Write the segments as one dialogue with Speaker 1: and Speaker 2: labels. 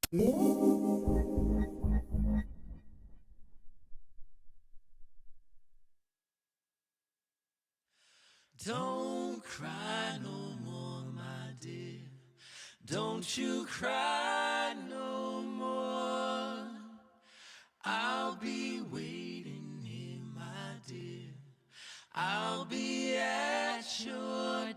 Speaker 1: Don't cry no more, my dear. Don't you cry no more. I'll be waiting here, my dear. I'll be at your door.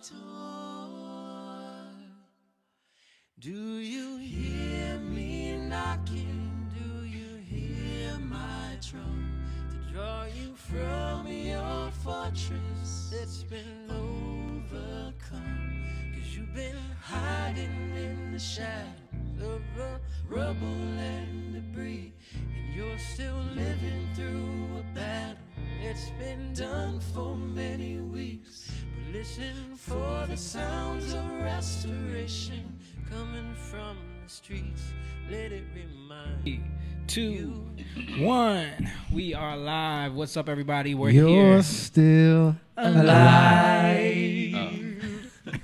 Speaker 1: Do you hear me knocking? Do you hear my drum to draw you from your fortress that's been overcome? 'Cause you've been hiding in the shadows of the rubble and debris, and you're still living through a battle. It's been done for many weeks, but listen for the sounds of restoration coming from the streets. Let it remind
Speaker 2: 3, 2, 1. We are live. What's up, everybody? We're
Speaker 3: You're
Speaker 2: here.
Speaker 3: still alive.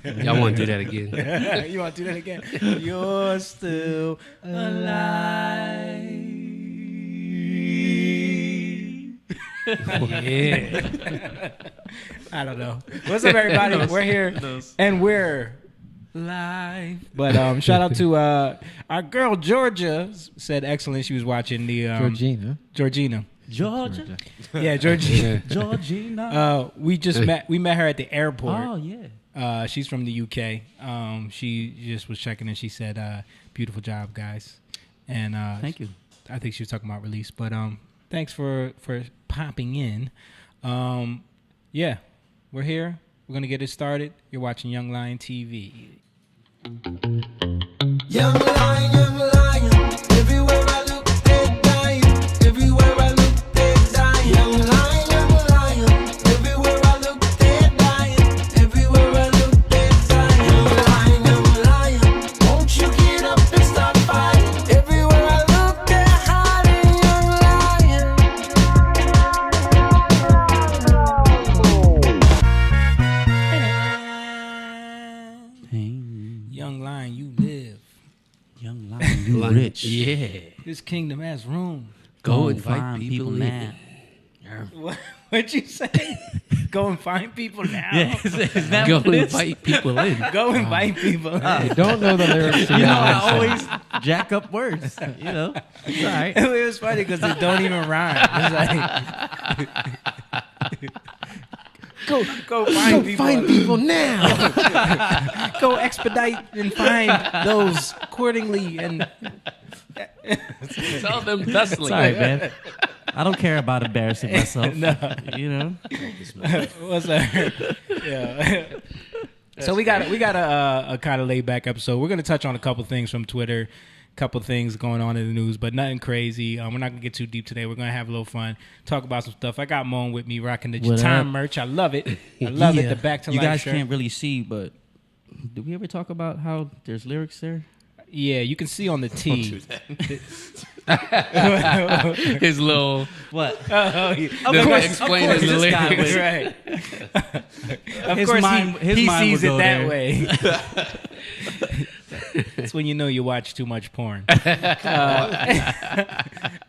Speaker 4: Y'all want to do that again?
Speaker 2: You want to do that again? You're still alive.
Speaker 4: Yeah.
Speaker 2: I don't know. What's up, everybody? We're here and we're live. But shout out to our girl Georgia. Said excellent. She was watching the Georgina.
Speaker 5: Georgia?
Speaker 2: Yeah, Georgina.
Speaker 5: Georgina.
Speaker 2: We met her at the airport.
Speaker 5: Oh, yeah.
Speaker 2: She's from the UK. She just was checking and she said, beautiful job, guys. And
Speaker 5: Thank you.
Speaker 2: I think she was talking about release. But thanks for popping in. Yeah, we're here. We're going to get it started. You're watching Young Lion TV.
Speaker 1: Young lion, everywhere I look, they're dying. Everywhere I look, they're dying. Young lion, everywhere I look, they're dying. Everywhere I look, they're dying. Young lion, won't you get up and start fighting? Everywhere I look, they're hiding.
Speaker 2: Young Lion, you live.
Speaker 5: Young lion, you rich.
Speaker 4: Yeah.
Speaker 2: This kingdom has room.
Speaker 4: Go
Speaker 5: and
Speaker 4: invite
Speaker 5: find
Speaker 4: people
Speaker 5: now.
Speaker 2: What'd you say? Go and find people now.
Speaker 5: Yeah, is that
Speaker 4: Go
Speaker 5: what it is?
Speaker 4: invite people in.
Speaker 2: Go invite people.
Speaker 3: I don't know the lyrics.
Speaker 5: You know, I always jack up words. You know, it's all right.
Speaker 2: It was funny because it don't even rhyme. It's like, go find people
Speaker 3: now.
Speaker 2: Go expedite and find those accordingly. And
Speaker 4: Tell them thusly.
Speaker 5: Sorry, man. I don't care about embarrassing myself.
Speaker 2: No.
Speaker 5: You know,
Speaker 2: what's that? Yeah. So we got a kind of laid back episode. We're gonna touch on a couple things from Twitter, a couple things going on in the news, but nothing crazy. We're not gonna get too deep today. We're gonna have a little fun, talk about some stuff. I got Moan with me rocking the
Speaker 5: What
Speaker 2: time
Speaker 5: up?
Speaker 2: merch. I love it. I love it.
Speaker 5: Yeah.
Speaker 2: The back to
Speaker 5: you
Speaker 2: life
Speaker 5: guys
Speaker 2: shirt.
Speaker 5: can't really see, but did we ever talk about how there's lyrics there?
Speaker 2: Yeah, you can see on the T.
Speaker 4: His little.
Speaker 5: What?
Speaker 2: Oh, yeah.
Speaker 4: Doesn't explain his
Speaker 5: this guy
Speaker 4: lyrics.
Speaker 5: would.
Speaker 2: Right. Of
Speaker 5: His
Speaker 2: course,
Speaker 5: mind- his
Speaker 2: he
Speaker 5: mind
Speaker 2: sees
Speaker 5: would
Speaker 2: it
Speaker 5: go
Speaker 2: that
Speaker 5: there.
Speaker 2: way. That's when you know you watch too much porn.
Speaker 6: Was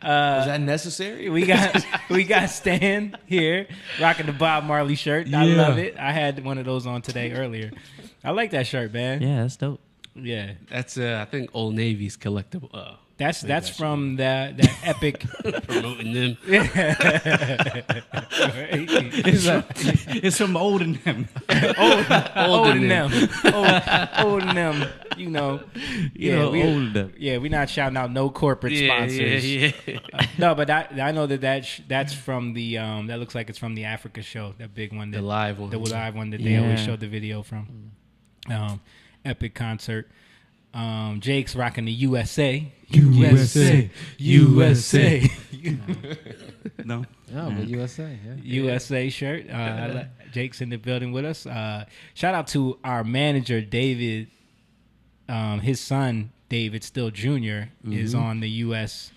Speaker 6: that necessary?
Speaker 2: We got Stan here rocking the Bob Marley shirt. I love it. I had one of those on today earlier. I like that shirt, man.
Speaker 5: Yeah, that's dope.
Speaker 2: Yeah.
Speaker 4: That's I think Old Navy's collectible.
Speaker 2: That's from that epic.
Speaker 4: Promoting them.
Speaker 5: It's from old and them.
Speaker 2: Old and them. Old and them. You know.
Speaker 5: Old them.
Speaker 2: Yeah, we're not shouting out no corporate sponsors.
Speaker 4: Yeah.
Speaker 2: No, but I know that's from the that looks like it's from the Africa show, that big one,
Speaker 4: The live one.
Speaker 2: the live one that they always showed the video from. Epic concert. Jake's rocking the USA.
Speaker 5: No.
Speaker 3: Oh, but USA. Yeah.
Speaker 2: USA shirt. Jake's in the building with us. Shout out to our manager, David. His son, David Still Jr., is on the U.S.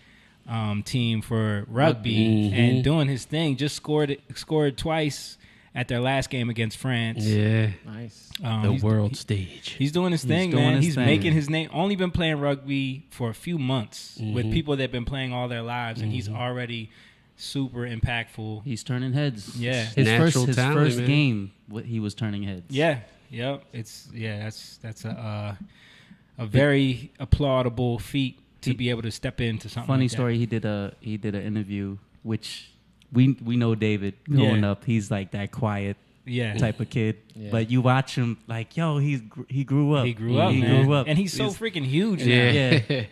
Speaker 2: Team for rugby and doing his thing. Just scored twice at their last game against France.
Speaker 4: Yeah.
Speaker 3: Nice.
Speaker 4: The world stage.
Speaker 2: He's doing his thing,
Speaker 5: doing
Speaker 2: man.
Speaker 5: his
Speaker 2: He's
Speaker 5: thing.
Speaker 2: making his name. Only been playing rugby for a few months with people that have been playing all their lives, and he's already super impactful.
Speaker 5: He's turning heads.
Speaker 2: Yeah.
Speaker 5: His
Speaker 4: Natural
Speaker 5: first
Speaker 4: talent, man.
Speaker 5: game, he was turning heads.
Speaker 2: Yeah, yep. That's a very applaudable feat to be able to step into something.
Speaker 5: Funny
Speaker 2: like that.
Speaker 5: story. He did an interview, which we know David growing
Speaker 2: Yeah.
Speaker 5: up. He's like that quiet
Speaker 2: Yeah,
Speaker 5: type of kid.
Speaker 3: Yeah.
Speaker 5: But you watch him like, yo, he grew up.
Speaker 2: he grew up,
Speaker 5: He
Speaker 2: man.
Speaker 5: grew up,
Speaker 2: and he's so freaking huge now.
Speaker 4: Yeah.
Speaker 5: Yeah.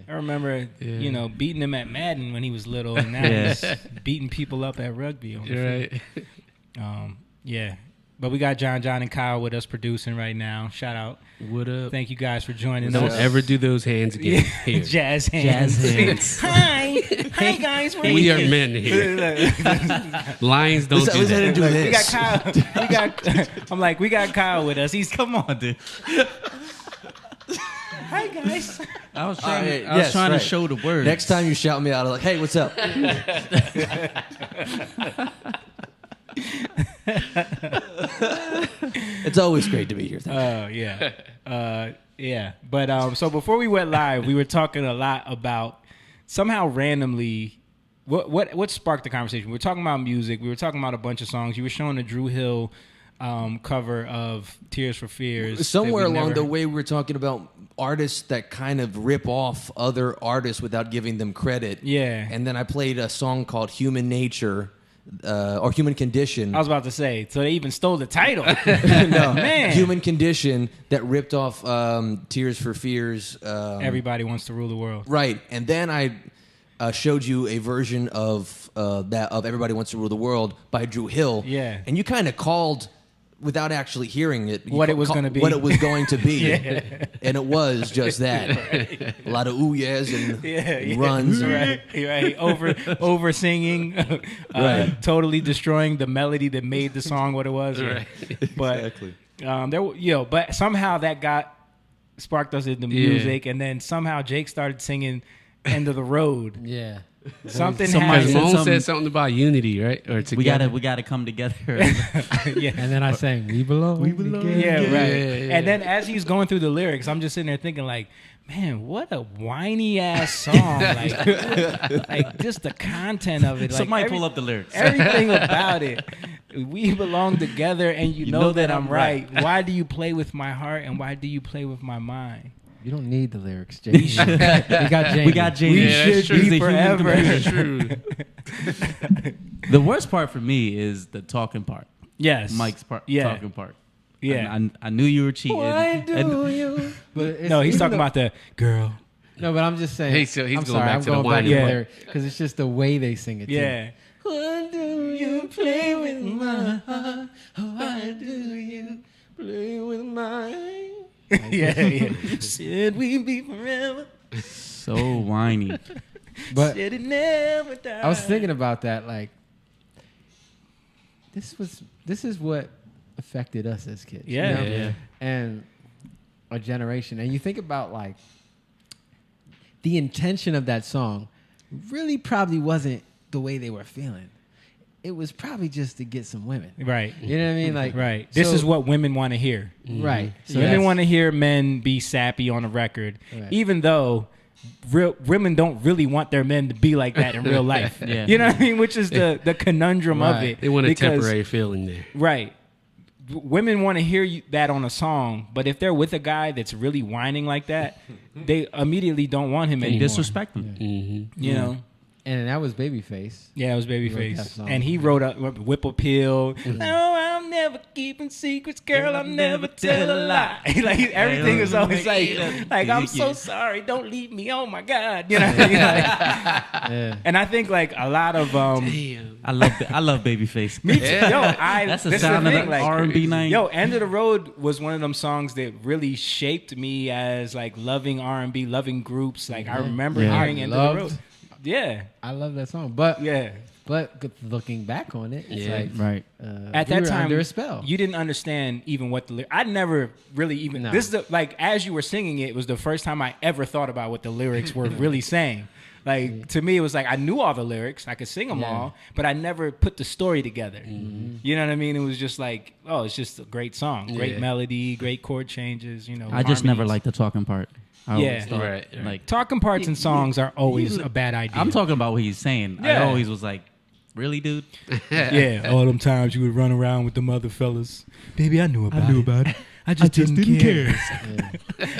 Speaker 2: I remember, beating him at Madden when he was little, and now
Speaker 5: Yeah.
Speaker 2: he's beating people up at rugby. On the
Speaker 4: You're right.
Speaker 2: field. Yeah. But we got John, and Kyle with us producing right now. Shout out.
Speaker 4: What up?
Speaker 2: Thank you guys for joining
Speaker 4: Don't
Speaker 2: us.
Speaker 4: ever do those hands again. Here.
Speaker 2: Jazz hands.
Speaker 5: Jazz hands.
Speaker 2: Hi. Hi, guys. We're
Speaker 4: We
Speaker 2: here.
Speaker 4: are men here. Lions don't do that.
Speaker 2: We got Kyle. I'm like, we got Kyle with us. He's
Speaker 5: Come on, dude.
Speaker 2: hi guys.
Speaker 5: I was trying,
Speaker 6: right,
Speaker 5: I was
Speaker 6: yes,
Speaker 5: trying
Speaker 6: right.
Speaker 5: to show the words.
Speaker 6: Next time you shout me out, I'm like, hey, what's up? It's always great to be here. Thank you.
Speaker 2: Yeah. But so before we went live, we were talking a lot about somehow randomly what sparked the conversation. We were talking about music. We were talking about a bunch of songs. You were showing the Drew Hill cover of Tears for Fears.
Speaker 6: Somewhere
Speaker 2: that we
Speaker 6: along
Speaker 2: never-
Speaker 6: the way, we were talking about artists that kind of rip off other artists without giving them credit.
Speaker 2: Yeah.
Speaker 6: And then I played a song called Human Nature or Human Condition.
Speaker 2: I was about to say, so they even stole the title.
Speaker 6: No,
Speaker 2: Man.
Speaker 6: Human Condition that ripped off Tears for Fears.
Speaker 2: Everybody wants to rule the world.
Speaker 6: Right. And then I showed you a version of Everybody Wants to Rule the World by Drew Hill.
Speaker 2: Yeah.
Speaker 6: And you kind of called, without actually hearing it,
Speaker 2: What it was gonna be.
Speaker 6: What it was going to be. And it was just that. A lot of ooh yeahs and runs.
Speaker 2: Right. Over singing,
Speaker 6: Right.
Speaker 2: totally destroying the melody that made the song what it was.
Speaker 4: Right.
Speaker 2: But but somehow that sparked us into music, and then somehow Jake started singing "End of the Road."
Speaker 3: Yeah.
Speaker 2: Something
Speaker 5: Somebody
Speaker 4: Because
Speaker 2: happened.
Speaker 4: Moan said something about unity, right? Or together.
Speaker 5: we gotta come together.
Speaker 2: Yeah.
Speaker 3: And then I sang, "We belong." We belong.
Speaker 2: Yeah, right.
Speaker 4: yeah.
Speaker 2: And then as he's going through the lyrics, I'm just sitting there thinking, like, man, what a whiny ass song! like just the content of it. Like,
Speaker 5: Somebody pull up the lyrics.
Speaker 2: Everything about it. We belong together, and you know that I'm right. Why do you play with my heart, and why do you play with my mind?
Speaker 3: You don't need the lyrics, Jamie. we got Jamie.
Speaker 5: We got Jamie.
Speaker 2: We
Speaker 4: Yeah, that's
Speaker 2: should
Speaker 4: true.
Speaker 2: be
Speaker 5: He's a human
Speaker 2: forever.
Speaker 5: computer. The worst part for me is the talking part.
Speaker 2: Yes,
Speaker 5: Mike's part.
Speaker 2: Yeah.
Speaker 5: Talking part.
Speaker 2: Yeah.
Speaker 5: I knew you were cheating.
Speaker 3: you? But it's,
Speaker 2: No, he's
Speaker 3: even
Speaker 2: talking
Speaker 3: though-
Speaker 2: about the girl.
Speaker 3: No, but I'm just saying.
Speaker 4: He's going
Speaker 3: I'm sorry,
Speaker 4: back
Speaker 3: I'm
Speaker 4: to the
Speaker 3: going back
Speaker 4: whiny
Speaker 3: to the
Speaker 2: part.
Speaker 3: lyric because it's just the way they sing it.
Speaker 2: Yeah.
Speaker 3: Why do you play with my heart? Why do you play with mine?
Speaker 2: yeah. Said we be forever.
Speaker 5: So whiny.
Speaker 3: But
Speaker 2: Said it never died.
Speaker 3: I was thinking about that. Like, this is what affected us as kids. you
Speaker 2: Yeah.
Speaker 3: know?
Speaker 4: Yeah.
Speaker 3: And a generation. And you think about like the intention of that song really probably wasn't the way they were feeling. It was probably just to get some women.
Speaker 2: Right.
Speaker 3: You know what I mean? Like,
Speaker 2: Right. This
Speaker 3: so-
Speaker 2: is what women want to hear.
Speaker 3: Right. So
Speaker 2: Women
Speaker 3: that's-
Speaker 2: want to hear men be sappy on a record,
Speaker 3: Right.
Speaker 2: even though women don't really want their men to be like that in real life.
Speaker 5: Yeah.
Speaker 2: You know what I mean? Which is the conundrum of
Speaker 3: Right.
Speaker 2: it.
Speaker 4: They want a
Speaker 2: Because-
Speaker 4: temporary feeling there.
Speaker 2: Right. Women want to hear that on a song, but if they're with a guy that's really whining like that, they immediately don't want him
Speaker 5: They
Speaker 2: anymore.
Speaker 5: disrespect them.
Speaker 4: Mm-hmm.
Speaker 2: You know?
Speaker 3: And that was Babyface.
Speaker 2: Yeah, it was
Speaker 3: wrote that
Speaker 2: Babyface.
Speaker 3: song.
Speaker 2: And he wrote a Whip Appeal. No, I'm never keeping secrets, girl. I'll never tell a lie. Like everything is always like I'm so sorry. Don't leave me. Oh my God. You know what I mean? Like,
Speaker 3: Yeah.
Speaker 2: and I think like a lot of
Speaker 4: Damn.
Speaker 5: I love Babyface.
Speaker 2: me too. Yo,
Speaker 5: That's the
Speaker 2: this is
Speaker 5: sound of
Speaker 2: thing,
Speaker 5: the
Speaker 2: like,
Speaker 5: R&B night.
Speaker 2: Yo, End of the Road was one of them songs that really shaped me as like loving R&B, loving groups. Like I remember
Speaker 3: Yeah.
Speaker 2: hearing
Speaker 3: I
Speaker 2: End of the
Speaker 3: loved-
Speaker 2: Road. Yeah.
Speaker 3: I love that song. But
Speaker 2: Yeah.
Speaker 3: looking back on it, it's
Speaker 4: Yeah.
Speaker 3: like
Speaker 5: Right.
Speaker 2: At
Speaker 3: we
Speaker 2: that
Speaker 3: were
Speaker 2: time,
Speaker 3: under a spell.
Speaker 2: you didn't understand even what the I never really even
Speaker 3: No.
Speaker 2: this is the, like as you were singing it was the first time I ever thought about what the lyrics were really saying. Like to me, it was like I knew all the lyrics, I could sing them all, but I never put the story together. You know what I mean? It was just like, oh, it's just a great song, great melody, great chord changes. You know,
Speaker 5: I just never
Speaker 2: harmonies.
Speaker 5: liked the talking part. I
Speaker 2: Yeah.
Speaker 5: always thought,
Speaker 6: Right.
Speaker 5: like
Speaker 2: Talking parts in songs are always a bad idea.
Speaker 5: I'm talking about what he's saying. I
Speaker 2: Yeah.
Speaker 5: always was like, really, dude?
Speaker 2: Yeah, all them times you would run around with them other fellas. Baby, I knew about it. I just didn't care.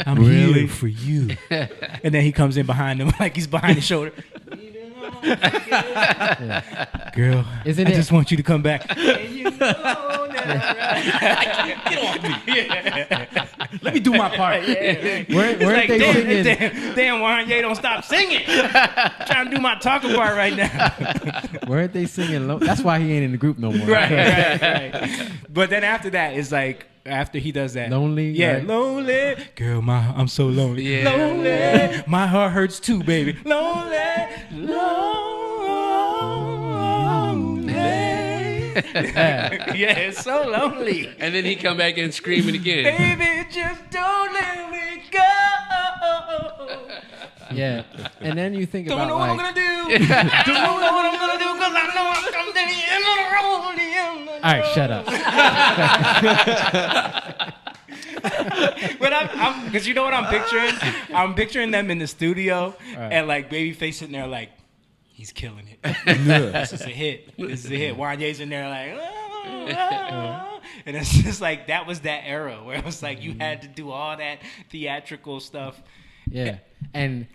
Speaker 2: I'm here for you. And then he comes in behind him like he's behind his shoulder. Girl,
Speaker 3: Isn't
Speaker 2: I
Speaker 3: it-
Speaker 2: just want you to come back. And you know that Get off me. Let me do my part.
Speaker 3: Weren't
Speaker 2: It's
Speaker 3: they
Speaker 2: like,
Speaker 3: singing?
Speaker 2: damn, Wanye, don't stop singing. I'm trying to do my talking part right now.
Speaker 3: Weren't they singing? That's why he ain't in the group no more.
Speaker 2: Right. But then after that, it's like after he does that,
Speaker 3: Lonely,
Speaker 2: yeah,
Speaker 3: right?
Speaker 2: lonely, girl, I'm so lonely,
Speaker 6: Yeah.
Speaker 2: lonely, my heart hurts too, baby, lonely. Yeah, it's so lonely.
Speaker 6: And then he come back and screaming again.
Speaker 2: Baby, just don't let me go.
Speaker 3: Yeah. And then you think
Speaker 2: Don't
Speaker 3: about
Speaker 2: know what I'm
Speaker 3: like,
Speaker 2: gonna do. Don't know what I'm gonna do because I know I'm coming to the end of the road.
Speaker 3: all right, shut up.
Speaker 2: But I'm because you know what I'm picturing? I'm picturing them in the studio and like Babyface sitting there like, he's killing it. This is a hit. This is a hit. Wanye's in there like, and it's just like that was that era where it was like you had to do all that theatrical stuff.
Speaker 3: Yeah. And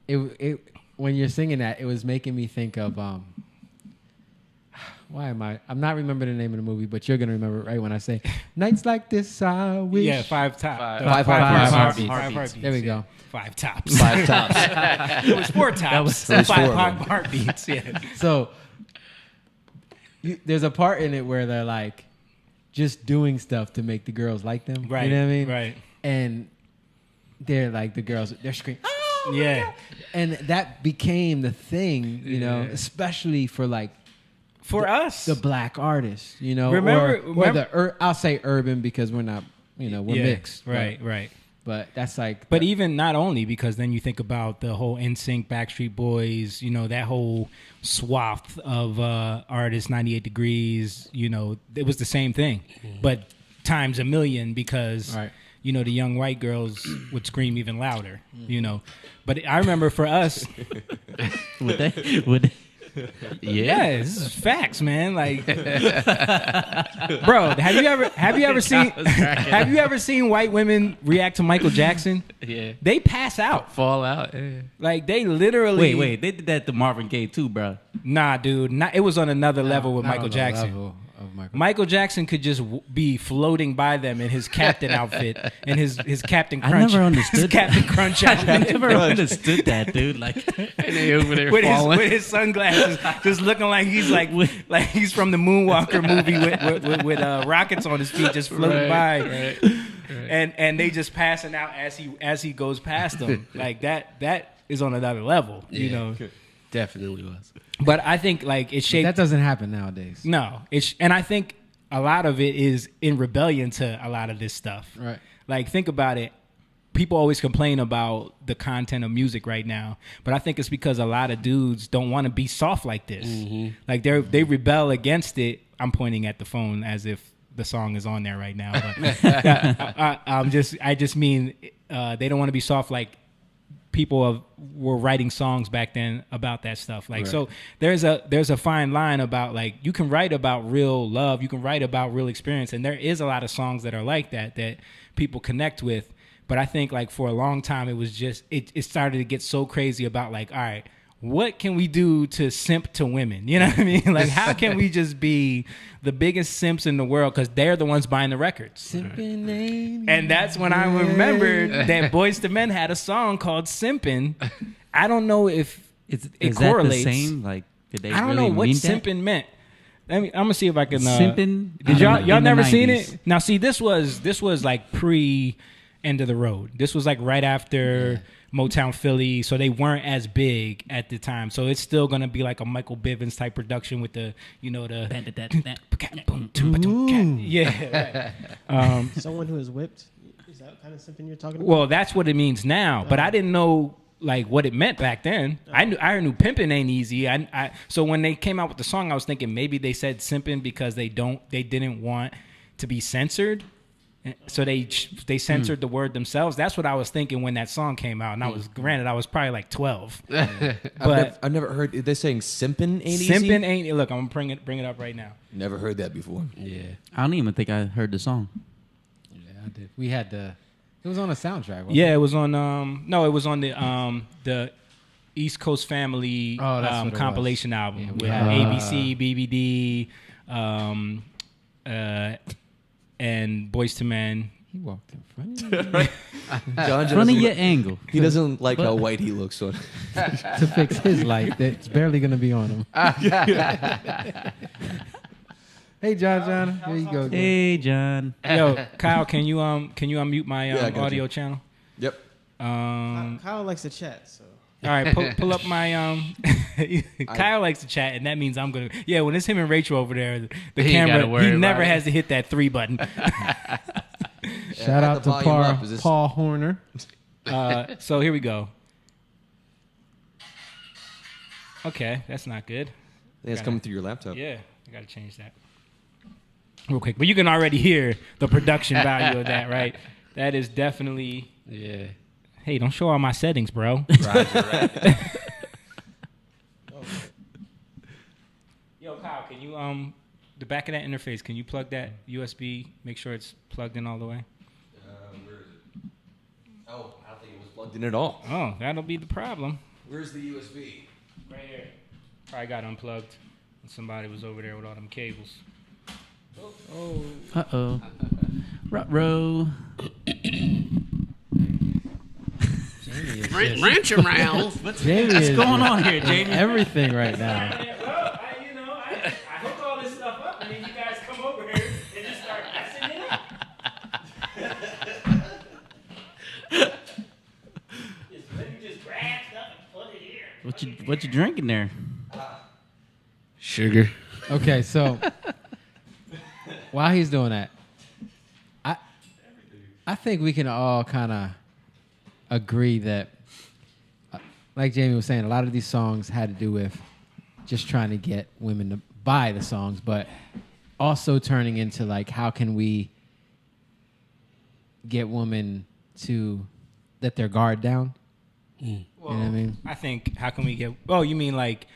Speaker 3: it when you're singing that, it was making me think of I'm not remembering the name of the movie, but you're gonna remember it right when I say nights like this I wish.
Speaker 2: Yeah, five tops.
Speaker 6: Five
Speaker 3: heartbeats.
Speaker 2: Heartbeats.
Speaker 3: There we go.
Speaker 2: Five tops.
Speaker 6: 5 tops.
Speaker 2: It was 4 tops.
Speaker 6: it was 4
Speaker 2: five
Speaker 6: of them.
Speaker 2: heartbeats. Yeah.
Speaker 3: So there's a part in it where they're like just doing stuff to make the girls like them.
Speaker 2: Right.
Speaker 3: You know what I mean?
Speaker 2: Right.
Speaker 3: And they're like the girls, they're screaming. Oh,
Speaker 2: Yeah.
Speaker 3: and that became the thing, you know, especially for like
Speaker 2: For us,
Speaker 3: the black artists, you know,
Speaker 2: Remember-
Speaker 3: I'll say urban because we're not, you know, we're mixed,
Speaker 2: Right.
Speaker 3: But that's like,
Speaker 2: But even not only because then you think about the whole NSYNC, Backstreet Boys, you know, that whole swath of artists, 98 Degrees, you know, it was the same thing, but times a million because,
Speaker 3: Right.
Speaker 2: you know, the young white girls would scream even louder, you know. But I remember for us,
Speaker 5: Would they?
Speaker 2: yeah, this is facts, man. Like, bro, have you ever seen white women react to Michael Jackson?
Speaker 6: Yeah.
Speaker 2: They pass out.
Speaker 6: Fall out. Yeah.
Speaker 2: Like they literally.
Speaker 5: Wait, they did that to Marvin Gaye too, bro.
Speaker 2: Nah, dude. It was on another level with
Speaker 3: not
Speaker 2: Michael
Speaker 3: on the
Speaker 2: Jackson.
Speaker 3: level of Michael.
Speaker 2: Michael Jackson could just be floating by them in his captain outfit and his Captain
Speaker 5: I
Speaker 2: Crunch.
Speaker 5: never understood
Speaker 2: his Captain Crunch
Speaker 5: I
Speaker 2: outfit.
Speaker 5: never understood that, dude. Like,
Speaker 6: And they over there
Speaker 2: With
Speaker 6: falling.
Speaker 2: his sunglasses, just looking like he's he's from the Moonwalker movie with rockets on his feet, just floating by, and they just passing out as he goes past them. Like that is on another level, you know.
Speaker 6: Definitely was.
Speaker 2: But I think like it shaped.
Speaker 3: That doesn't happen nowadays.
Speaker 2: No, and I think a lot of it is in rebellion to a lot of this stuff.
Speaker 3: Right.
Speaker 2: Like think about it. People always complain about the content of music right now, but I think it's because a lot of dudes don't want to be soft like this. Like they rebel against it. I'm pointing at the phone as if the song is on there right now. But I just mean they don't want to be soft like people were writing songs back then about that stuff. Like, so there's a fine line about like, you can write about real love. You can write about real experience. And there is a lot of songs that are like that people connect with. But I think like for a long time, it was just, it started to get so crazy about like, all right, what can we do to simp to women? You know what I mean? Like, how can we just be the biggest simps in the world? Because they're the ones buying the records.
Speaker 3: Simpin' ain't
Speaker 2: And that's when I remembered that Boyz II Men had a song called Simpin'. I don't know if
Speaker 5: is
Speaker 2: it
Speaker 5: that
Speaker 2: correlates.
Speaker 5: the same? Like, did they
Speaker 2: I don't
Speaker 5: really
Speaker 2: know what
Speaker 5: mean that?
Speaker 2: simpin' meant. I'm gonna see if I can.
Speaker 5: Simpin'?
Speaker 2: Did y'all
Speaker 5: In the
Speaker 2: never seen
Speaker 5: 90s.
Speaker 2: it? Now see, this was like pre End of the Road. This was like right after Motown Philly, so they weren't as big at the time. So it's still gonna be like a Michael Bivins type production with the yeah. Right.
Speaker 7: Someone who is whipped. Is that kind of something you're talking about?
Speaker 2: Well, that's what it means now. But I didn't know like what it meant back then. I knew pimping ain't easy. So when they came out with the song, I was thinking maybe they said simping because they didn't want to be censored. So they censored the word themselves. That's what I was thinking when that song came out. And I was probably like 12. But
Speaker 6: I've never heard. Are they saying simping ain't easy?
Speaker 2: simping ain't. Look, I'm gonna bring it up right now.
Speaker 6: Never heard that before.
Speaker 5: Yeah. I don't even think I heard the song.
Speaker 3: Yeah, I did. We had it was on a soundtrack. Wasn't
Speaker 2: Yeah, it was on. No, it was on the East Coast Family
Speaker 3: that's what it
Speaker 2: compilation
Speaker 3: was.
Speaker 2: album
Speaker 3: Yeah, we
Speaker 2: with
Speaker 3: had-
Speaker 2: ABC, BBD, and Boyz II Men.
Speaker 3: He walked in front of you
Speaker 6: John
Speaker 5: Front of your angle.
Speaker 6: He doesn't like how white he looks. So
Speaker 3: to fix his light that's barely going to be on him. Hey, John. Here you go. John.
Speaker 5: Hey, John.
Speaker 2: Yo, Kyle, can you unmute my
Speaker 6: I got
Speaker 2: audio
Speaker 6: you.
Speaker 2: channel?
Speaker 6: yep.
Speaker 7: Kyle likes to chat, so.
Speaker 2: All right, pull up my Kyle likes to chat, and that means I'm gonna. Yeah, when it's him and Rachel over there, the
Speaker 4: He ain't gotta
Speaker 2: camera,
Speaker 4: worry
Speaker 2: he
Speaker 4: about
Speaker 2: never
Speaker 4: it.
Speaker 2: has to hit that 3 button.
Speaker 3: Shout out to Paul Horner.
Speaker 2: So here we go. Okay, that's not good.
Speaker 6: It's coming through your laptop.
Speaker 2: Yeah, I gotta change that real quick. But you can already hear the production value of that, right? That is definitely.
Speaker 4: Yeah.
Speaker 2: Hey, don't show all my settings, bro.
Speaker 6: Roger.
Speaker 2: Yo, Kyle, can you the back of that interface? Can you plug that USB? Make sure it's plugged in all the way.
Speaker 6: Where is it? Oh, I don't think it was plugged in at all.
Speaker 2: Oh, that'll be the problem.
Speaker 6: Where's the USB?
Speaker 2: Right here. Probably got unplugged. And somebody was over there with all them cables.
Speaker 5: Uh-oh. Ruh-roh.
Speaker 4: Ranch around.
Speaker 3: Jamie
Speaker 5: What's
Speaker 3: is
Speaker 5: going on here,
Speaker 3: in
Speaker 5: Jamie?
Speaker 3: everything right now.
Speaker 2: Well, I hook all this stuff up, and then you guys come over here and just start messing it up. Let me just grab stuff and put it here.
Speaker 5: What you drinking there?
Speaker 4: Sugar.
Speaker 3: Okay, so while he's doing that, I think we can all kind of agree that, like Jamie was saying, a lot of these songs had to do with just trying to get women to buy the songs, but also turning into like, how can we get women to let their guard down? You know what I mean?
Speaker 2: I think, how can we get... Oh, you mean like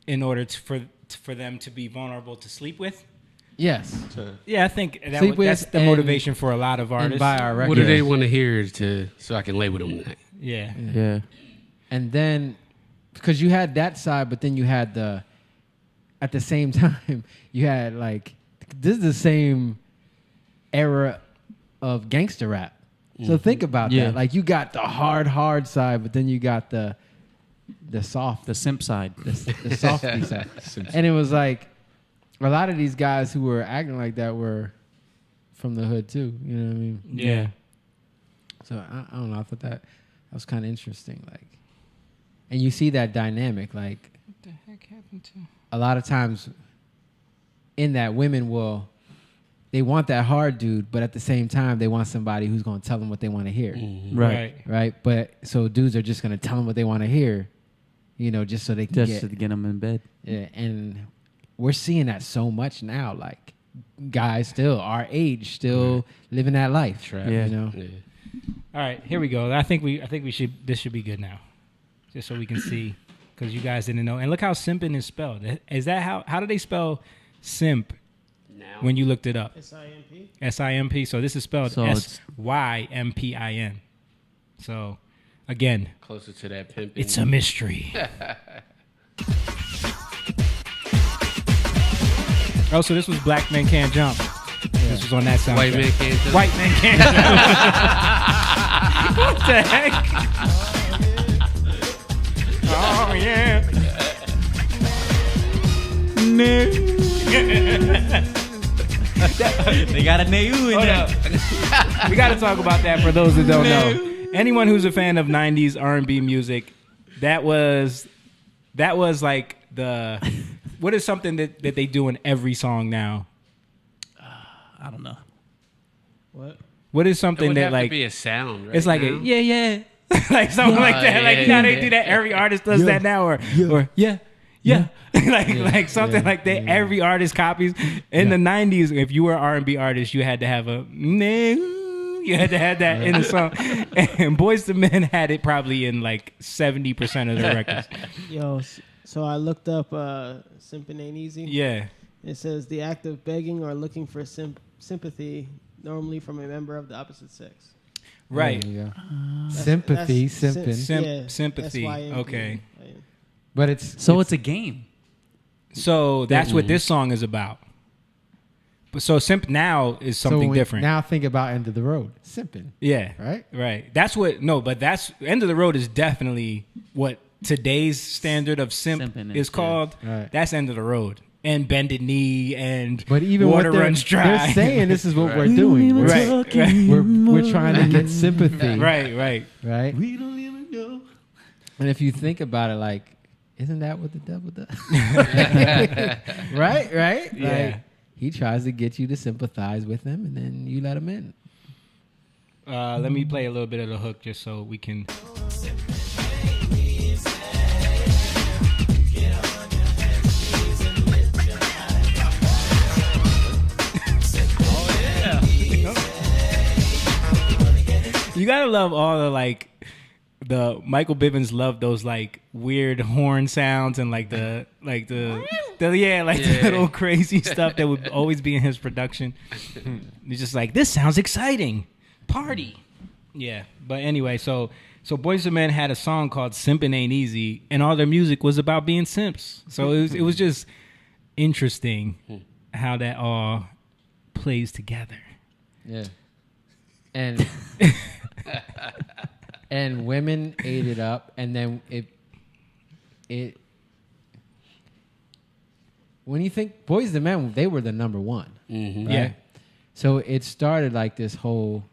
Speaker 2: in order for them to be vulnerable to sleep with?
Speaker 3: Yes.
Speaker 2: Yeah, I think
Speaker 3: Sleep with
Speaker 2: that's the
Speaker 3: and-
Speaker 2: motivation for a lot of
Speaker 3: And
Speaker 2: artists.
Speaker 3: buy our records.
Speaker 4: What do they want to hear so I can label them that?
Speaker 2: Yeah.
Speaker 5: Yeah.
Speaker 3: And then, because you had that side, but then you had at the same time, you had like, this is the same era of gangster rap. So think about
Speaker 5: Yeah.
Speaker 3: that. Like you got the hard side, but then you got the soft,
Speaker 5: The simp side.
Speaker 3: the softy side. And it was like, a lot of these guys who were acting like that were from the hood too. You know what I mean?
Speaker 2: Yeah.
Speaker 3: So I don't know. I thought that was kind of interesting. Like, and you see that dynamic. Like,
Speaker 2: What the heck happened to...
Speaker 3: a lot of times, in that women they want that hard dude, but at the same time, they want somebody who's going to tell them what they want to hear.
Speaker 5: Right.
Speaker 3: Right. But so dudes are just going to tell them what they want to hear, just so they can
Speaker 5: Just to get them in bed.
Speaker 3: Yeah, and we're seeing that so much now. Like, guys still our age still living that life.
Speaker 5: Yeah.
Speaker 3: Yeah.
Speaker 2: All right, here we go. I think we should... This should be good now. Just so we can see, because you guys didn't know. And look how simping is spelled. Is that how do they spell simp
Speaker 4: Now.
Speaker 2: when you looked it up?
Speaker 7: SIMP?
Speaker 2: SIMP. So this is spelled
Speaker 5: So it's-
Speaker 2: SYMPIN. So again,
Speaker 4: Closer to that pimping.
Speaker 2: it's a mystery. Oh, so this was Black Men Can't Jump. This was on that soundtrack.
Speaker 4: White man can't tell.
Speaker 2: White Men Can't Jump. What the heck? Oh yeah.
Speaker 5: They got a Neu in there.
Speaker 2: We got to talk about that for those that don't know. Anyone who's a fan of 90s R&B music, that was like the... What is something that they do in every song now?
Speaker 5: I don't know.
Speaker 7: What?
Speaker 2: What is
Speaker 4: It
Speaker 2: something
Speaker 4: would
Speaker 2: that
Speaker 4: have
Speaker 2: like...
Speaker 4: to be a sound, right?
Speaker 2: It's like
Speaker 4: now.
Speaker 2: yeah. like something like that. Like
Speaker 4: yeah,
Speaker 2: now they
Speaker 4: yeah.
Speaker 2: do that. Every artist does that now, or yeah. like something like that. Every artist copies. In the 90s, if you were an R&B artist, you had to have a you had to have that in the song. And Boyz II Men had it probably in like 70% of their records.
Speaker 7: Yo, so I looked up Simpin' Ain't Easy.
Speaker 2: Yeah.
Speaker 7: It says the act of begging or looking for sympathy, normally from a member of the opposite sex.
Speaker 2: Right.
Speaker 3: There you go.
Speaker 7: That's-
Speaker 3: Sympathy,
Speaker 7: that's
Speaker 3: simping.
Speaker 7: yeah,
Speaker 2: Sympathy.
Speaker 7: SYMP.
Speaker 2: Okay.
Speaker 3: But it's
Speaker 5: So it's a game.
Speaker 2: So that's what this song is about. But so simp now is something different.
Speaker 3: Now think about End of the Road. Simping.
Speaker 2: Yeah.
Speaker 3: Right?
Speaker 2: That's what, but that's, End of the Road is definitely what today's standard of simp
Speaker 5: Simping
Speaker 2: is called.
Speaker 3: Right.
Speaker 2: That's End of the Road. And Bended Knee and
Speaker 3: But even
Speaker 2: Water
Speaker 3: what
Speaker 2: Runs Dry.
Speaker 3: they're saying this is what we're doing. We're, we're trying to get sympathy.
Speaker 2: Right.
Speaker 3: Right?
Speaker 1: We don't even know.
Speaker 3: And if you think about it, like, isn't that what the devil does? Right?
Speaker 2: Yeah.
Speaker 3: Like, he tries to get you to sympathize with him, and then you let him in.
Speaker 2: Let me play a little bit of the hook just so we can. You gotta love all the like the Michael Bivins loved those like weird horn sounds and like the little crazy stuff that would always be in his production. He's just like, this sounds exciting. Party. Yeah. But anyway, so Boyz II Men had a song called Simpin' Ain't Easy, and all their music was about being simps. So it was just interesting how that all plays together.
Speaker 3: Yeah. And and women ate it up, and then it when you think Boyz II Men, they were the number one.
Speaker 4: Mm-hmm.
Speaker 3: Right?
Speaker 2: Yeah.
Speaker 3: So it started like this whole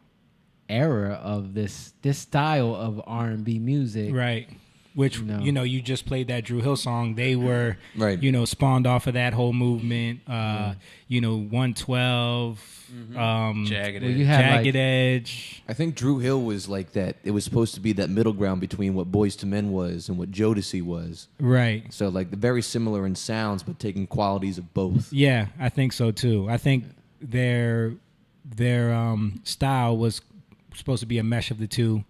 Speaker 3: era of this style of R&B music.
Speaker 2: Right. Which,
Speaker 3: No.
Speaker 2: you just played that Drew Hill song. They were,
Speaker 6: Right.
Speaker 2: spawned off of that whole movement. 112,
Speaker 4: Jagged
Speaker 3: Well,
Speaker 4: Edge.
Speaker 3: you had
Speaker 2: Jagged
Speaker 3: like,
Speaker 2: Edge.
Speaker 6: I think Drew Hill was like that. It was supposed to be that middle ground between what Boyz II Men was and what Jodeci was.
Speaker 2: Right.
Speaker 6: So like very similar in sounds, but taking qualities of both.
Speaker 2: Yeah, I think so too. I think their style was supposed to be a mesh of the two.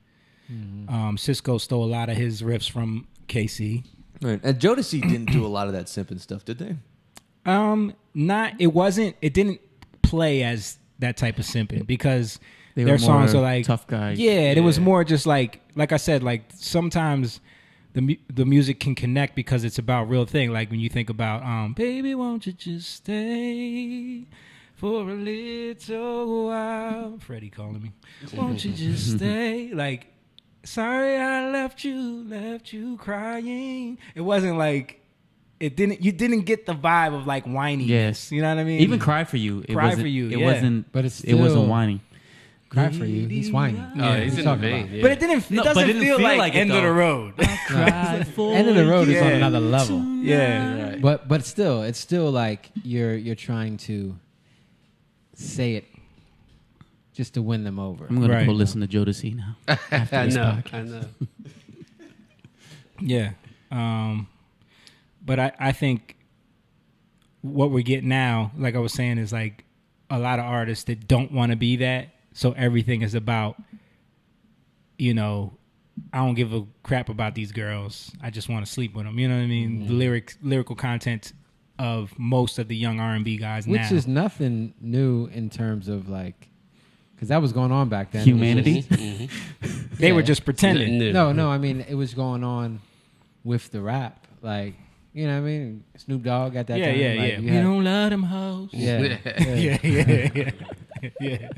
Speaker 2: Cisco stole a lot of his riffs from KC.
Speaker 6: Right. And Jodeci didn't do a lot of that simping stuff, did they?
Speaker 2: It didn't play as that type of simping because
Speaker 5: They
Speaker 2: their
Speaker 5: were
Speaker 2: songs
Speaker 5: more
Speaker 2: are like
Speaker 5: tough guys.
Speaker 2: Yeah, it was more just like I said, like sometimes the music can connect because it's about real thing. Like when you think about baby, won't you just stay for a little while? Freddie calling me. Won't you just stay? Like, sorry I left you crying. It wasn't like you didn't get the vibe of like whininess.
Speaker 5: Yes.
Speaker 2: You know what I mean?
Speaker 5: Even Cry For You. It
Speaker 2: Cry
Speaker 5: wasn't,
Speaker 2: For You,
Speaker 5: It
Speaker 2: yeah.
Speaker 5: wasn't.
Speaker 3: But it's
Speaker 5: it wasn't
Speaker 3: still-
Speaker 5: whining.
Speaker 3: Cry for you. He's whining.
Speaker 4: Oh, he's in the
Speaker 3: talking
Speaker 4: vein.
Speaker 3: about?
Speaker 4: Yeah.
Speaker 2: But it doesn't feel like
Speaker 5: it,
Speaker 2: End of the
Speaker 5: though.
Speaker 2: Road.
Speaker 5: Cry for
Speaker 3: End of the Road is on
Speaker 2: Yeah.
Speaker 3: another level.
Speaker 2: Yeah.
Speaker 3: But still, it's still like you're trying to say it just to win them over.
Speaker 5: I'm gonna
Speaker 2: Right.
Speaker 5: go listen to Jodeci now. After
Speaker 4: I
Speaker 5: this
Speaker 4: know.
Speaker 5: podcast.
Speaker 4: I know.
Speaker 2: Yeah. But I think what we're getting now, like I was saying, is like a lot of artists that don't want to be that. So everything is about, I don't give a crap about these girls. I just want to sleep with them. You know what I mean? The lyrical content of most of the young R&B guys now.
Speaker 3: Which is nothing new in terms of like, because that was going on back then.
Speaker 5: Humanity.
Speaker 2: they were
Speaker 3: yeah.
Speaker 2: just pretending.
Speaker 3: No. I mean, it was going on with the rap. Like, you know what I mean? Snoop Dogg at that
Speaker 2: Yeah,
Speaker 3: time.
Speaker 2: yeah,
Speaker 3: like,
Speaker 2: yeah.
Speaker 3: you
Speaker 2: We
Speaker 3: had-
Speaker 2: don't love them hoes.
Speaker 3: Yeah.
Speaker 2: Yeah.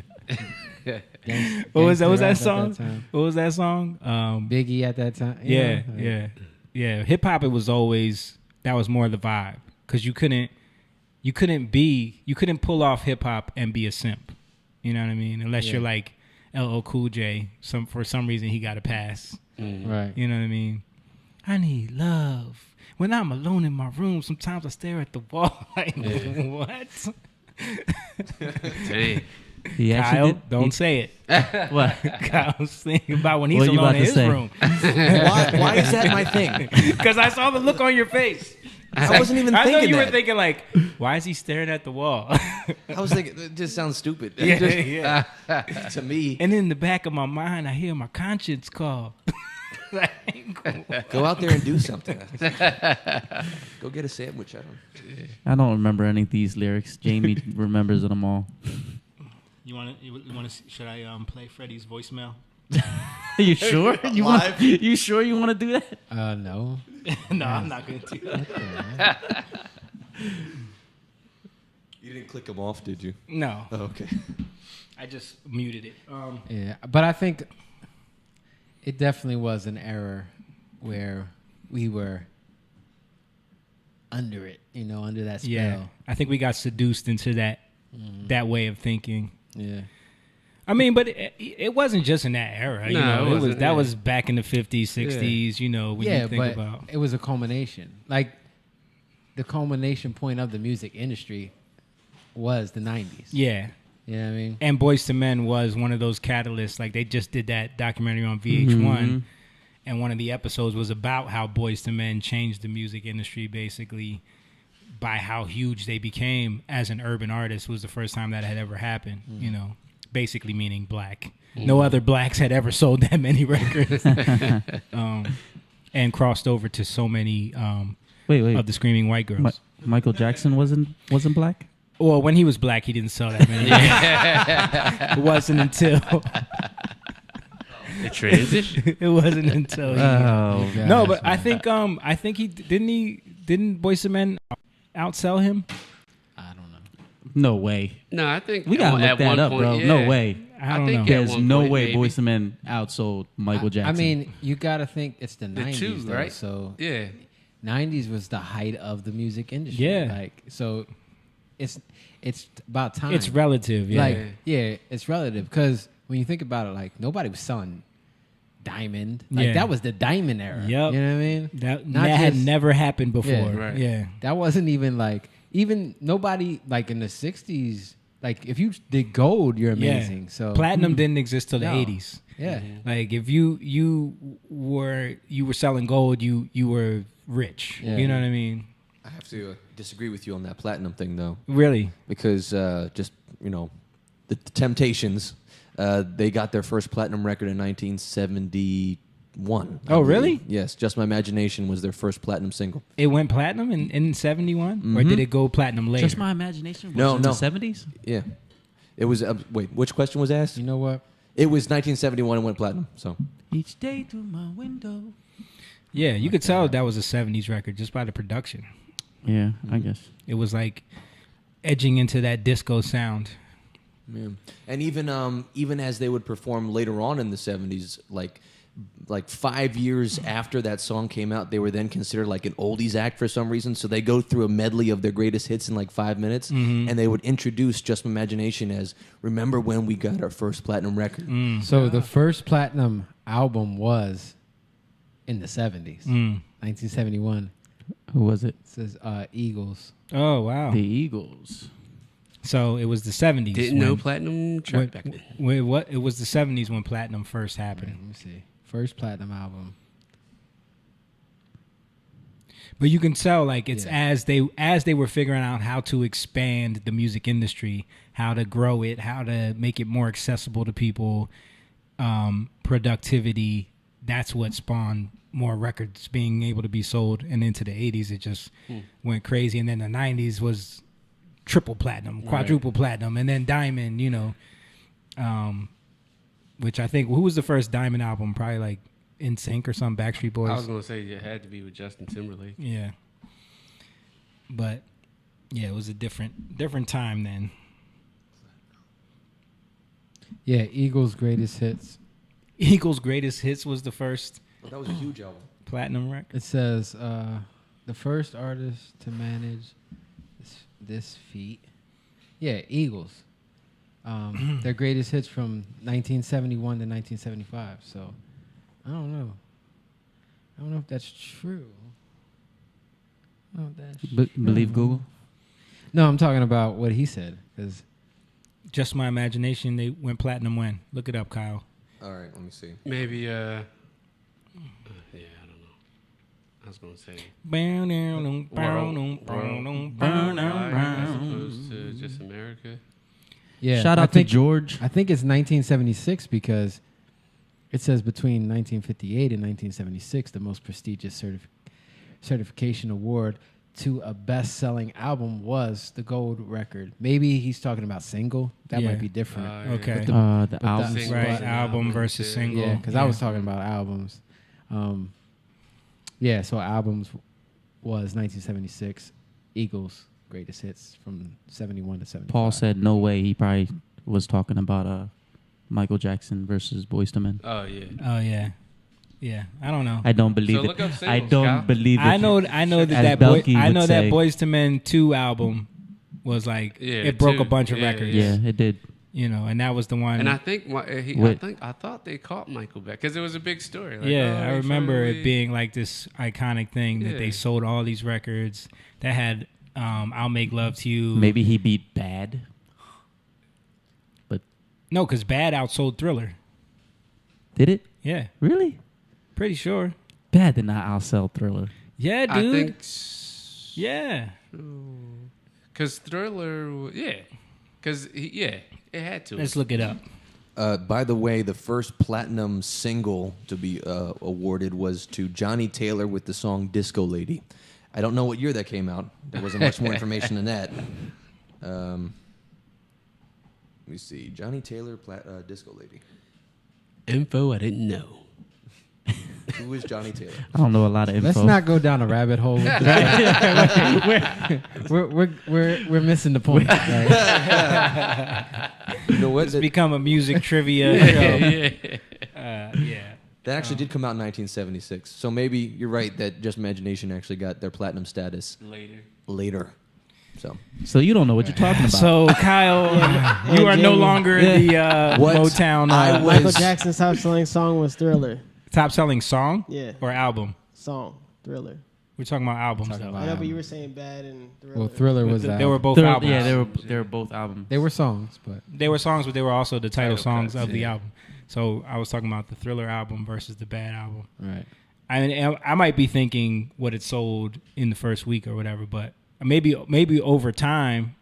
Speaker 3: Gang-
Speaker 2: What was
Speaker 3: gangster
Speaker 2: that
Speaker 3: rap
Speaker 2: song?
Speaker 3: at time.
Speaker 2: What was that song?
Speaker 3: Biggie at that time. you
Speaker 2: Yeah,
Speaker 3: know, like-
Speaker 2: yeah. Hip hop, it was always, that was more the vibe because you couldn't pull off hip hop and be a simp. You know what I mean? Unless you're like LL Cool J. For some reason he got a pass.
Speaker 3: Right.
Speaker 2: You know what I mean? I need love. When I'm alone in my room, sometimes I stare at the wall like, what?
Speaker 4: Dang.
Speaker 5: He
Speaker 2: Kyle,
Speaker 5: actually did.
Speaker 2: don't say it.
Speaker 5: What?
Speaker 2: Kyle's thinking about when he's
Speaker 5: What you
Speaker 2: alone
Speaker 5: about
Speaker 2: in
Speaker 5: to
Speaker 2: his
Speaker 5: say?
Speaker 2: room.
Speaker 6: Why is that my thing?
Speaker 2: Because I saw the look on your face.
Speaker 6: I wasn't even
Speaker 2: I
Speaker 6: thinking
Speaker 2: thought you were
Speaker 6: that.
Speaker 2: thinking like, why is he staring at the wall?
Speaker 6: I was thinking, it just sounds stupid.
Speaker 2: yeah.
Speaker 6: To me.
Speaker 2: And in the back of my mind, I hear my conscience call. That ain't cool.
Speaker 6: Go out there and do something. Go get a sandwich.
Speaker 5: I don't remember any of these lyrics. Jamie remembers them all.
Speaker 2: You want to? Should I play Freddie's voicemail?
Speaker 5: Are you sure? You sure you want to do that?
Speaker 3: No.
Speaker 2: No, I'm not going to do that.
Speaker 6: You didn't click them off, did you?
Speaker 2: No,
Speaker 6: Oh, okay.
Speaker 2: I just muted it.
Speaker 3: Yeah, but I think it definitely was an error where we were under it, under that spell.
Speaker 2: Yeah, I think we got seduced into that way of thinking.
Speaker 3: Yeah.
Speaker 2: I mean, but it wasn't just in that era.
Speaker 4: No, it wasn't,
Speaker 2: that
Speaker 4: yeah.
Speaker 2: was back in the 50s, 60s. When you think
Speaker 3: but
Speaker 2: about
Speaker 3: it was a culmination. Like the culmination point of the music industry was the 90s.
Speaker 2: yeah.
Speaker 3: You know what I mean?
Speaker 2: And Boyz II Men was one of those catalysts. Like they just did that documentary on VH1, and one of the episodes was about how Boyz II Men changed the music industry basically by how huge they became as an urban artist. Was the first time that had ever happened. Basically meaning black. No other blacks had ever sold that many records, and crossed over to so many
Speaker 5: Wait.
Speaker 2: of the screaming white girls.
Speaker 5: Michael Jackson wasn't black?
Speaker 2: Well, when he was black, he didn't sell that many. It wasn't until
Speaker 4: The transition.
Speaker 2: it wasn't until he,
Speaker 5: Oh,
Speaker 2: no, but I think he didn't Boyz II Men outsell him.
Speaker 3: I don't know.
Speaker 5: no way.
Speaker 4: No, I think
Speaker 5: We gotta
Speaker 4: at
Speaker 5: look that
Speaker 4: one
Speaker 5: up,
Speaker 4: point,
Speaker 5: bro.
Speaker 4: yeah.
Speaker 5: No way.
Speaker 2: I don't
Speaker 4: think
Speaker 2: know.
Speaker 4: at
Speaker 5: There's
Speaker 4: one
Speaker 5: no
Speaker 4: point,
Speaker 5: way
Speaker 4: maybe.
Speaker 5: Boyz II Men outsold Michael Jackson.
Speaker 3: I mean, you got to think it's the 90s,
Speaker 4: two,
Speaker 3: though,
Speaker 4: right?
Speaker 3: So
Speaker 4: Yeah.
Speaker 3: 90s was the height of the music industry.
Speaker 2: Yeah.
Speaker 3: So it's about time.
Speaker 2: It's relative, yeah.
Speaker 3: It's relative because when you think about it, like nobody was selling diamond. Like
Speaker 2: Yeah.
Speaker 3: that was the diamond era.
Speaker 2: Yep.
Speaker 3: You know what I mean?
Speaker 2: that
Speaker 3: Not
Speaker 2: had
Speaker 3: just-
Speaker 2: never happened before.
Speaker 3: Yeah,
Speaker 4: right.
Speaker 2: Yeah.
Speaker 3: That wasn't even like even nobody like in the 60s. Like if you did gold, you're amazing.
Speaker 2: Yeah.
Speaker 3: So
Speaker 2: Platinum didn't exist till the
Speaker 3: No.
Speaker 2: 80s.
Speaker 3: yeah.
Speaker 2: Like if you were selling gold, you were rich.
Speaker 3: Yeah.
Speaker 2: You know what I mean?
Speaker 6: I have to disagree with you on that platinum thing, though,
Speaker 2: Really?
Speaker 6: because the Temptations, they got their first platinum record in 1971. I
Speaker 2: Oh,
Speaker 6: believe.
Speaker 2: really?
Speaker 6: Yes, Just My Imagination was their first platinum single.
Speaker 2: It went platinum in 71? Or did it go platinum later?
Speaker 5: Just My Imagination was
Speaker 6: No,
Speaker 5: in
Speaker 6: no.
Speaker 5: the 70s?
Speaker 6: Yeah, it was. Wait, which question was asked?
Speaker 3: You know what?
Speaker 6: It was 1971 and went platinum. So
Speaker 5: Each day through my window.
Speaker 2: Yeah, you could tell that was a 70s record just by the production.
Speaker 5: Yeah, I guess.
Speaker 2: It was like edging into that disco sound.
Speaker 6: yeah. And even as they would perform later on in the 70s, like 5 years after that song came out, they were then considered like an oldies act for some reason. So they go through a medley of their greatest hits in like 5 minutes, and they would introduce Just My Imagination as "Remember when we got our first platinum record."
Speaker 3: So the first platinum album was in the 70s, 1971.
Speaker 5: Who was it?
Speaker 3: It says Eagles.
Speaker 2: Oh, wow.
Speaker 5: The Eagles.
Speaker 2: So it was the 70s.
Speaker 4: Didn't know platinum track back then.
Speaker 2: What? It was the 70s when platinum first happened.
Speaker 3: Let me see. First platinum album.
Speaker 2: But you can tell, like, it's
Speaker 3: Yeah.
Speaker 2: as they were figuring out how to expand the music industry, how to grow it, how to make it more accessible to people, productivity. That's what spawned more records being able to be sold. And into the 80s, it just went crazy. And then the 90s was triple platinum, quadruple platinum, and then diamond. Which I think, who was the first diamond album? Probably like NSYNC or some Backstreet Boys.
Speaker 4: I was gonna say it had to be with Justin Timberlake.
Speaker 2: Yeah. But yeah, it was a different time then.
Speaker 3: Yeah, Eagles' greatest hits.
Speaker 2: Eagles' Greatest Hits was the first
Speaker 6: That was a huge album.
Speaker 2: platinum record.
Speaker 3: It says the first artist to manage this feat. Yeah, Eagles. Their greatest hits from 1971 to 1975. So I don't know. I don't know if that's true. I don't know if that's
Speaker 5: Believe Google?
Speaker 3: No, I'm talking about what he said because
Speaker 2: Just My Imagination, they went platinum when? Look it up, Kyle.
Speaker 6: All right, let me see.
Speaker 4: Maybe, yeah, I don't know. I was going to say as opposed to just America.
Speaker 3: Yeah.
Speaker 5: Shout out to George.
Speaker 3: I think it's 1976 because it says between 1958 and 1976, the most prestigious certification award to a best-selling album was the gold record. Maybe he's talking about single. That
Speaker 2: Yeah.
Speaker 3: might be different.
Speaker 2: Okay.
Speaker 5: The
Speaker 3: but
Speaker 5: album.
Speaker 3: the-
Speaker 2: Right,
Speaker 3: but-
Speaker 2: album versus single.
Speaker 3: Yeah, because I was talking about albums. Yeah, so albums was 1976. Eagles greatest hits from 71 to 75.
Speaker 5: Paul said no way. He probably was talking about Michael Jackson versus Boyz II Men.
Speaker 4: Oh, yeah.
Speaker 2: Oh yeah, yeah. I don't know.
Speaker 5: I don't believe
Speaker 4: So
Speaker 5: it.
Speaker 4: look up
Speaker 5: I
Speaker 4: singles,
Speaker 5: don't
Speaker 4: Kyle.
Speaker 5: believe it.
Speaker 2: I know
Speaker 5: As
Speaker 2: that
Speaker 5: Belky
Speaker 2: I
Speaker 5: would
Speaker 2: know
Speaker 5: say.
Speaker 2: that Boyz II Men 2 album was like
Speaker 4: Yeah,
Speaker 2: it broke a
Speaker 4: 2.
Speaker 2: bunch of
Speaker 4: Yeah,
Speaker 2: records.
Speaker 5: Yeah, it did.
Speaker 2: You know, and that was the one.
Speaker 4: And I think I thought they caught Michael back because it was a big story. Like,
Speaker 2: yeah,
Speaker 4: oh,
Speaker 2: I
Speaker 4: he
Speaker 2: remember
Speaker 4: finally-
Speaker 2: it being like this iconic thing that they
Speaker 4: Yeah.
Speaker 2: sold all these records that had "I'll Make Love to You."
Speaker 5: Maybe he beat Bad. But
Speaker 2: No, because Bad outsold Thriller.
Speaker 5: did it?
Speaker 2: Yeah,
Speaker 5: Really?
Speaker 2: pretty sure.
Speaker 5: Bad did not outsell Thriller.
Speaker 2: Yeah,
Speaker 4: I
Speaker 2: dude.
Speaker 4: think.
Speaker 2: Yeah.
Speaker 4: Because Thriller, yeah. Because, it had to.
Speaker 2: Let's look it up.
Speaker 6: By the way, the first platinum single to be awarded was to Johnny Taylor with the song "Disco Lady." I don't know what year that came out. There wasn't much more information than that. Let me see. Johnny Taylor, "Disco Lady."
Speaker 4: Info I didn't know.
Speaker 6: Who is Johnny Taylor?
Speaker 5: I don't know a lot of info.
Speaker 3: Let's not go down a rabbit hole. With we're missing the point. Right?
Speaker 6: You know what?
Speaker 2: It's become a music trivia show. Yeah.
Speaker 6: That actually did come out in 1976. So maybe you're right that Just Imagination actually got their platinum status later.
Speaker 5: So you don't know what you're talking about.
Speaker 2: So Kyle, you are no
Speaker 7: Jamie.
Speaker 2: longer the
Speaker 6: What?
Speaker 2: Motown
Speaker 6: I was-
Speaker 7: Michael Jackson's top selling song was Thriller.
Speaker 2: top selling song
Speaker 7: Yeah,
Speaker 2: or album.
Speaker 7: song Thriller.
Speaker 2: We're talking about albums
Speaker 3: Talking
Speaker 2: though.
Speaker 3: about-
Speaker 7: I know, but you were saying Bad and Thriller.
Speaker 3: Well, Thriller was
Speaker 2: They were both
Speaker 5: They're-
Speaker 2: albums.
Speaker 5: yeah, they were both albums.
Speaker 3: They were songs, but
Speaker 2: They were songs, but they were also the title songs
Speaker 4: cuts,
Speaker 2: of the album. So I was talking about the Thriller album versus the Bad album.
Speaker 3: right.
Speaker 2: I might be thinking what it sold in the first week or whatever, but maybe over time,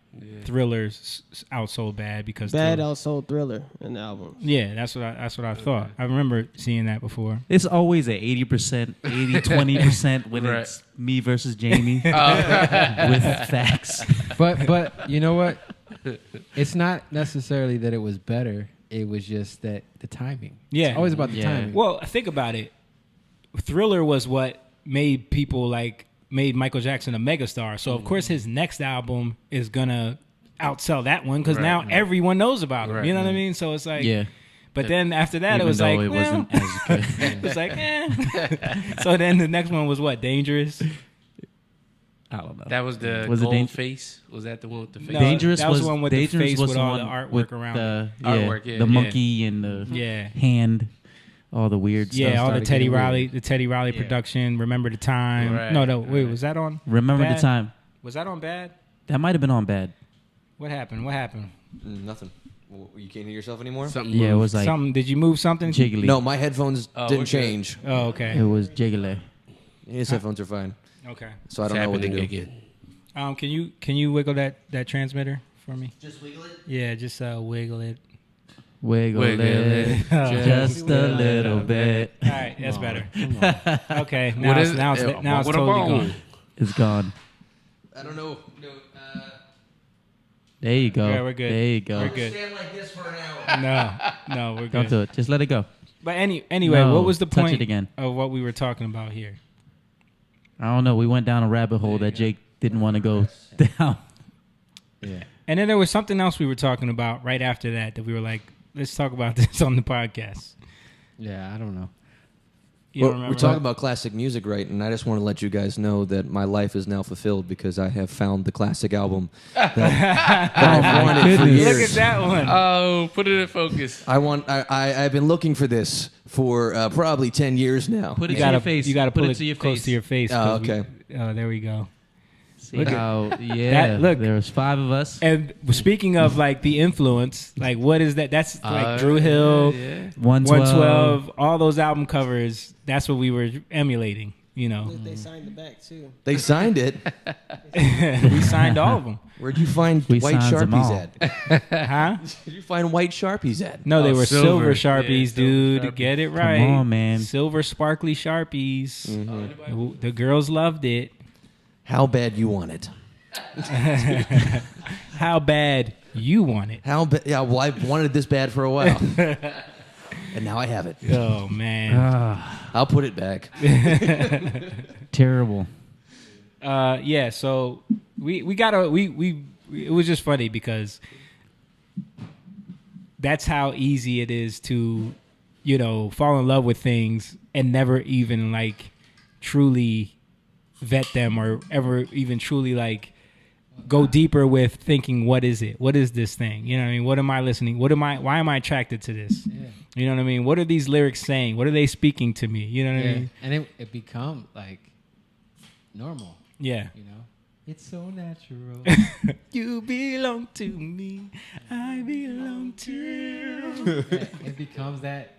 Speaker 2: Thriller's outsold Bad because
Speaker 7: Bad
Speaker 2: Thriller-
Speaker 7: outsold Thriller in the album.
Speaker 2: Yeah, that's what I thought. I remember seeing that before.
Speaker 5: It's always at 80%, 80, 20% when
Speaker 4: Right.
Speaker 5: it's me versus Jamie with facts.
Speaker 3: But you know what? It's not necessarily that it was better. It was just that the timing.
Speaker 2: Yeah.
Speaker 3: It's always about the
Speaker 5: Yeah.
Speaker 3: timing.
Speaker 2: Well, think about it. Thriller was what made Michael Jackson a megastar. So of course his next album is gonna outsell that one because now everyone knows about him.
Speaker 4: Right.
Speaker 2: You know what I mean? So it's like,
Speaker 5: Yeah.
Speaker 2: But then after that,
Speaker 5: Even
Speaker 2: it was
Speaker 5: though
Speaker 2: like,
Speaker 5: it
Speaker 2: well,
Speaker 5: wasn't as good.
Speaker 2: it was like, eh. So then the next one was what? Dangerous.
Speaker 5: I don't know.
Speaker 4: That was the
Speaker 5: Was it
Speaker 4: gold
Speaker 5: Dan-
Speaker 4: face? Was that the one with the face?
Speaker 2: No,
Speaker 5: Dangerous
Speaker 2: that was
Speaker 5: was
Speaker 2: the one with the
Speaker 5: Dangerous
Speaker 2: face
Speaker 5: was
Speaker 2: with
Speaker 5: the
Speaker 2: all the
Speaker 5: one
Speaker 2: artwork
Speaker 5: with
Speaker 2: around
Speaker 5: the,
Speaker 4: Artwork, yeah,
Speaker 5: the
Speaker 4: yeah.
Speaker 5: monkey and the
Speaker 2: Yeah.
Speaker 5: hand, all the weird
Speaker 2: Yeah,
Speaker 5: stuff.
Speaker 2: all the
Speaker 3: started
Speaker 2: Teddy
Speaker 3: getting
Speaker 2: Riley, production. Remember the Time.
Speaker 4: Right,
Speaker 2: No, wait,
Speaker 4: right.
Speaker 2: was that on?
Speaker 5: Remember
Speaker 2: Bad?
Speaker 5: the time?
Speaker 2: Was that on Bad?
Speaker 5: That might have been on Bad.
Speaker 2: What happened? What happened?
Speaker 6: Nothing. Well, you can't hear yourself anymore?
Speaker 4: Something
Speaker 5: Yeah, it
Speaker 4: moved.
Speaker 5: was like
Speaker 2: Something? Did you move something?
Speaker 5: jiggly.
Speaker 6: No, my headphones
Speaker 4: Oh, we're
Speaker 6: didn't
Speaker 4: good.
Speaker 6: change.
Speaker 2: Oh, okay.
Speaker 5: It was jiggly.
Speaker 6: His headphones are fine.
Speaker 2: Okay.
Speaker 6: So I
Speaker 4: It's
Speaker 6: don't know what to
Speaker 4: happening
Speaker 6: do.
Speaker 4: again.
Speaker 2: Can you wiggle that transmitter for me?
Speaker 6: Just wiggle it?
Speaker 2: Yeah, just wiggle it.
Speaker 5: Wiggle,
Speaker 4: Wiggle
Speaker 5: it, just a little bit.
Speaker 2: All right, that's better. Okay,
Speaker 4: What is
Speaker 2: now it's
Speaker 4: what
Speaker 2: totally
Speaker 4: about-
Speaker 2: gone.
Speaker 5: It's gone.
Speaker 6: I don't know. No,
Speaker 5: There you go.
Speaker 2: Yeah, we're good.
Speaker 5: There you go.
Speaker 2: We're good.
Speaker 6: stand like this for an hour.
Speaker 2: No, we're
Speaker 5: Don't
Speaker 2: good.
Speaker 5: do it. Just let it go.
Speaker 2: But anyway,
Speaker 5: No,
Speaker 2: what was the
Speaker 5: touch
Speaker 2: point
Speaker 5: it again.
Speaker 2: of what we were talking about here?
Speaker 5: I don't know. We went down a rabbit hole that Jake didn't want to go down.
Speaker 3: yeah.
Speaker 2: And then there was something else we were talking about right after that we were like, let's talk about this on the podcast.
Speaker 3: Yeah, I don't know.
Speaker 2: You don't
Speaker 6: We're
Speaker 2: remember?
Speaker 6: talking about classic music, right? And I just want to let you guys know that my life is now fulfilled because I have found the classic album that I've wanted for years.
Speaker 2: Look at that one.
Speaker 4: Oh, put it in focus.
Speaker 6: I've been looking for this for probably 10 years now.
Speaker 5: Put it
Speaker 2: You
Speaker 5: to
Speaker 2: gotta,
Speaker 5: your face.
Speaker 2: You got to
Speaker 5: put
Speaker 2: pull
Speaker 5: it to your
Speaker 2: close
Speaker 5: face.
Speaker 2: to your face.
Speaker 6: Oh,
Speaker 2: 'cause
Speaker 6: okay.
Speaker 2: there we go.
Speaker 5: See
Speaker 2: Look at-
Speaker 5: how
Speaker 2: look.
Speaker 5: there was 5 of us.
Speaker 2: And speaking of like the influence, like what is that? That's like Drew Hill,
Speaker 4: Yeah.
Speaker 2: 112, all those album covers. That's what we were emulating. You know,
Speaker 7: Look, they signed the back too.
Speaker 6: They signed it.
Speaker 2: we signed all of them.
Speaker 6: Where'd you find
Speaker 5: We
Speaker 6: white
Speaker 5: signs them
Speaker 6: Sharpies
Speaker 5: all.
Speaker 6: at?
Speaker 2: Huh?
Speaker 6: Where'd you find white Sharpies at?
Speaker 2: No, they
Speaker 4: Oh,
Speaker 2: were silver
Speaker 4: silver.
Speaker 2: Sharpies,
Speaker 4: Yeah, silver
Speaker 2: dude.
Speaker 4: Sharpies.
Speaker 2: Get it right.
Speaker 5: on, man.
Speaker 2: Silver sparkly Sharpies. The girls loved it.
Speaker 6: How bad you want it?
Speaker 2: How bad you want it?
Speaker 6: How bad? Yeah, well, I've wanted this bad for a while, and now I have it.
Speaker 2: Oh man.
Speaker 6: I'll put it back.
Speaker 5: Terrible.
Speaker 2: Yeah, so we gotta we it was just funny because that's how easy it is to, you know, fall in love with things and never even like truly vet them or ever even truly like go deeper with thinking, what is it? What is this thing? You know what I mean? What am I listening? Why am I attracted to this?
Speaker 3: Yeah.
Speaker 2: You know what I mean? What are these lyrics saying? What are they speaking to me? You know what I mean?
Speaker 3: And it become like normal.
Speaker 2: Yeah.
Speaker 3: You know, it's so natural.
Speaker 2: You belong to me. I belong to you.
Speaker 3: It becomes that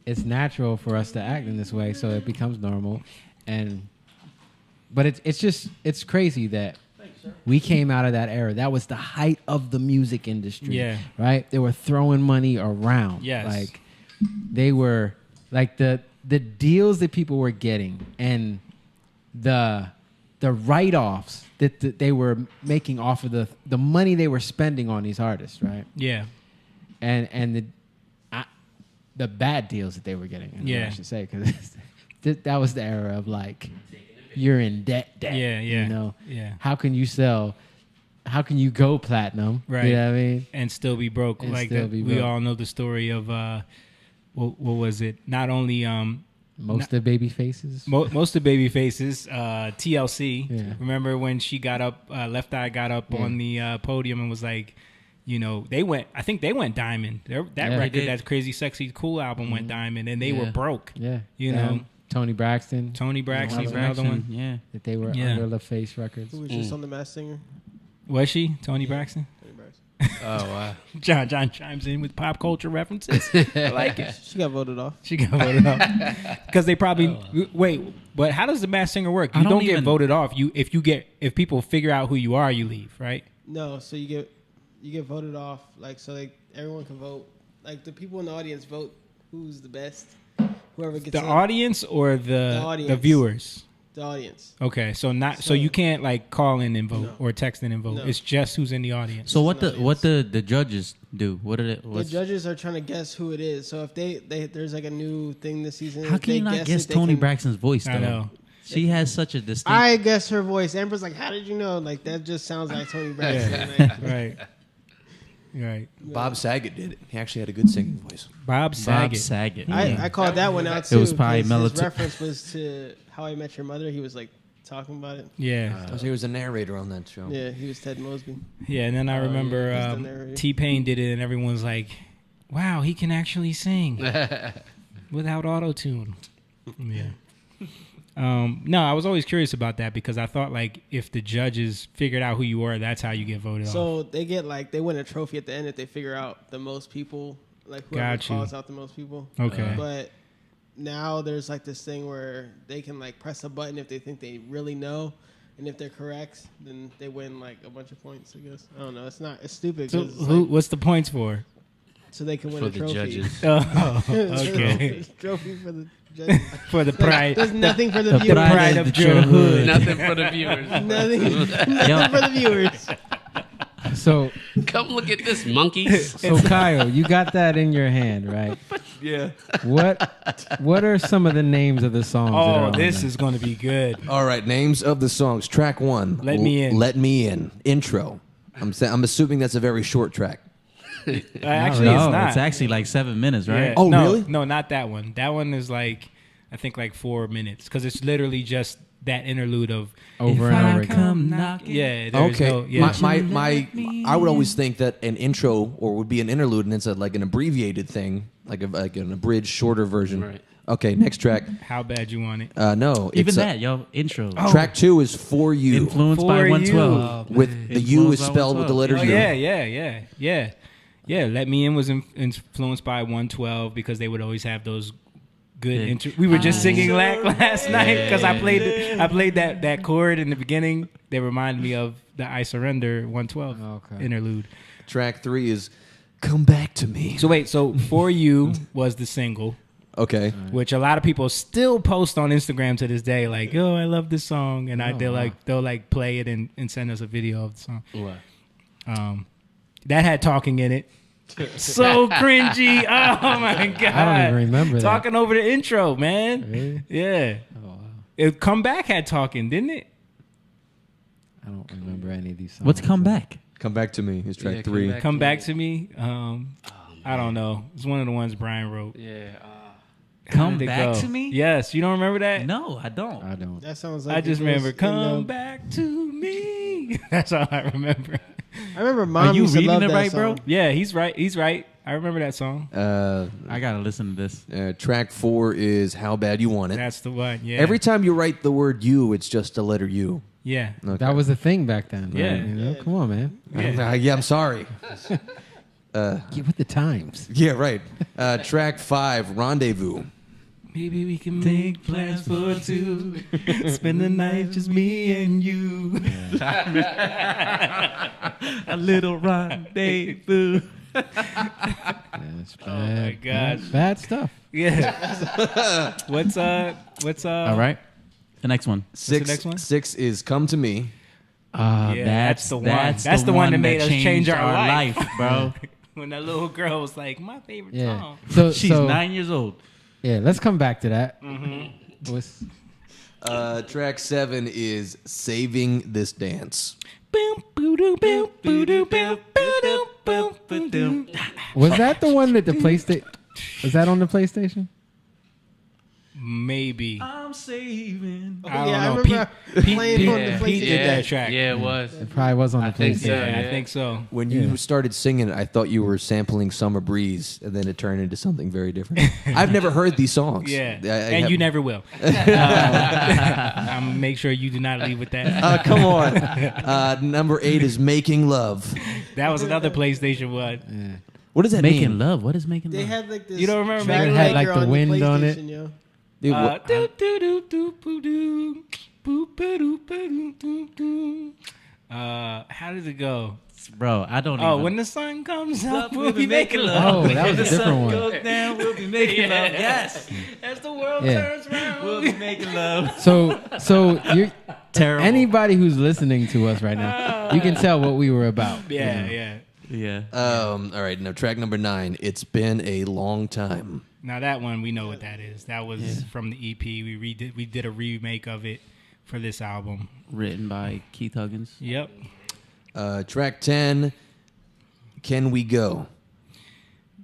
Speaker 3: it's natural for us to act in this way, so it becomes normal. But it's crazy that we came out of that era. That was the height of the music industry.
Speaker 2: Yeah.
Speaker 3: Right? They were throwing money around.
Speaker 2: Yes.
Speaker 3: Like they were like the deals that people were getting and the write-offs that they were making off of the money they were spending on these artists, right?
Speaker 2: Yeah.
Speaker 3: And the bad deals that they were getting.
Speaker 2: Yeah.
Speaker 3: I should say, because that was the era of like you're in debt.
Speaker 2: Yeah, yeah,
Speaker 3: You know,
Speaker 2: yeah.
Speaker 3: How can you sell? How can you go platinum?
Speaker 2: Right.
Speaker 3: You know what I mean?
Speaker 2: And still be broke.
Speaker 3: And
Speaker 2: Like
Speaker 3: still
Speaker 2: that,
Speaker 3: be
Speaker 2: we
Speaker 3: broke.
Speaker 2: all know the story of what was it? Not only
Speaker 3: Most of baby faces.
Speaker 2: most of baby faces, TLC.
Speaker 3: Yeah.
Speaker 2: Remember when she got up, Left Eye got up
Speaker 3: Yeah.
Speaker 2: on the podium and was like, you know, I think they went diamond. That
Speaker 3: Yeah, they
Speaker 2: record,
Speaker 5: did.
Speaker 2: that Crazy Sexy Cool album went diamond, and they were
Speaker 5: Yeah.
Speaker 2: broke.
Speaker 3: Yeah.
Speaker 2: You
Speaker 3: Them,
Speaker 2: know,
Speaker 3: Tony Braxton.
Speaker 2: Tony Braxton,
Speaker 3: Tony
Speaker 2: another one.
Speaker 5: Yeah.
Speaker 3: That they were
Speaker 2: Yeah.
Speaker 3: under LaFace Records.
Speaker 7: Who was just on The Masked Singer?
Speaker 2: Was she Tony Braxton?
Speaker 7: Tony Braxton.
Speaker 4: Oh wow.
Speaker 2: John chimes in with pop culture references. I like it.
Speaker 7: She got voted off.
Speaker 2: She got voted off because they probably wait. But how does the Masked Singer work? You
Speaker 5: I
Speaker 2: don't,
Speaker 5: don't
Speaker 2: get
Speaker 5: even-
Speaker 2: voted off. If people figure out who you are, you leave, right?
Speaker 7: No, so you get voted off. Like so, everyone can vote. Like the people in the audience vote who's the best. Whoever gets
Speaker 2: The
Speaker 7: in,
Speaker 2: audience or the
Speaker 7: audience.
Speaker 2: viewers.
Speaker 7: the audience.
Speaker 2: Okay, so so
Speaker 7: So-
Speaker 2: you can't like call in and vote
Speaker 7: No.
Speaker 2: or text in and vote.
Speaker 7: No.
Speaker 2: It's just who's in the audience.
Speaker 5: So what
Speaker 7: It's
Speaker 5: the judges do? What did it?
Speaker 7: The
Speaker 5: What's,
Speaker 7: judges are trying to guess who it is. So if they there's like a new thing this season.
Speaker 5: how
Speaker 7: if
Speaker 5: can
Speaker 7: they
Speaker 5: you not guess
Speaker 7: it, they
Speaker 5: Tony
Speaker 7: can-
Speaker 5: Braxton's voice? Though?
Speaker 2: I know.
Speaker 5: She has such a distinct.
Speaker 7: I guess her voice. Amber's like, how did you know? Like that just sounds like Tony Braxton. Like,
Speaker 2: Right. Right.
Speaker 6: Bob Saget did it. He actually had a good singing voice.
Speaker 2: Bob Saget.
Speaker 5: Bob Saget.
Speaker 7: I called that one out too.
Speaker 5: was probably
Speaker 7: 'cause his
Speaker 5: melatonin.
Speaker 7: reference was to How I Met Your Mother. He was like talking about it.
Speaker 2: Yeah.
Speaker 6: So he was a narrator on that show.
Speaker 7: Yeah, he was Ted Mosby.
Speaker 2: Yeah. And then I remember
Speaker 7: he's the narrator.
Speaker 2: T-Pain did it, and everyone's like, "Wow, he can actually sing without auto-tune." Yeah. No, I was always curious about that because I thought like if the judges figured out who you were, that's how you get voted off.
Speaker 7: So they get like they win a trophy at the end if they figure out the most people, like whoever
Speaker 2: Got you.
Speaker 7: calls out the most people.
Speaker 2: Okay.
Speaker 7: But now there's like this thing where they can like press a button if they think they really know, and if they're correct, then they win like a bunch of points. I guess I don't know. It's stupid.
Speaker 2: So
Speaker 7: 'cause it's
Speaker 2: who?
Speaker 7: like-
Speaker 2: What's the points for?
Speaker 7: so they can win
Speaker 4: For
Speaker 7: a
Speaker 4: the
Speaker 7: trophy.
Speaker 4: judges.
Speaker 2: Oh, okay.
Speaker 7: Trophy for the judges.
Speaker 2: For the pride.
Speaker 7: There's nothing for the,
Speaker 2: The
Speaker 7: viewers.
Speaker 2: pride of your hood.
Speaker 4: Nothing for the viewers.
Speaker 7: Nothing for the viewers.
Speaker 3: So
Speaker 4: Come look at this, monkeys.
Speaker 3: Kyle, you got that in your hand, right?
Speaker 6: Yeah.
Speaker 3: What are some of the names of the songs? that are
Speaker 2: Oh,
Speaker 3: on
Speaker 2: this
Speaker 3: there?
Speaker 2: is going to be good.
Speaker 6: All right. Names of the songs. Track 1.
Speaker 2: Let Me In.
Speaker 6: Let Me In. Intro. I'm assuming that's a very short track.
Speaker 2: Actually,
Speaker 5: no,
Speaker 2: it's not.
Speaker 5: It's actually like 7 minutes, right?
Speaker 2: Yeah.
Speaker 6: Oh,
Speaker 2: No,
Speaker 6: really?
Speaker 2: No, not that one. That one is like, I think like 4 minutes because it's literally just that interlude of
Speaker 3: Over and over again.
Speaker 5: Come knocking.
Speaker 2: yeah. There's
Speaker 6: Okay.
Speaker 2: no, yeah.
Speaker 6: I would always think that an intro or would be an interlude, and it's like an abbreviated thing, like an abridged, shorter version
Speaker 4: Right.
Speaker 6: Okay, next track.
Speaker 2: How Bad You Want It.
Speaker 6: No,
Speaker 5: Even
Speaker 6: it's,
Speaker 5: that, yo, intro.
Speaker 6: Track 2 is For You.
Speaker 5: Influenced
Speaker 2: For
Speaker 5: by
Speaker 2: You.
Speaker 5: 112.
Speaker 6: With the U is
Speaker 5: Influenced by
Speaker 6: spelled with the
Speaker 5: 112.
Speaker 6: letter
Speaker 2: Oh,
Speaker 6: U.
Speaker 2: yeah. Let Me In was influenced by 112 because they would always have those good
Speaker 5: Yeah.
Speaker 2: intro. We were just singing last night because I played that chord in the beginning. They reminded me of the I Surrender 112
Speaker 3: Okay.
Speaker 2: interlude.
Speaker 6: Track 3 is Come Back to Me.
Speaker 2: So wait, For You was the single,
Speaker 6: Okay.
Speaker 2: which a lot of people still post on Instagram to this day, like, "Oh, I love this song," and they'll play it and send us a video of the song.
Speaker 5: What?
Speaker 2: That had talking in it. So cringy. Oh my god.
Speaker 3: I don't even remember that.
Speaker 2: Talking over the intro, man.
Speaker 3: Really?
Speaker 2: Yeah.
Speaker 3: Oh, wow.
Speaker 2: It Come Back had talking, didn't it?
Speaker 3: I don't remember any of these songs.
Speaker 5: What's Come Back?
Speaker 6: Come Back to Me is track
Speaker 4: Yeah,
Speaker 6: 3.
Speaker 2: Come Back to Me. I don't know. It's one of the ones Brian wrote.
Speaker 4: Yeah.
Speaker 2: How
Speaker 5: Come
Speaker 2: did it
Speaker 5: Back
Speaker 2: go?
Speaker 5: to Me?
Speaker 2: Yes. You don't remember that?
Speaker 5: No, I don't.
Speaker 3: I don't.
Speaker 7: That sounds like
Speaker 2: I just
Speaker 7: it goes
Speaker 2: remember
Speaker 7: in
Speaker 2: Come
Speaker 7: the-
Speaker 2: Back to Me. That's all I remember.
Speaker 7: I remember mom
Speaker 5: Are you
Speaker 7: used to
Speaker 5: reading
Speaker 7: love
Speaker 5: it
Speaker 7: that
Speaker 5: right,
Speaker 7: song.
Speaker 5: bro?
Speaker 2: Yeah, he's right. He's right. I remember that song.
Speaker 5: I gotta listen to this.
Speaker 6: Track 4 is How Bad You Want It.
Speaker 2: That's the one. Yeah.
Speaker 6: Every time you write the word you, it's just a letter U.
Speaker 2: Yeah.
Speaker 6: Okay.
Speaker 3: That was the thing back then.
Speaker 2: Yeah.
Speaker 3: Right? You know? Come on, man.
Speaker 6: Yeah, I'm sorry.
Speaker 3: Get with the times.
Speaker 6: Yeah, right. Track 5, Rendezvous.
Speaker 2: Maybe we can make plans for two. Spend the night just me and you.
Speaker 5: A little rendezvous.
Speaker 3: That's bad.
Speaker 2: Oh my gosh.
Speaker 3: Bad stuff.
Speaker 2: Yeah. What's
Speaker 5: All right. The next one.
Speaker 2: the next one?
Speaker 6: 6 is Come to Me.
Speaker 2: Yeah, that's the one. That's the one that made us change
Speaker 5: changed
Speaker 2: our life.
Speaker 5: bro.
Speaker 2: When that little girl was like, my favorite
Speaker 3: Yeah.
Speaker 2: song.
Speaker 3: So
Speaker 5: She's 9 years old.
Speaker 3: Yeah, let's come back to that.
Speaker 2: Mm-hmm.
Speaker 3: What's-
Speaker 6: Track 7 is Saving This Dance.
Speaker 2: Boom, boo-doo, boom, boo-doo, boom, boo-doo, boom, boo-doo.
Speaker 3: was that the one that the PlayStation? Was that on the PlayStation?
Speaker 2: Maybe.
Speaker 5: I'm saving.
Speaker 2: I don't
Speaker 7: Yeah, I
Speaker 2: know.
Speaker 7: remember playing on the
Speaker 4: Yeah,
Speaker 2: Pete did that track.
Speaker 4: Yeah, it was.
Speaker 3: It probably was on the
Speaker 4: think
Speaker 3: PlayStation.
Speaker 4: so.
Speaker 2: Yeah, I
Speaker 4: Yeah.
Speaker 2: think so.
Speaker 6: When you started singing, I thought you were sampling Summer Breeze, and then it turned into something very different. I've never heard these songs.
Speaker 2: Yeah.
Speaker 6: I
Speaker 2: And
Speaker 6: have-
Speaker 2: you never will. I'm going to make sure you do not leave with that.
Speaker 6: Come on. Number 8 is Making Love.
Speaker 2: That was another PlayStation one.
Speaker 6: What does that
Speaker 5: Making
Speaker 6: mean?
Speaker 5: love. What is making
Speaker 7: They
Speaker 5: love?
Speaker 7: had like this.
Speaker 2: You don't remember
Speaker 7: track
Speaker 2: Making
Speaker 3: Love? It had, like,
Speaker 7: maker
Speaker 3: the wind on it.
Speaker 7: PlayStation, yo.
Speaker 6: Dude, what-
Speaker 2: Do, do, do, do, boo, do. Boo, ba, do, ba, do, do, do. How does it go?
Speaker 5: Bro, I don't
Speaker 2: Oh,
Speaker 5: even.
Speaker 2: when the sun comes up, we'll be making love.
Speaker 3: Oh, that was a different one.
Speaker 5: goes down, we'll be making love. Yes.
Speaker 2: As the world
Speaker 3: Yeah.
Speaker 2: turns around.
Speaker 5: We'll be making love.
Speaker 3: So you're
Speaker 5: Terrible.
Speaker 3: anybody who's listening to us right now, you can tell what we were about.
Speaker 2: Yeah,
Speaker 3: you know?
Speaker 2: yeah.
Speaker 5: Yeah.
Speaker 6: all right, now track number 9. It's Been a Long Time.
Speaker 2: Now that one, we know what that is. That was from the EP. We did a remake of it for this album.
Speaker 5: Written by Keith Huggins.
Speaker 2: Yep.
Speaker 6: Track 10, Can We Go?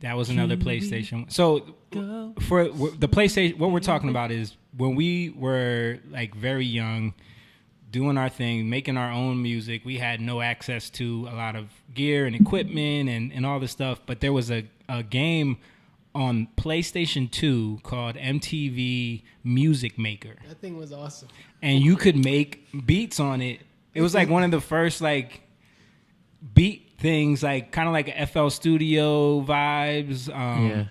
Speaker 2: That was another PlayStation. So for the PlayStation, what we're talking about is when we were like very young, doing our thing, making our own music. We had no access to a lot of gear and equipment and all this stuff. But there was a game on PlayStation 2 called MTV Music Maker.
Speaker 7: That thing was awesome.
Speaker 2: And you could make beats on it. It was like one of the first like beat things, like kind of like a FL Studio vibes.
Speaker 5: Yeah.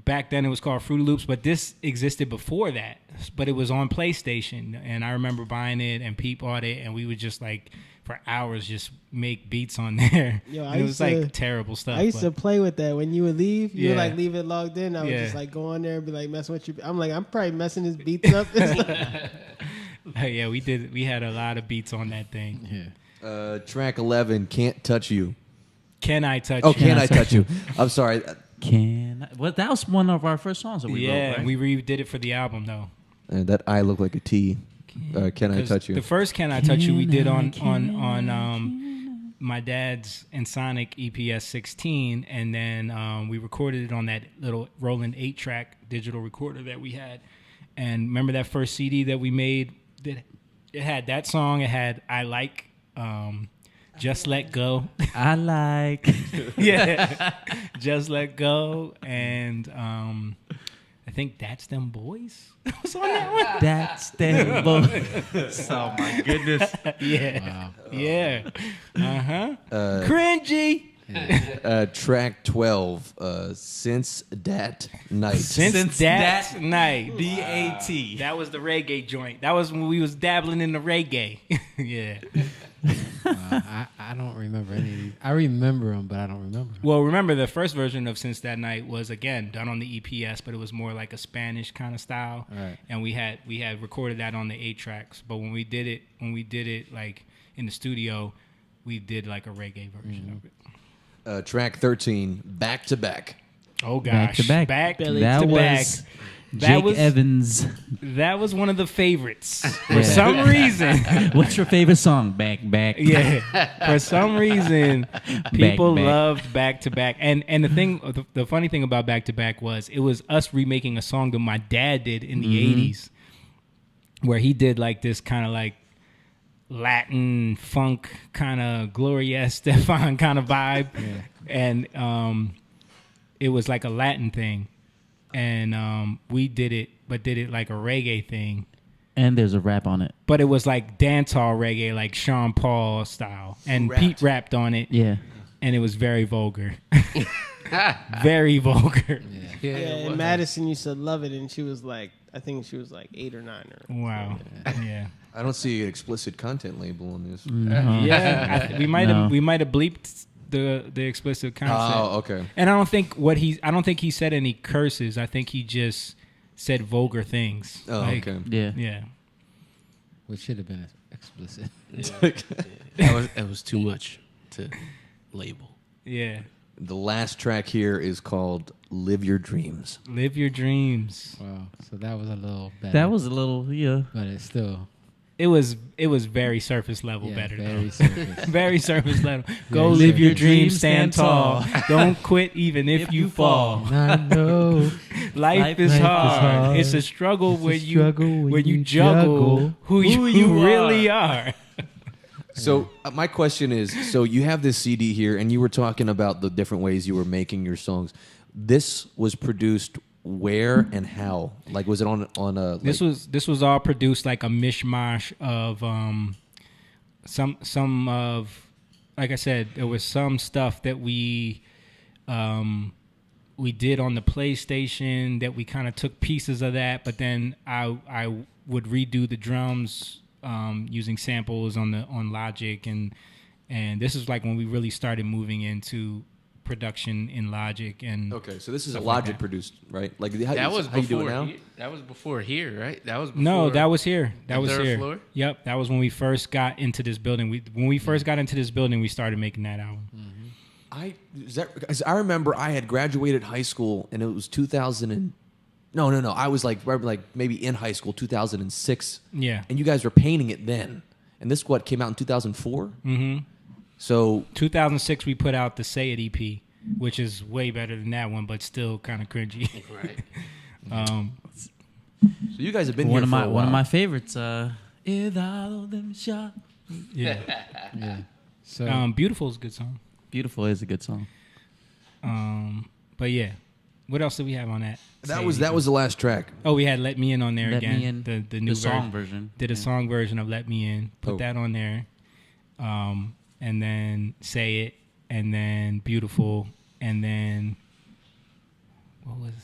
Speaker 2: Back then it was called Fruity Loops, but this existed before that. But it was on PlayStation, and I remember buying it, and Pete bought it, and we would just like for hours just make beats on there.
Speaker 7: Yo,
Speaker 2: And it was like terrible stuff.
Speaker 7: I used to
Speaker 2: but-
Speaker 7: play with that. When you would leave, you would
Speaker 2: Yeah.
Speaker 7: like leave it logged in. I would
Speaker 2: Yeah.
Speaker 7: just like go on there and be like messing with you. I'm like, I'm probably messing his beats up.
Speaker 2: yeah, we did. We had a lot of beats on that thing.
Speaker 3: Yeah.
Speaker 6: Track 11, Can't Touch You.
Speaker 2: Can I touch?
Speaker 6: Oh,
Speaker 2: you?
Speaker 6: Can I Touch You? I'm sorry.
Speaker 5: Well, that was one of our first songs that we
Speaker 2: Yeah,
Speaker 5: wrote, right?
Speaker 2: we redid it for the album though.
Speaker 6: That I look like a T. Can I
Speaker 2: 'Cause
Speaker 6: Touch You?
Speaker 2: The first "Can I Touch You" we did on my dad's Ensoniq EPS 16, and then we recorded it on that little Roland 8-track digital recorder that we had. And remember that first CD that we made? That it had that song. It had "I Like," "Just Let Go."
Speaker 5: I like.
Speaker 2: Yeah, "Just Let Go," and I think That's Them Boys was on that one.
Speaker 5: That's terrible. Oh my goodness.
Speaker 2: Yeah. Yeah. Cringy.
Speaker 6: Track 12, Since Dat Night.
Speaker 2: Since that night.
Speaker 5: DAT.
Speaker 2: That was the reggae joint. That was when we was dabbling in the reggae. Yeah.
Speaker 3: I don't remember any of these. I remember them, but I don't remember them.
Speaker 2: Well, remember the first version of Since That Night was again done on the EPS, but it was more like a Spanish kind of style.
Speaker 3: Right.
Speaker 2: And we had recorded that on the 8 tracks. But when we did it like in the studio, we did like a reggae version of it.
Speaker 6: Track 13, Back to Back.
Speaker 2: Oh gosh.
Speaker 5: Back to back.
Speaker 2: That
Speaker 5: was
Speaker 2: That
Speaker 5: Jake
Speaker 2: was-
Speaker 5: Evans.
Speaker 2: That was one of the favorites. For
Speaker 5: Yeah.
Speaker 2: some reason.
Speaker 5: What's your favorite song? Back.
Speaker 2: Yeah. For some reason, people
Speaker 5: Back.
Speaker 2: loved Back to Back. And the funny thing about Back to Back was it was us remaking a song that my dad did in the 80s, where he did like this kind of like Latin funk kind of Gloria Estefan kind of vibe. And it was like a Latin thing. And we did it like a reggae thing.
Speaker 5: And there's a rap on it.
Speaker 2: But it was like dancehall reggae, like Sean Paul style. And
Speaker 6: Rapped.
Speaker 2: Pete rapped on it.
Speaker 5: Yeah.
Speaker 2: And it was very vulgar. Very vulgar.
Speaker 7: Yeah, and Madison used to love it, and she was like, I think she was like 8 or 9 or.
Speaker 2: Wow. Yeah.
Speaker 6: I don't see an explicit content label on this.
Speaker 2: Yeah. We might have bleeped the explicit content.
Speaker 6: Oh, okay.
Speaker 2: And I don't think he said any curses. I think he just said vulgar things.
Speaker 6: Oh,
Speaker 2: Like,
Speaker 6: okay.
Speaker 5: Yeah.
Speaker 2: Yeah.
Speaker 3: Which should have been explicit.
Speaker 4: That was too much to label.
Speaker 2: Yeah.
Speaker 6: The last track here is called Live Your Dreams.
Speaker 2: Live your dreams.
Speaker 3: Wow. So that was a little better.
Speaker 5: That was a little, yeah.
Speaker 3: But it's still
Speaker 2: It was very surface level better
Speaker 3: very
Speaker 2: though.
Speaker 3: surface.
Speaker 2: Very surface level. Go
Speaker 3: Very
Speaker 2: live
Speaker 3: surface.
Speaker 2: your dreams, stand tall. Don't quit even if you fall.
Speaker 3: I know.
Speaker 2: Life is
Speaker 3: Life is
Speaker 2: hard.
Speaker 3: hard.
Speaker 2: It's a struggle
Speaker 3: It's a
Speaker 2: where
Speaker 3: struggle
Speaker 2: you
Speaker 3: when
Speaker 2: where you
Speaker 3: you
Speaker 2: juggle
Speaker 3: juggle
Speaker 2: who you really are.
Speaker 6: So my question is, so you have this CD here, and you were talking about the different ways you were making your songs. This was produced where and how? Like, was it on a? Like,
Speaker 2: This was all produced like a mishmash of some of, like I said, there was some stuff that we did on the PlayStation that we kind of took pieces of that, but then I would redo the drums using samples on Logic, and this is like when we really started moving into production in Logic. And
Speaker 6: okay, so this is a
Speaker 2: stuff like
Speaker 6: Logic
Speaker 2: that.
Speaker 6: produced, right? Like
Speaker 4: That was
Speaker 6: how you do it
Speaker 4: before.
Speaker 6: now?
Speaker 4: That was before here, right? That was before.
Speaker 2: No, that was here. That
Speaker 4: the
Speaker 2: was
Speaker 4: third
Speaker 2: here.
Speaker 4: floor?
Speaker 2: Yep, that was when we first got into this building. When we first got into this building, we started making that album.
Speaker 6: Because I remember I had graduated high school, and it was 2000 and no. I was like maybe in high school, 2006.
Speaker 2: Yeah.
Speaker 6: And you guys were painting it then, and this came out in 2004.
Speaker 2: Mm-hmm.
Speaker 6: So
Speaker 2: 2006, we put out the Say It EP, which is way better than that one, but still kind of cringy.
Speaker 4: Right.
Speaker 6: so you guys have been
Speaker 5: One
Speaker 6: here
Speaker 5: of
Speaker 6: for
Speaker 5: my
Speaker 6: a
Speaker 5: one
Speaker 6: while.
Speaker 5: of my favorites. Is all of them shot.
Speaker 2: Yeah.
Speaker 3: Yeah. So
Speaker 2: Beautiful is a good song.
Speaker 5: Beautiful is a good song.
Speaker 2: But yeah, what else did we have on that?
Speaker 6: That
Speaker 2: Say
Speaker 6: was
Speaker 2: It
Speaker 6: that
Speaker 2: EP?
Speaker 6: was the last track.
Speaker 2: Oh, we had Let Me In on there
Speaker 5: Let
Speaker 2: again.
Speaker 5: Me In,
Speaker 2: the new
Speaker 5: the song version.
Speaker 2: Did a
Speaker 5: Yeah.
Speaker 2: song version of Let Me In. Put
Speaker 6: Oh.
Speaker 2: that on there. And then Say It, and then Beautiful, and then what was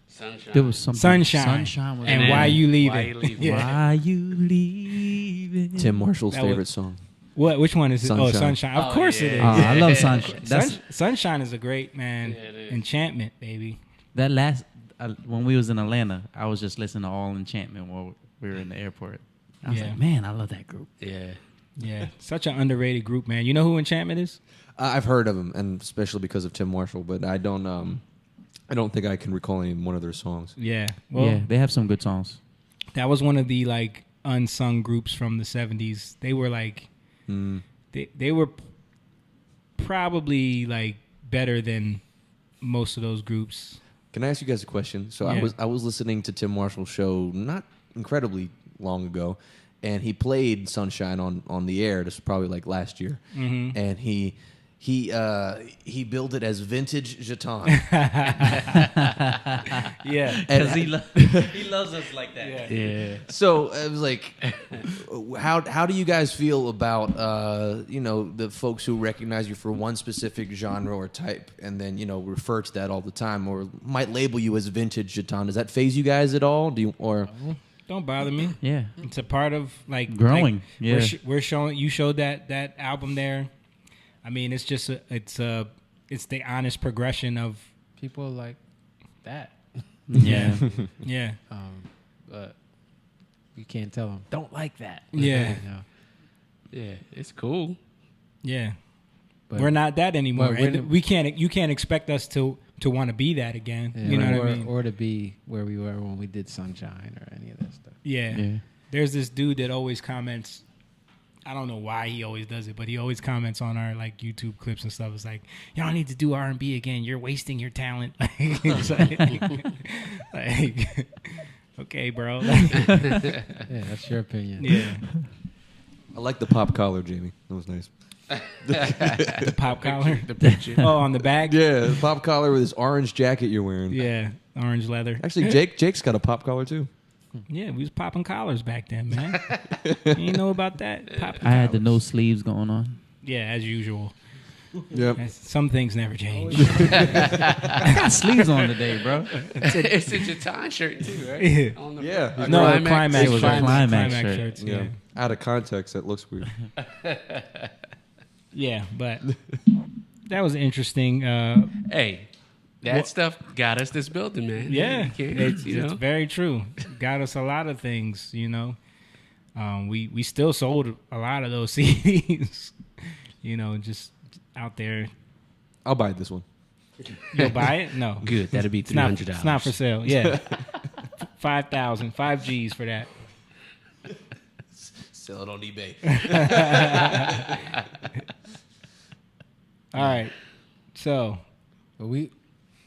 Speaker 4: Sunshine.
Speaker 5: There was something.
Speaker 2: Sunshine.
Speaker 5: Sunshine was
Speaker 2: and
Speaker 4: then
Speaker 2: Why You Leaving?
Speaker 4: Why You Leaving.
Speaker 2: Yeah.
Speaker 5: Why you leaving?
Speaker 6: Tim Marshall's
Speaker 2: That was-
Speaker 6: favorite song.
Speaker 2: What? Which one is it? Oh,
Speaker 6: Sunshine.
Speaker 2: Sunshine. Of
Speaker 4: Oh,
Speaker 2: course it is.
Speaker 4: yeah.
Speaker 5: I love Sunshine. That's
Speaker 2: Sunshine is a great man.
Speaker 4: Yeah, it is.
Speaker 2: Enchantment, baby.
Speaker 5: that last when we was in Atlanta. I was just listening to All Enchantment while we were in the airport. I was
Speaker 2: Yeah.
Speaker 5: like, man, I love that group.
Speaker 4: Yeah.
Speaker 2: Yeah, such an underrated group, man. You know who Enchantment is?
Speaker 6: I've heard of him, and especially because of Tim Marshall, but I don't think I can recall any one of their songs.
Speaker 2: Yeah. Well,
Speaker 5: Yeah, they have some good songs.
Speaker 2: that was one of the like unsung groups from the 70s. They were like they were probably like better than most of those groups.
Speaker 6: Can I ask you guys a question? So
Speaker 2: Yeah.
Speaker 6: I was listening to Tim Marshall's show not incredibly long ago, and he played Sunshine on the air. This was probably like last year, and he he billed it as vintage Jeton.
Speaker 2: Yeah.
Speaker 5: Because he loves us like that.
Speaker 4: Yeah.
Speaker 6: So it was like, how do you guys feel about the folks who recognize you for one specific genre or type, and then refer to that all the time, or might label you as vintage Jeton? Does that faze you guys at all? Do you or?
Speaker 2: Don't bother me.
Speaker 5: Yeah.
Speaker 2: It's a part of
Speaker 5: Growing.
Speaker 2: Like,
Speaker 5: Yeah.
Speaker 2: we're showing. You showed that album there. I mean, it's just it's the honest progression of
Speaker 3: People like that.
Speaker 5: Yeah.
Speaker 2: yeah.
Speaker 3: But you can't tell them, don't like that.
Speaker 2: Yeah.
Speaker 3: You know?
Speaker 4: Yeah, it's cool.
Speaker 2: Yeah.
Speaker 3: But
Speaker 2: We're not that anymore.
Speaker 3: Well, we're
Speaker 2: And we can't. You can't expect us to want to be that again.
Speaker 3: yeah,
Speaker 2: You know
Speaker 3: or,
Speaker 2: what I mean?
Speaker 3: or to be where we were when we did Sunshine or any of that stuff.
Speaker 2: Yeah.
Speaker 5: Yeah.
Speaker 2: There's this dude that always comments. I don't know why he always does it, but he always comments on our like YouTube clips and stuff. It's like, y'all need to do R&B again. You're wasting your talent. It's like, okay, bro.
Speaker 3: Yeah, that's your opinion.
Speaker 2: Yeah.
Speaker 6: I like the pop collar, Jamie. That was nice.
Speaker 2: The pop collar.
Speaker 4: The picture.
Speaker 2: Oh, on the back.
Speaker 6: Yeah, the pop collar with this orange jacket you're wearing.
Speaker 2: Yeah. Orange leather.
Speaker 6: Actually, Jake's got a pop collar too.
Speaker 2: Yeah, we was popping collars back then, man. You didn't know about that? Popping
Speaker 5: I had the
Speaker 2: collars.
Speaker 5: no sleeves going on.
Speaker 2: Yeah, as usual.
Speaker 6: Yep.
Speaker 2: Some things never change.
Speaker 5: I got sleeves on today, bro.
Speaker 4: It's a Jeton shirt too, right?
Speaker 2: Yeah.
Speaker 4: On the
Speaker 6: Yeah.
Speaker 4: front.
Speaker 2: No,
Speaker 4: Climax.
Speaker 2: climax.
Speaker 5: It was a
Speaker 2: shirts.
Speaker 5: Climax shirt.
Speaker 2: shirts.
Speaker 6: Yeah.
Speaker 2: Yeah.
Speaker 6: Out of context, that looks weird.
Speaker 2: Yeah, but that was interesting.
Speaker 4: Hey, that stuff got us this building, man.
Speaker 2: Yeah,
Speaker 4: You can't,
Speaker 2: it's
Speaker 4: you know?
Speaker 2: very true. Got us a lot of things, We still sold a lot of those CDs, just out there.
Speaker 6: I'll buy this one.
Speaker 2: You'll buy it? No.
Speaker 4: Good. That'd be
Speaker 2: It's not,
Speaker 4: $300.
Speaker 2: it's not for sale. Yeah. 5,000, 5 G's for that.
Speaker 6: Sell it on eBay.
Speaker 2: All right. So,
Speaker 3: But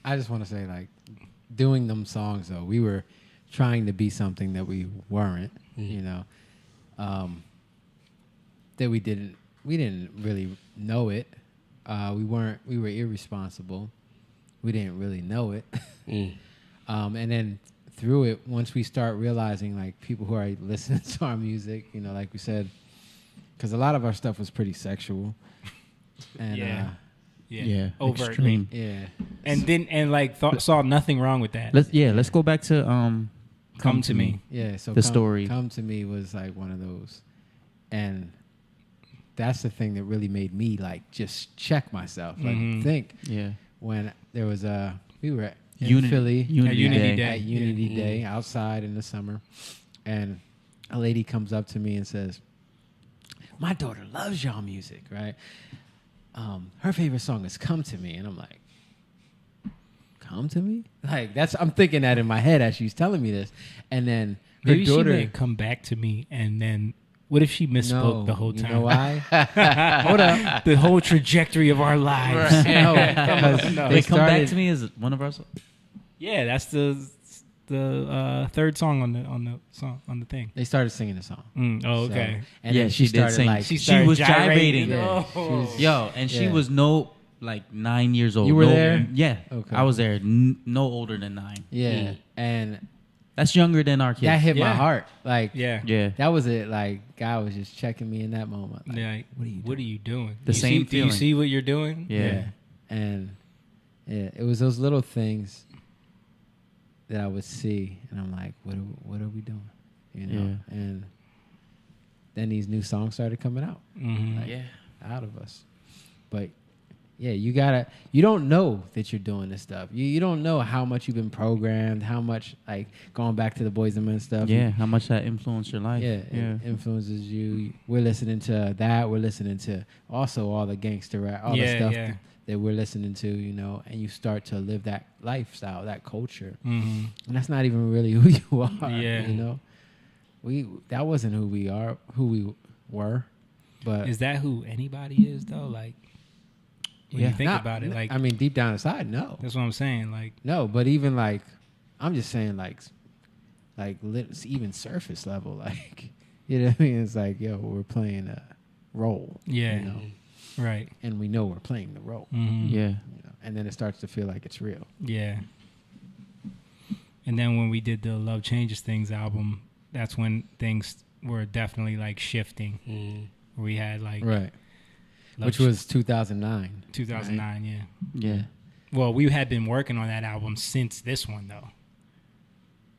Speaker 3: I just want to say, like, doing them songs though, we were trying to be something that we weren't, that we didn't really know it. We were irresponsible. We didn't really know it. And then through it, once we start realizing, like, people who are listening to our music, like we said, because a lot of our stuff was pretty sexual. And
Speaker 2: yeah.
Speaker 5: Yeah.
Speaker 2: Overtly.
Speaker 5: Extreme.
Speaker 3: yeah.
Speaker 2: And saw nothing wrong with that.
Speaker 5: Let's go back to
Speaker 2: Come to Me.
Speaker 3: Yeah, so
Speaker 5: The story.
Speaker 3: Come to Me was like one of those. And that's the thing that really made me like just check myself. Like think
Speaker 5: Yeah.
Speaker 3: when there was we were in
Speaker 5: Unity-
Speaker 3: Philly
Speaker 5: Unity
Speaker 2: Unity
Speaker 5: Day.
Speaker 2: Day.
Speaker 3: at Unity Day outside in the summer, and a lady comes up to me and says, "My daughter loves y'all music, right? Her favorite song is Come to Me," and I'm like, "Come to Me?" Like I'm thinking that in my head as she's telling me this, and then her
Speaker 2: Maybe
Speaker 3: daughter
Speaker 2: she may come back to me, and then what if she misspoke the whole time?
Speaker 3: You know why?
Speaker 2: Hold up. The whole trajectory of our lives.
Speaker 3: No, because
Speaker 2: No.
Speaker 5: They come back
Speaker 3: started-
Speaker 5: to me as one of our songs.
Speaker 2: Yeah, that's the third song on the thing.
Speaker 3: They started singing the song.
Speaker 2: Oh, okay.
Speaker 3: So, and
Speaker 5: Yeah,
Speaker 3: then
Speaker 5: she
Speaker 3: she
Speaker 5: did
Speaker 3: started
Speaker 5: sing.
Speaker 3: like
Speaker 2: She
Speaker 5: She
Speaker 2: started
Speaker 5: was
Speaker 2: gyrating.
Speaker 5: gyrating.
Speaker 3: Yeah,
Speaker 2: Oh.
Speaker 3: she was-
Speaker 5: Yo, and she
Speaker 3: Yeah.
Speaker 5: was 9 years old.
Speaker 3: You were
Speaker 5: No-
Speaker 3: there?
Speaker 5: Yeah.
Speaker 3: Okay.
Speaker 5: I was there. No older than 9.
Speaker 3: yeah, and
Speaker 5: That's younger than our kids.
Speaker 3: that hit my
Speaker 2: Yeah.
Speaker 3: heart. Like
Speaker 2: Yeah.
Speaker 5: Yeah.
Speaker 3: that was it. Like God was just checking me in that moment. Like,
Speaker 2: Yeah. What are you doing?
Speaker 5: The
Speaker 2: You
Speaker 5: same
Speaker 2: see, do you
Speaker 5: feeling.
Speaker 2: see what you're doing?
Speaker 5: Yeah.
Speaker 3: And yeah, it was those little things that I would see, and I'm like, what are we doing?
Speaker 5: Yeah.
Speaker 3: And then these new songs started coming out,
Speaker 2: Mm-hmm.
Speaker 3: like, out of us. But yeah, you don't know that you're doing this stuff. You don't know how much you've been programmed, how much, like, going back to the Boyz II Men stuff.
Speaker 5: Yeah. How much that influenced your life.
Speaker 3: Yeah, it influences you. We're listening to that. We're listening to also all the gangster rap, all the stuff that we're listening to, and you start to live that lifestyle, that culture.
Speaker 2: Mm-hmm.
Speaker 3: And that's not even really who you are.
Speaker 2: Yeah.
Speaker 3: That wasn't who we were. But
Speaker 2: Is that who anybody is though? Like when you think
Speaker 3: not-
Speaker 2: about it, like
Speaker 3: I mean, deep down inside, no.
Speaker 2: that's what I'm saying. Like
Speaker 3: No, but even like, I'm just saying like even surface level, like, you know what I mean? It's like, yo, we're playing a role.
Speaker 2: yeah. Right.
Speaker 3: and we know we're playing the role.
Speaker 5: Yeah.
Speaker 3: You know? And then it starts to feel like it's real.
Speaker 2: Yeah. And then when we did the Love Changes Things album, that's when things were definitely like shifting. We had like
Speaker 3: Right.
Speaker 2: Love
Speaker 3: Which was 2009.
Speaker 2: 2009, yeah.
Speaker 5: Yeah.
Speaker 2: Well, we had been working on that album since this one though.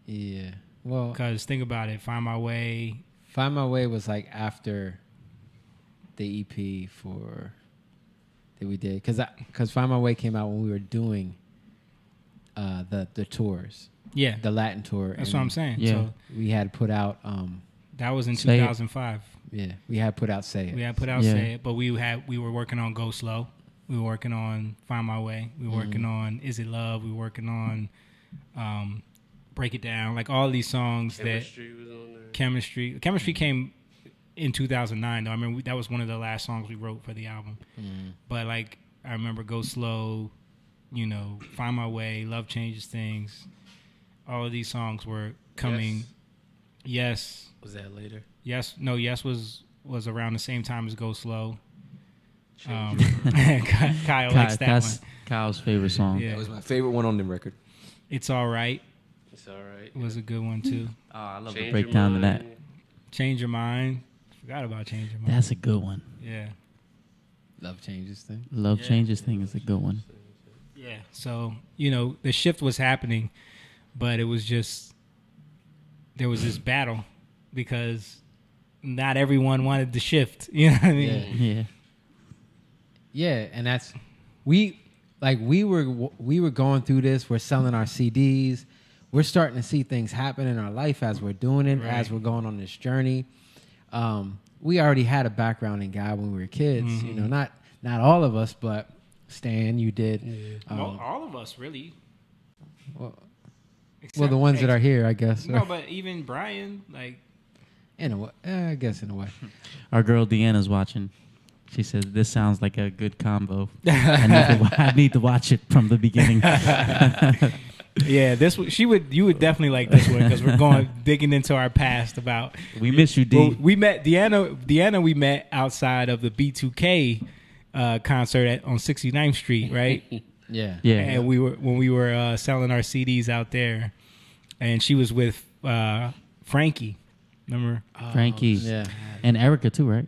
Speaker 3: Yeah. Well,
Speaker 2: Because think about it, Find My Way.
Speaker 3: Find My Way was like after the EP for that we did, because Find My Way came out when we were doing the tours,
Speaker 2: Yeah,
Speaker 3: the Latin tour.
Speaker 2: that's
Speaker 3: and
Speaker 2: what I'm saying.
Speaker 5: Yeah.
Speaker 2: So
Speaker 3: We had put out
Speaker 2: that was in
Speaker 5: Say It.
Speaker 2: 2005.
Speaker 3: we had put out Say It.
Speaker 2: We had put out
Speaker 5: Yeah.
Speaker 2: Say It, but we were working on Go Slow. We were working on Find My Way. We were working on Is It Love. We were working on Break It Down. Like all these songs
Speaker 4: Chemistry was on there.
Speaker 2: Chemistry came in 2009 though. I mean that was one of the last songs we wrote for the album. But like I remember Go Slow, you know, Find My Way, Love Changes Things. All of these songs were coming. Yes.
Speaker 4: Was that later?
Speaker 2: Yes was around the same time as Go Slow. Kyle likes that
Speaker 5: That's
Speaker 2: one.
Speaker 5: Kyle's favorite song.
Speaker 2: Yeah.
Speaker 6: That was my favorite one on the record.
Speaker 2: It's All Right
Speaker 4: It's all right.
Speaker 2: was a good one too.
Speaker 5: Oh, I love
Speaker 4: Change
Speaker 5: the
Speaker 4: Your
Speaker 5: breakdown of that.
Speaker 4: Mind.
Speaker 2: Change Your Mind. Forgot about Change Your Mind.
Speaker 5: That's a good one.
Speaker 2: Yeah.
Speaker 3: Love Changes thing.
Speaker 5: Love Changes thing is a good one.
Speaker 2: Yeah. So, you know, the shift was happening, but it was just there was this battle because not everyone wanted the shift. You know what I mean?
Speaker 5: Yeah.
Speaker 3: Yeah, and that's we were going through this. We're selling our CDs. We're starting to see things happen in our life as we're doing it,
Speaker 2: Right.
Speaker 3: as we're going on this journey. We already had a background in God when we were kids. You know, not all of us, but Stan, you did.
Speaker 2: Well, all of us really.
Speaker 3: Well,
Speaker 2: Except-
Speaker 3: the ones that are here, I guess.
Speaker 2: No, but even Brian, like,
Speaker 3: In a way, I guess in a way.
Speaker 5: Our girl Deanna's watching. She says this sounds like a good combo. I need to watch it from the beginning.
Speaker 2: yeah, you would definitely like this one because we're going digging into our past about.
Speaker 5: We miss you, D.
Speaker 2: Well, we met Deanna. We met outside of the B2K concert on 69th Street, right?
Speaker 3: Yeah.
Speaker 5: Yeah.
Speaker 2: And we were selling our CDs out there, and she was with Frankie. Remember?
Speaker 5: Frankie.
Speaker 3: Yeah.
Speaker 5: And Erica too, right?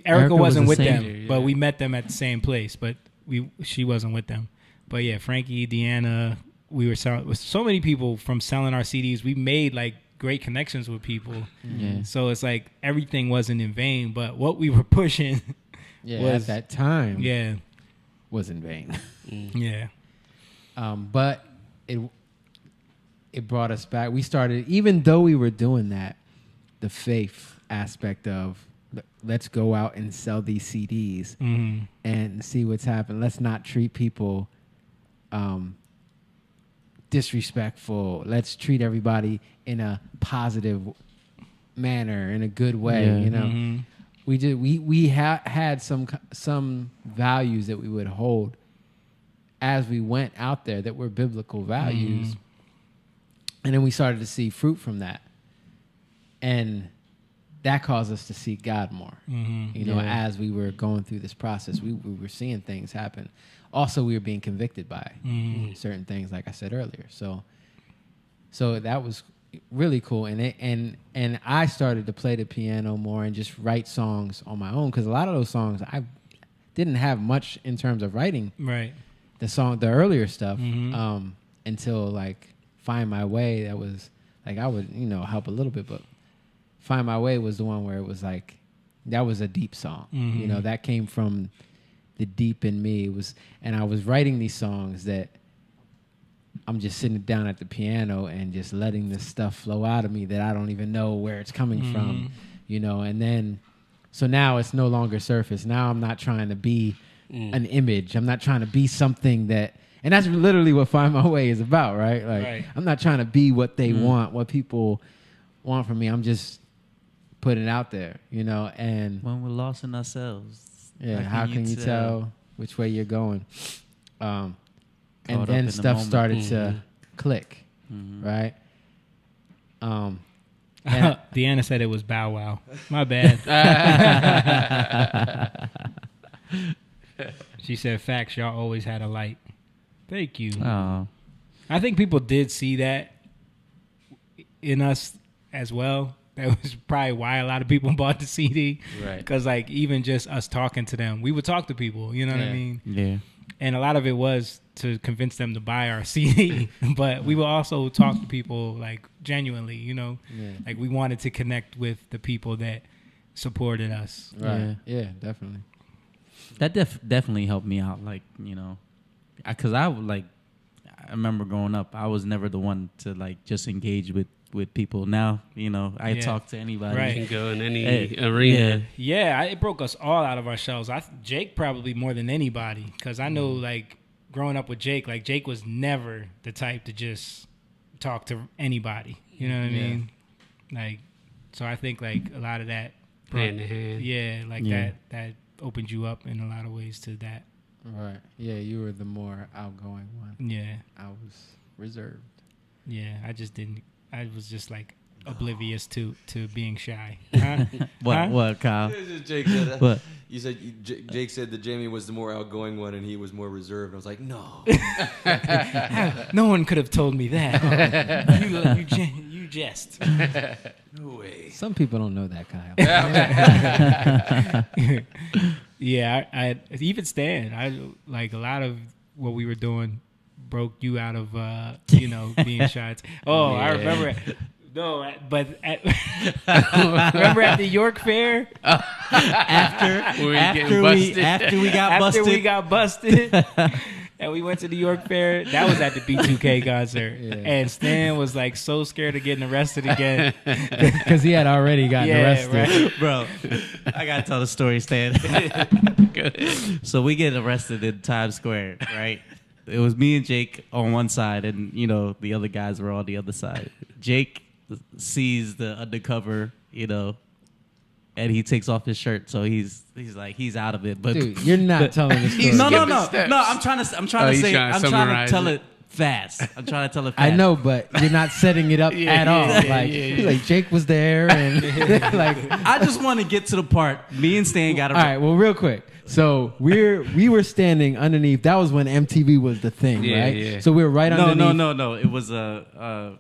Speaker 2: Erica
Speaker 5: was
Speaker 2: wasn't
Speaker 5: the
Speaker 2: with
Speaker 5: same-
Speaker 2: them, but we met them at the same place. But she wasn't with them. But yeah, Frankie, Deanna, we were selling with so many people from selling our CDs. We made like great connections with people.
Speaker 5: Yeah.
Speaker 2: So it's like everything wasn't in vain, but what we were pushing,
Speaker 3: Yeah.
Speaker 2: was-
Speaker 3: At that time,
Speaker 2: yeah,
Speaker 3: was in vain.
Speaker 2: yeah,
Speaker 3: But it brought us back. We started, even though we were doing that, the faith aspect of let's go out and sell these CDs and see what's happened. Let's not treat people disrespectful. Let's treat everybody in a positive manner, in a good way.
Speaker 5: Yeah.
Speaker 3: You know, we had some values that we would hold as we went out there that were biblical values. And then we started to see fruit from that. And that caused us to seek God more. You know, as we were going through this process, we were seeing things happen. Also, we were being convicted by certain things, like I said earlier. So that was really cool. And I started to play the piano more and just write songs on my own, because a lot of those songs I didn't have much in terms of writing
Speaker 2: right.
Speaker 3: the earlier stuff until like Find My Way. That was like, I would, help a little bit, but Find My Way was the one where it was like, that was a deep song. You know, that came from the deep in me. It was, and I was writing these songs that I'm just sitting down at the piano and just letting this stuff flow out of me that I don't even know where it's coming from, and then, so now it's no longer surface. Now I'm not trying to be an image. I'm not trying to be something that, and that's literally what Find My Way is about, right? Like,
Speaker 2: Right.
Speaker 3: I'm not trying to be what they want, what people want from me. I'm just putting it out there, and
Speaker 5: When we're lost in ourselves.
Speaker 3: yeah, how can you tell which way you're going? And
Speaker 5: Caught up
Speaker 3: then
Speaker 5: in the
Speaker 3: stuff
Speaker 5: moment.
Speaker 3: started to click, right? And
Speaker 2: Deanna said it was Bow Wow. My bad. She said, "Facts, y'all always had a light." Thank you.
Speaker 5: Oh,
Speaker 2: I think people did see that in us as well. That was probably why a lot of people bought the CD.
Speaker 6: Right.
Speaker 2: Because like even just us talking to them, we would talk to people. You know what I mean?
Speaker 5: yeah.
Speaker 2: And a lot of it was to convince them to buy our CD, but we would also talk to people like genuinely. You know, like we wanted to connect with the people that supported us.
Speaker 3: Right. Yeah, definitely.
Speaker 5: That definitely helped me out. Like, you know, because I remember growing up, I was never the one to like just engage with people. Now, you know, I talk to anybody.
Speaker 2: Right.
Speaker 4: You can go in any arena.
Speaker 2: Yeah, it broke us all out of our shells. Jake probably more than anybody, because I know like growing up with Jake, like Jake was never the type to just talk to anybody. You know what I mean? Like, so I think like a lot of that,
Speaker 4: Hand in hand.
Speaker 2: yeah, like that opened you up in a lot of ways to that.
Speaker 3: Right. Yeah, you were the more outgoing one.
Speaker 2: Yeah,
Speaker 3: I was reserved.
Speaker 2: yeah. I was just like oblivious to being shy. Huh?
Speaker 5: What, Kyle?
Speaker 6: This is Jake said,
Speaker 5: What?
Speaker 6: You said Jake said that Jamie was the more outgoing one and he was more reserved. I was like, no.
Speaker 2: No one could have told me that. You jest.
Speaker 6: No way.
Speaker 3: Some people don't know that, Kyle.
Speaker 2: Yeah, I even Stan. I like a lot of what we were doing broke you out of being shy. Oh, I remember. No, but remember at the York Fair
Speaker 5: After we got busted.
Speaker 2: And we went to the York Fair. That was at the B2K concert. Yeah. And Stan was like so scared of getting arrested again.
Speaker 3: Because he had already gotten arrested.
Speaker 2: Right.
Speaker 5: Bro, I gotta tell the story, Stan. So we get arrested in Times Square, right? It was me and Jake on one side, and you know the other guys were on the other side. Jake sees the undercover, and he takes off his shirt, so he's out of it. But
Speaker 3: dude, you're not telling the story.
Speaker 5: no. I'm trying to tell it fast. I'm trying to tell it fast.
Speaker 3: I know, but you're not setting it up at all. Like Jake was there, and like
Speaker 5: I just want to get to the part. Me and Stan got
Speaker 3: all right. Well, real quick. So we were standing underneath. That was when MTV was the thing, right? Yeah. So we were right underneath.
Speaker 5: No. It was
Speaker 3: TRL.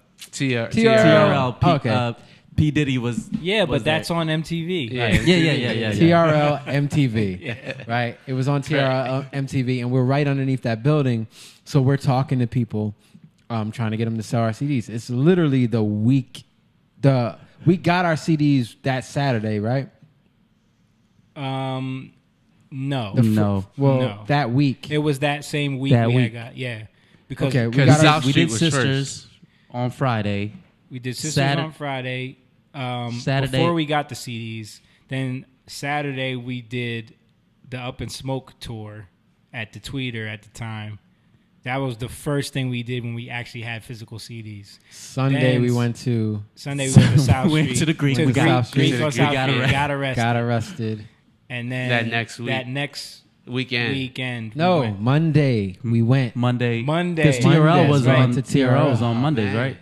Speaker 5: Okay. P Diddy was.
Speaker 2: Yeah,
Speaker 5: was
Speaker 2: but that's on MTV.
Speaker 5: Yeah. Yeah.
Speaker 3: TRL MTV. Right. It was on TRL MTV, and we're right underneath that building. So we're talking to people, trying to get them to sell our CDs. It's literally the week. We got our CDs that Saturday, right?
Speaker 2: No.
Speaker 3: No. That week.
Speaker 2: It was that same week
Speaker 5: that
Speaker 2: we
Speaker 5: week.
Speaker 2: got. Yeah. Because
Speaker 5: we did Sisters on Friday.
Speaker 2: We did Sisters on Friday.
Speaker 5: Saturday.
Speaker 2: Before we got the CDs. Then Saturday we did the Up in Smoke tour at the Tweeter at the time. That was the first thing we did when we actually had physical CDs.
Speaker 3: Sunday we went to
Speaker 2: South Street.
Speaker 5: Went to the Greek.
Speaker 2: We got
Speaker 5: got
Speaker 2: arrested. And then that next weekend.
Speaker 3: No, Monday we went.
Speaker 5: Monday.
Speaker 3: Because
Speaker 5: TRL was
Speaker 3: right,
Speaker 5: on
Speaker 3: to TRL
Speaker 5: was on Mondays, right?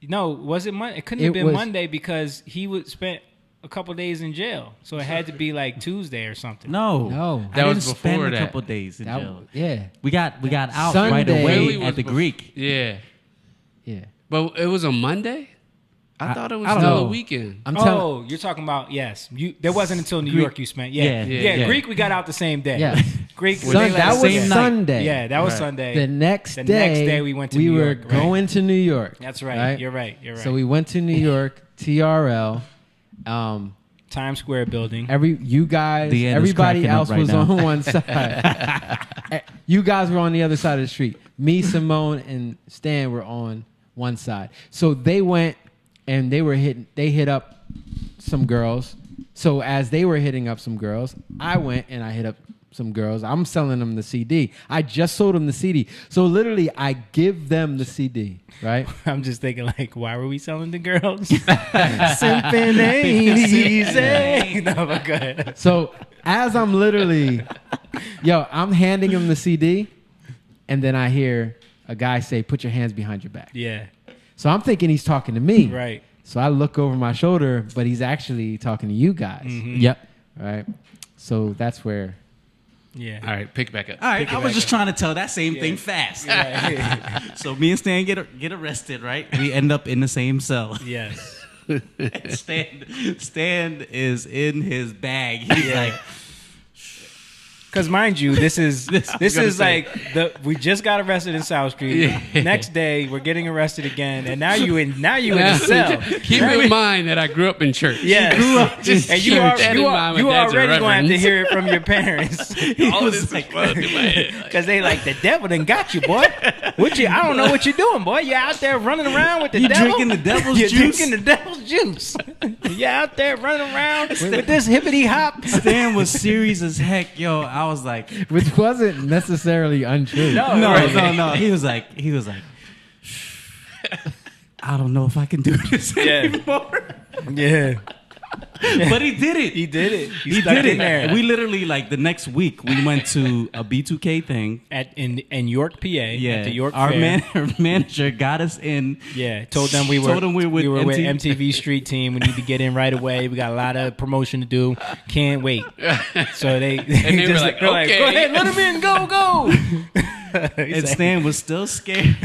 Speaker 2: No, was it Monday? It couldn't have been Monday because he spent a couple days in jail. So it had to be like Tuesday or something.
Speaker 3: No.
Speaker 5: That was before a couple days in jail.
Speaker 3: Yeah.
Speaker 5: We got out
Speaker 3: Sunday
Speaker 5: right away
Speaker 4: really
Speaker 5: at the Greek.
Speaker 4: Yeah.
Speaker 3: Yeah.
Speaker 4: But it was a Monday? I thought it was
Speaker 3: don't
Speaker 4: still
Speaker 3: know.
Speaker 4: a weekend.
Speaker 2: You're talking about, yes. There wasn't until New York you spent. Yeah. Greek we got out the same day.
Speaker 3: Yeah.
Speaker 2: Greek
Speaker 3: that was Sunday.
Speaker 2: Yeah, that was Sunday.
Speaker 3: The next day
Speaker 2: we went to New York.
Speaker 3: We were going to New York.
Speaker 2: That's right. You're right.
Speaker 3: So we went to New York, TRL.
Speaker 2: Times Square building.
Speaker 3: Everybody else was on one side. You guys were on the other side of the street. Me, Simone, and Stan were on one side. So they went and they hit up some girls. So as they were hitting up some girls, I went and I hit up some girls. I'm selling them the CD. I just sold them the CD. So literally, I give them the CD, right?
Speaker 2: I'm just thinking, like, why were we selling the girls? Simping ain't easy. No, but go ahead.
Speaker 3: So as I'm literally, I'm handing him the CD, and then I hear a guy say, "Put your hands behind your back."
Speaker 2: Yeah.
Speaker 3: So I'm thinking he's talking to me.
Speaker 2: Right.
Speaker 3: So I look over my shoulder, but he's actually talking to you guys.
Speaker 2: Mm-hmm.
Speaker 5: Yep.
Speaker 3: Right. So that's where
Speaker 2: Yeah.
Speaker 4: All right, pick back up.
Speaker 5: All right, I was just trying to tell that same thing fast. So me and Stan get arrested, right? We end up in the same cell.
Speaker 2: Yes.
Speaker 5: And Stan is in his bag. He's like,
Speaker 2: Because mind you, this is like we just got arrested in South Street.
Speaker 4: Yeah.
Speaker 2: Next day, we're getting arrested again, and now you in the cell.
Speaker 4: Keep in mind that I grew up in church.
Speaker 2: Yeah, and you
Speaker 4: That in mind, my dad's a
Speaker 2: already going to have to
Speaker 4: reverend.
Speaker 2: hear it from your parents.
Speaker 4: All this is flowing through my head.
Speaker 2: Because they like, the devil done got you, boy. I don't know what you're doing, boy. You're out there running around with the
Speaker 5: You
Speaker 2: devil.
Speaker 5: drinking the devil's
Speaker 2: You're
Speaker 5: juice?
Speaker 2: drinking the devil's juice. You're out there running around with this hippity hop.
Speaker 5: Stan was serious as heck, yo. I was like,
Speaker 3: Which wasn't necessarily untrue.
Speaker 5: no. He was like, I don't know if I can do this anymore.
Speaker 2: Yeah.
Speaker 5: But he did it.
Speaker 2: He did it.
Speaker 5: He
Speaker 2: stuck
Speaker 5: did
Speaker 2: in
Speaker 5: it.
Speaker 2: there.
Speaker 5: We literally, like, the next week, we went to a B2K thing.
Speaker 2: in York, PA.
Speaker 5: Yeah,
Speaker 2: At the York
Speaker 5: our
Speaker 2: Fair.
Speaker 5: manager got us in.
Speaker 2: Yeah, told them we were
Speaker 5: with
Speaker 2: MTV Street Team. We need to get in right away. We got a lot of promotion to do. Can't wait. So they
Speaker 4: they were like,
Speaker 2: they're
Speaker 4: okay.
Speaker 2: go ahead, let him in. Go.
Speaker 5: And Stan was still scared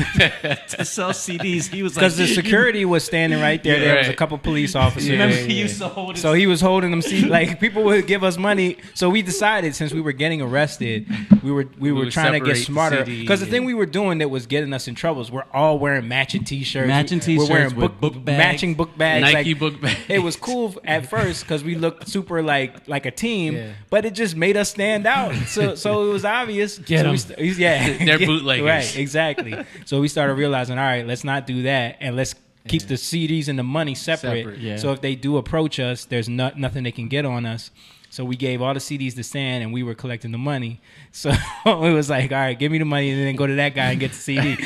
Speaker 5: to sell CDs. He was like,
Speaker 2: Because the security was standing right there. There was a
Speaker 4: Right.
Speaker 2: couple police officers.
Speaker 5: remember he used to hold his
Speaker 2: So he was holding them. Like people would give us money. So we decided, since we were getting arrested, we were
Speaker 4: would
Speaker 2: trying to get
Speaker 4: separate
Speaker 2: smarter.
Speaker 4: CDs,
Speaker 2: Because the thing we were doing that was getting us in trouble is we're all wearing matching T-shirts.
Speaker 5: Matching
Speaker 2: We're wearing
Speaker 5: T-shirts with book bags.
Speaker 2: matching book bags.
Speaker 4: Nike
Speaker 2: like,
Speaker 4: book bag.
Speaker 2: It was cool at first because we looked super like a team,
Speaker 3: Yeah.
Speaker 2: but it just made us stand out. So it was obvious.
Speaker 3: Get
Speaker 2: so
Speaker 3: 'em.
Speaker 2: yeah,
Speaker 4: They're bootleggers.
Speaker 2: Right, exactly. So we started realizing, all right, let's not do that, and let's keep the CDs and the money separate.
Speaker 3: Yeah.
Speaker 2: So if they do approach us, there's nothing they can get on us. So we gave all the CDs to Stan, and we were collecting the money. So it was like, all right, give me the money, and then go to that guy and get the CD.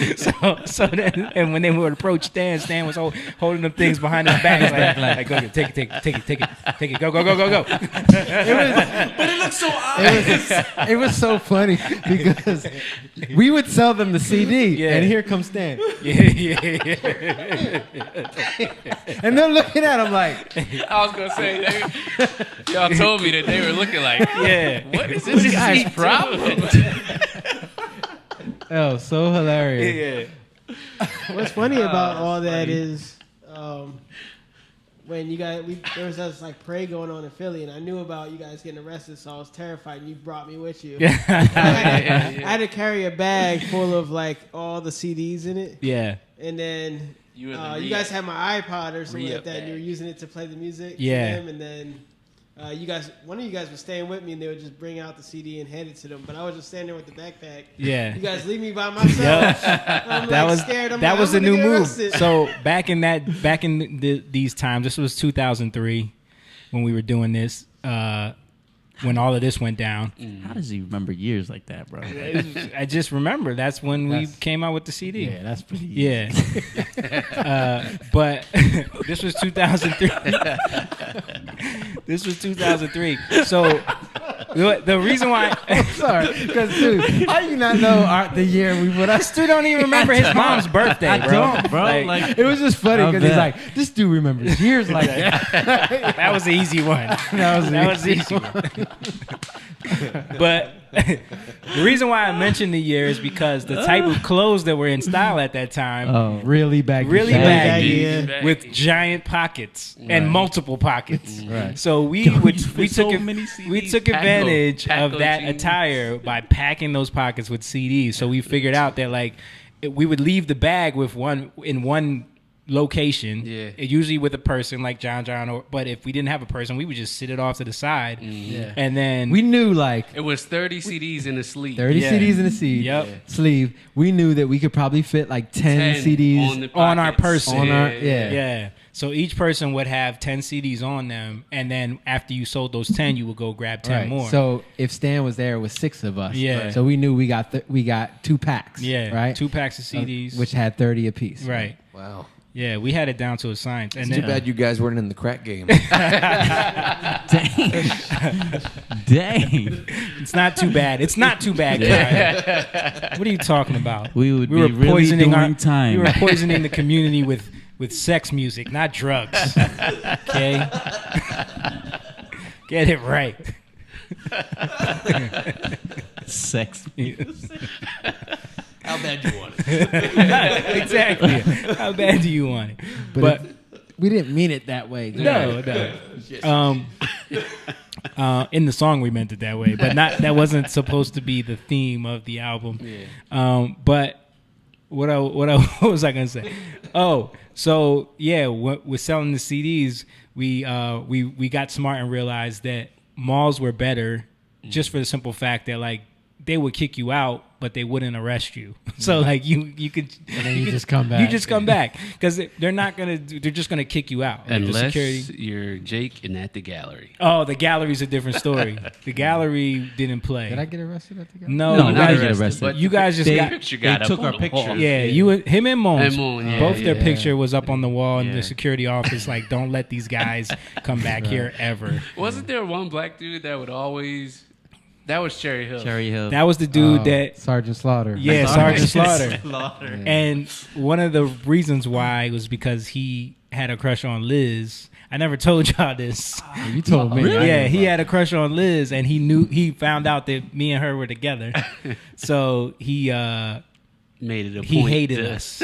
Speaker 2: So then, and when they would approach Stan was holding them things behind his back, like go take it, go.
Speaker 5: But it looked so obvious.
Speaker 3: It was so funny because we would sell them the CD,
Speaker 2: Yeah.
Speaker 3: and here comes Stan,
Speaker 2: yeah.
Speaker 3: and they're looking at him like,
Speaker 4: I was gonna say, y'all told me that they were looking like,
Speaker 2: Yeah.
Speaker 4: what is this guy's problem?
Speaker 3: "Oh, so hilarious."
Speaker 7: What's funny about all that is when you guys, there was this like parade going on in Philly, and I knew about you guys getting arrested, so I was terrified. And you brought me with you. I had to carry a bag full of like all the CDs in it,
Speaker 2: Yeah.
Speaker 7: and then
Speaker 4: You were the
Speaker 7: you guys had my iPod or something like that, and you were
Speaker 4: bag.
Speaker 7: using it to play the music.
Speaker 2: Yeah.
Speaker 7: For them, and then. One of you guys was staying with me, and they would just bring out the CD and hand it to them. But I was just standing there with the backpack.
Speaker 2: Yeah.
Speaker 7: You guys leave me by myself. I'm
Speaker 2: That
Speaker 7: like
Speaker 2: was
Speaker 7: scared. I'm
Speaker 2: that
Speaker 7: like,
Speaker 2: was the
Speaker 7: I'm
Speaker 2: new
Speaker 7: gonna get
Speaker 2: move.
Speaker 7: arrested.
Speaker 2: So back in these times, this was 2003 when we were doing this. When all of this went down,
Speaker 5: How does he remember years like that, bro?
Speaker 2: I just remember that's when we
Speaker 3: That's-
Speaker 2: came out with the CD.
Speaker 3: Yeah, that's pretty.
Speaker 2: Yeah. But this was 2003. This was 2003. So the reason why
Speaker 3: I'm sorry, because dude, how do you not know the year we put
Speaker 2: I
Speaker 3: us?
Speaker 2: still don't even remember his mom's birthday,
Speaker 5: I
Speaker 2: bro.
Speaker 5: don't, bro. Like,
Speaker 3: It was just funny
Speaker 5: I
Speaker 3: because he's
Speaker 5: bet.
Speaker 3: like, this dude remembers years like that.
Speaker 2: That was the easy one. That was the easy one. But the reason why I mentioned the year is because the type of clothes that were in style at that time,
Speaker 3: Oh, really baggy.
Speaker 2: really
Speaker 3: baggy.
Speaker 2: baggy,
Speaker 7: yeah.
Speaker 2: with giant pockets and multiple pockets.
Speaker 3: Right.
Speaker 2: So we
Speaker 5: fit so many CDs,
Speaker 2: took
Speaker 4: pack
Speaker 2: advantage
Speaker 4: those
Speaker 2: of that
Speaker 4: jeans.
Speaker 2: attire by packing those pockets with CDs. So we figured out that like we would leave the bag with one location,
Speaker 4: Yeah.
Speaker 2: usually with a person like John, but if we didn't have a person, we would just sit it off to the side, and then
Speaker 3: We knew like
Speaker 4: It was 30 CDs in the sleeve.
Speaker 3: 30
Speaker 2: Yeah.
Speaker 3: CDs in a
Speaker 2: Yep.
Speaker 3: sleeve. We knew that we could probably fit like 10 CDs
Speaker 4: on, the
Speaker 2: on our
Speaker 4: pockets.
Speaker 2: person.
Speaker 3: on our
Speaker 2: Yeah.
Speaker 3: yeah.
Speaker 2: So each person would have 10 CDs on them, and then after you sold those 10, you would go grab 10
Speaker 3: Right.
Speaker 2: more.
Speaker 3: So if Stan was there, it was 6 of us.
Speaker 2: Yeah.
Speaker 3: So we knew we got 2 packs.
Speaker 2: yeah,
Speaker 3: Right.
Speaker 2: 2 packs of CDs,
Speaker 3: which had 30 apiece.
Speaker 2: right.
Speaker 6: Wow.
Speaker 2: Yeah, we had it down to a science. And
Speaker 6: It's too bad you guys weren't in the crack game.
Speaker 5: dang.
Speaker 2: it's not too bad. It's not too bad, guys. What are you talking about?
Speaker 5: We would be really doing time.
Speaker 2: We were poisoning the community with sex music, not drugs. Okay, get it right.
Speaker 5: Sex.
Speaker 6: How bad do you want it?
Speaker 2: Exactly. How bad do you want it? But
Speaker 3: we didn't mean it that way.
Speaker 2: no. In the song we meant it that way, but not that wasn't supposed to be the theme of the album. But what was I gonna say? Oh, so yeah, with selling the CDs, we got smart and realized that malls were better, just for the simple fact that like they would kick you out, but they wouldn't arrest you. So like you could,
Speaker 3: And then you just come back.
Speaker 2: You just come back because they're not gonna. They're just gonna kick you out. Like, the
Speaker 4: Unless
Speaker 2: security.
Speaker 4: you're Jake and at the gallery.
Speaker 2: Oh, the gallery's a different story. The gallery didn't play.
Speaker 3: Did I get arrested at the gallery?
Speaker 2: No,
Speaker 5: No,
Speaker 2: you
Speaker 5: not
Speaker 2: guys,
Speaker 5: arrested.
Speaker 4: But
Speaker 2: you guys just
Speaker 5: They-
Speaker 2: got.
Speaker 4: Picture
Speaker 5: They
Speaker 4: got up
Speaker 5: took
Speaker 4: on
Speaker 5: our
Speaker 4: the
Speaker 5: pictures.
Speaker 4: wall.
Speaker 2: Yeah, him and Moans.
Speaker 4: And Moon, yeah,
Speaker 2: both their
Speaker 4: yeah.
Speaker 2: picture was up on the wall, and
Speaker 5: Yeah.
Speaker 2: the security office like, don't let these guys come back here ever.
Speaker 4: Wasn't there one black dude that would always? That was Cherry Hill.
Speaker 5: Cherry Hill.
Speaker 2: That was the dude that.
Speaker 3: Sergeant Slaughter.
Speaker 2: Yeah, Sergeant Slaughter.
Speaker 5: Slaughter.
Speaker 2: And one of the reasons why was because he had a crush on Liz. I never told y'all this.
Speaker 3: You told me.
Speaker 2: Yeah, he had a crush on Liz, and he found out that me and her were together. So he
Speaker 4: Made it a point.
Speaker 2: he hated
Speaker 4: to-
Speaker 2: us.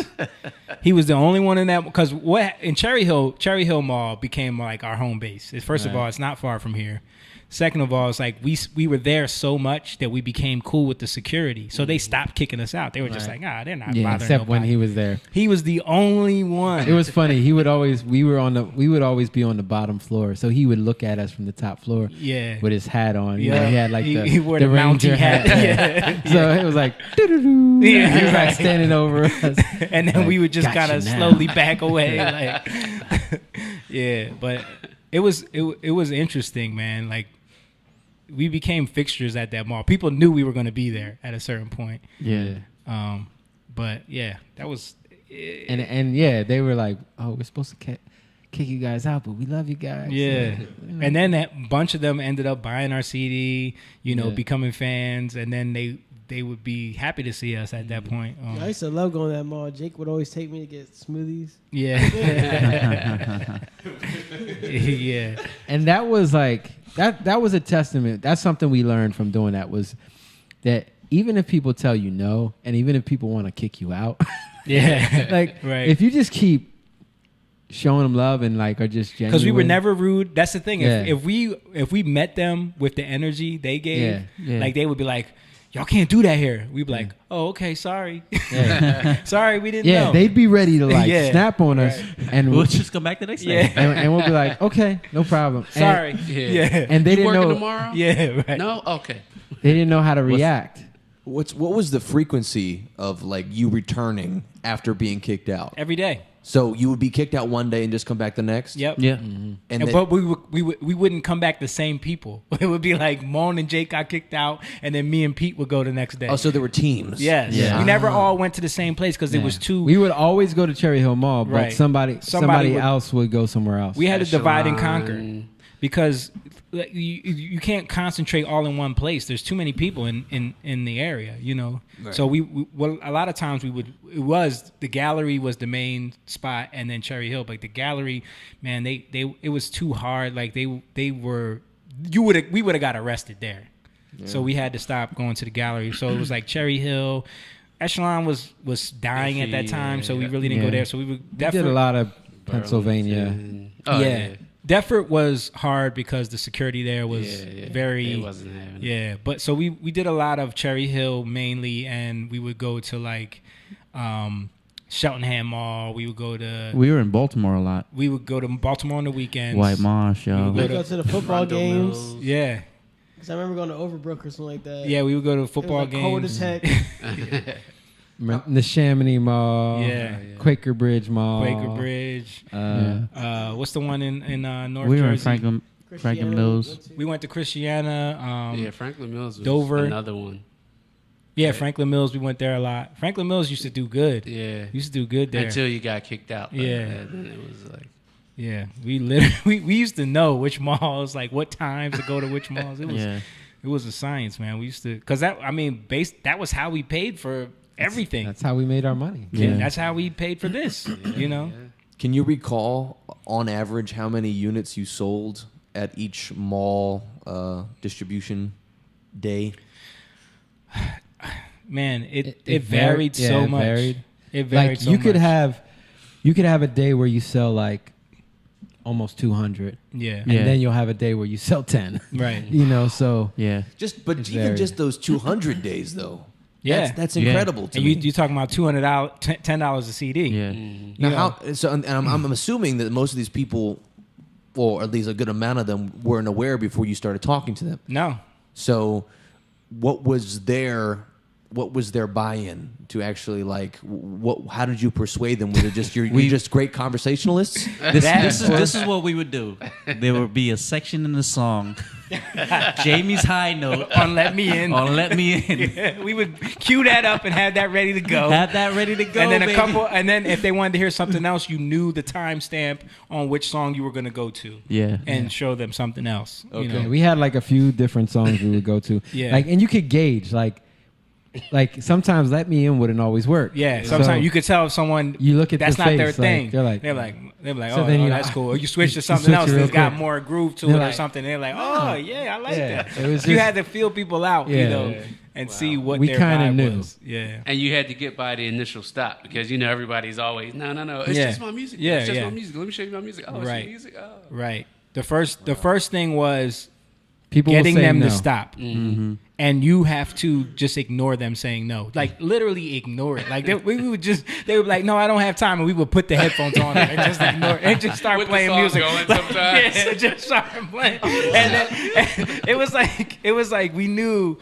Speaker 2: He was the only one in that because what in Cherry Hill Mall became like our home base. First of all, it's not far from here. Second of all, it's like we were there so much that we became cool with the security. So they stopped kicking us out. They were just like, they're not
Speaker 3: Yeah,
Speaker 2: bothering
Speaker 3: except when
Speaker 2: nobody.
Speaker 3: he was there.
Speaker 2: He was the only one.
Speaker 3: It was funny. We would always be on the bottom floor. So he would look at us from the top floor.
Speaker 2: Yeah.
Speaker 3: With his hat on. You
Speaker 2: Yeah.
Speaker 3: know, he had like
Speaker 2: He wore the
Speaker 3: Ranger
Speaker 2: Mountie hat.
Speaker 3: Yeah. So it was like doo-doo-doo.
Speaker 2: Yeah.
Speaker 3: He was like standing over us.
Speaker 2: And then
Speaker 3: Like,
Speaker 2: we would just
Speaker 3: "Got
Speaker 2: kind
Speaker 3: you
Speaker 2: of
Speaker 3: now."
Speaker 2: slowly back away. Like, yeah, but it was interesting, man. Like, we became fixtures at that mall. People knew we were going to be there at a certain point.
Speaker 3: Yeah.
Speaker 2: But yeah, that was.
Speaker 3: And yeah, they were like, "Oh, we're supposed to kick you guys out, but we love you guys."
Speaker 2: Yeah,
Speaker 3: So, you know.
Speaker 2: and then that bunch of them ended up buying our CD,
Speaker 3: Yeah.
Speaker 2: becoming fans, and then they would be happy to see us at that point.
Speaker 7: I used to love going to that mall. Jake would always take me to get smoothies.
Speaker 2: Yeah, yeah,
Speaker 3: And that was like that was a testament. That's something we learned from doing that, was that even if people tell you no, and even if people want to kick you out,
Speaker 2: yeah.
Speaker 3: like
Speaker 2: Right.
Speaker 3: if you just keep showing them love and like are just genuine,
Speaker 2: Because we were never rude. That's the thing.
Speaker 3: Yeah.
Speaker 2: If we met them with the energy they gave,
Speaker 3: Yeah.
Speaker 2: like they would be like, "Y'all can't do that here." We'd be like, "Oh, okay, sorry,
Speaker 3: Yeah,
Speaker 2: sorry, we didn't
Speaker 3: yeah,
Speaker 2: know."
Speaker 3: they'd be ready to like
Speaker 2: Yeah.
Speaker 3: snap on us, and
Speaker 5: We'll just come back the next day.
Speaker 2: Yeah.
Speaker 3: and we'll be like, "Okay, no problem." And-
Speaker 2: Sorry.
Speaker 4: Yeah.
Speaker 2: Yeah.
Speaker 3: and they
Speaker 4: You
Speaker 3: didn't
Speaker 4: working
Speaker 3: know.
Speaker 4: tomorrow?
Speaker 2: Yeah. Right.
Speaker 4: No. Okay.
Speaker 3: They didn't know how to react.
Speaker 6: What was the frequency of like you returning after being kicked out?
Speaker 2: Every day.
Speaker 6: So you would be kicked out one day and just come back the next.
Speaker 2: Yep.
Speaker 5: Yeah.
Speaker 6: And
Speaker 2: And
Speaker 6: then,
Speaker 2: but we wouldn't come back the same people. It would be like Moan and Jake got kicked out, and then me and Pete would go the next day.
Speaker 6: oh, so there were teams.
Speaker 2: Yes.
Speaker 3: Yeah.
Speaker 2: We never all went to the same place because it was too.
Speaker 3: We would always go to Cherry Hill Mall, but
Speaker 2: Right.
Speaker 3: somebody
Speaker 2: Somebody would-
Speaker 3: else would go somewhere else.
Speaker 2: We had to divide and
Speaker 4: Echelon.
Speaker 2: conquer because like, you can't concentrate all in one place. There's too many people in the area,
Speaker 6: Right.
Speaker 2: So well, a lot of times the gallery was the main spot, and then Cherry Hill. But the gallery, man, it was too hard. Like we would have got arrested there. So we had to stop going to the gallery. So it was like Cherry Hill. Echelon was dying at that time, so we really didn't go
Speaker 3: Yeah.
Speaker 2: there. So we would
Speaker 3: We did a lot of Pennsylvania.
Speaker 4: Burlington. Oh,
Speaker 2: yeah. Deptford was hard because the security there was very.
Speaker 4: It wasn't having it.
Speaker 2: Yeah, but so we did a lot of Cherry Hill mainly, and we would go to like Cheltenham Mall. We would go to
Speaker 5: We were in Baltimore a lot.
Speaker 2: Baltimore on the weekends.
Speaker 5: White Marsh, y'all.
Speaker 2: We
Speaker 7: We go to the football
Speaker 4: Rondo
Speaker 7: games.
Speaker 4: Mills.
Speaker 2: Yeah,
Speaker 7: Because I remember going to Overbrook or something like that.
Speaker 2: yeah, we would go to
Speaker 7: It was
Speaker 2: football
Speaker 7: like cold
Speaker 2: games.
Speaker 7: as heck.
Speaker 3: The Chamonix Mall,
Speaker 2: Yeah.
Speaker 3: Quaker Bridge Mall,
Speaker 2: Quaker Bridge. What's the one in North
Speaker 5: We were in
Speaker 2: Jersey?
Speaker 5: Franklin
Speaker 7: Christiana
Speaker 5: Mills.
Speaker 7: went to.
Speaker 2: We went to Christiana.
Speaker 4: Yeah, Franklin Mills was
Speaker 2: Dover.
Speaker 4: another one.
Speaker 2: Yeah, Franklin Mills. We went there a lot. Franklin Mills used to do good.
Speaker 4: Yeah.
Speaker 2: Used to do good there.
Speaker 4: Until you got kicked out. But
Speaker 2: Yeah.
Speaker 4: Then it was like.
Speaker 2: Yeah, we literally we used to know which malls, like what times to go to which malls. It was a science, man. We used to because that was how we paid for everything.
Speaker 3: That's how we made our money.
Speaker 2: Yeah, that's how we paid for this.
Speaker 6: Can you recall, on average, how many units you sold at each mall distribution day?
Speaker 2: Man, it varied so much. It varied
Speaker 3: Like
Speaker 2: so
Speaker 3: you
Speaker 2: much.
Speaker 3: could have a day where you sell like almost 200.
Speaker 2: Yeah.
Speaker 3: And
Speaker 5: Yeah.
Speaker 3: then you'll have a day where you sell 10.
Speaker 2: Right.
Speaker 3: You know, so
Speaker 5: Yeah.
Speaker 6: But
Speaker 3: It's
Speaker 6: even
Speaker 3: very-
Speaker 6: just those 200 days though.
Speaker 2: Yeah.
Speaker 6: That's
Speaker 5: Yeah.
Speaker 6: incredible to
Speaker 2: And
Speaker 6: me.
Speaker 2: you talking about $200, $10 a CD.
Speaker 5: Yeah.
Speaker 6: Now, how? So, and I'm assuming that most of these people, or at least a good amount of them, weren't aware before you started talking to them.
Speaker 2: No.
Speaker 6: So, what was their buy-in to actually like? What? How did you persuade them? Was it just you're just great conversationalists?
Speaker 5: This is what we would do. There would be a section in the song, Jamie's high note
Speaker 2: On Let Me In.
Speaker 5: on "Let Me In."
Speaker 2: We would cue that up and have that ready to go.
Speaker 5: Have that ready to go,
Speaker 2: and then
Speaker 5: baby.
Speaker 2: and then if they wanted to hear something else, you knew the timestamp on which song you were going to go to.
Speaker 5: Yeah.
Speaker 2: And show them something else. You
Speaker 3: yeah,
Speaker 2: know?
Speaker 3: we had like a few different songs we would go to.
Speaker 2: Yeah.
Speaker 3: Like, and you could gauge like sometimes Let Me In wouldn't always work.
Speaker 2: Yeah,
Speaker 3: So
Speaker 2: sometimes you could tell if someone
Speaker 3: you look at
Speaker 2: that's
Speaker 3: the
Speaker 2: not their
Speaker 3: face,
Speaker 2: thing.
Speaker 3: like, they're like,
Speaker 2: they're like,
Speaker 3: So
Speaker 2: oh,
Speaker 3: then
Speaker 2: oh,
Speaker 3: you-
Speaker 2: that's cool. Or you switch to
Speaker 3: you
Speaker 2: something
Speaker 3: switch
Speaker 2: else
Speaker 3: it real
Speaker 2: that's got
Speaker 3: quick.
Speaker 2: more groove to
Speaker 3: They're
Speaker 2: it or
Speaker 3: like,
Speaker 2: something. They're like, oh yeah, I like
Speaker 3: Yeah,
Speaker 2: that.
Speaker 3: it was
Speaker 2: You
Speaker 3: just-
Speaker 2: had to feel people out, you
Speaker 3: Yeah.
Speaker 2: know, and see what
Speaker 3: We
Speaker 2: their
Speaker 3: kinda
Speaker 2: vibe
Speaker 3: knew.
Speaker 2: was. Yeah.
Speaker 4: And you had to get by the initial stop because everybody's always no. It's
Speaker 2: Yeah.
Speaker 4: just my music.
Speaker 2: Yeah,
Speaker 4: it's just
Speaker 2: yeah.
Speaker 4: my music. Let me show you my music. Oh, it's
Speaker 2: Right.
Speaker 4: your music. Oh.
Speaker 2: Right. The first thing was
Speaker 3: people will
Speaker 2: getting
Speaker 3: say
Speaker 2: them
Speaker 3: no.
Speaker 2: to stop. And you have to just ignore them saying no. Like literally ignore it. Like they would be like, no, I don't have time, and we would put the headphones on and just ignore it and just start
Speaker 4: With the
Speaker 2: playing
Speaker 4: song
Speaker 2: music.
Speaker 4: going
Speaker 2: Like,
Speaker 4: sometimes.
Speaker 2: yeah, just start playing. And then it was like we knew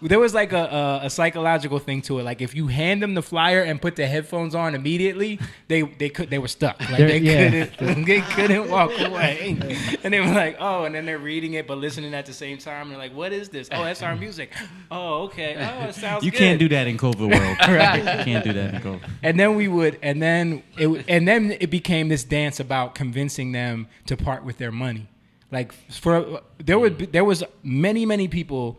Speaker 2: there was like a psychological thing to it. Like if you hand them the flyer and put the headphones on immediately, they were stuck. Like they couldn't walk away. And they were like, oh, and then they're reading it but listening at the same time. And they're like, what is this? Oh, that's our music. Oh, okay. Oh, it sounds
Speaker 5: You
Speaker 2: good.
Speaker 5: can't do that in COVID world.
Speaker 2: Right.
Speaker 5: You can't do that in COVID.
Speaker 2: And then it became this dance about convincing them to part with their money. Like there was many people,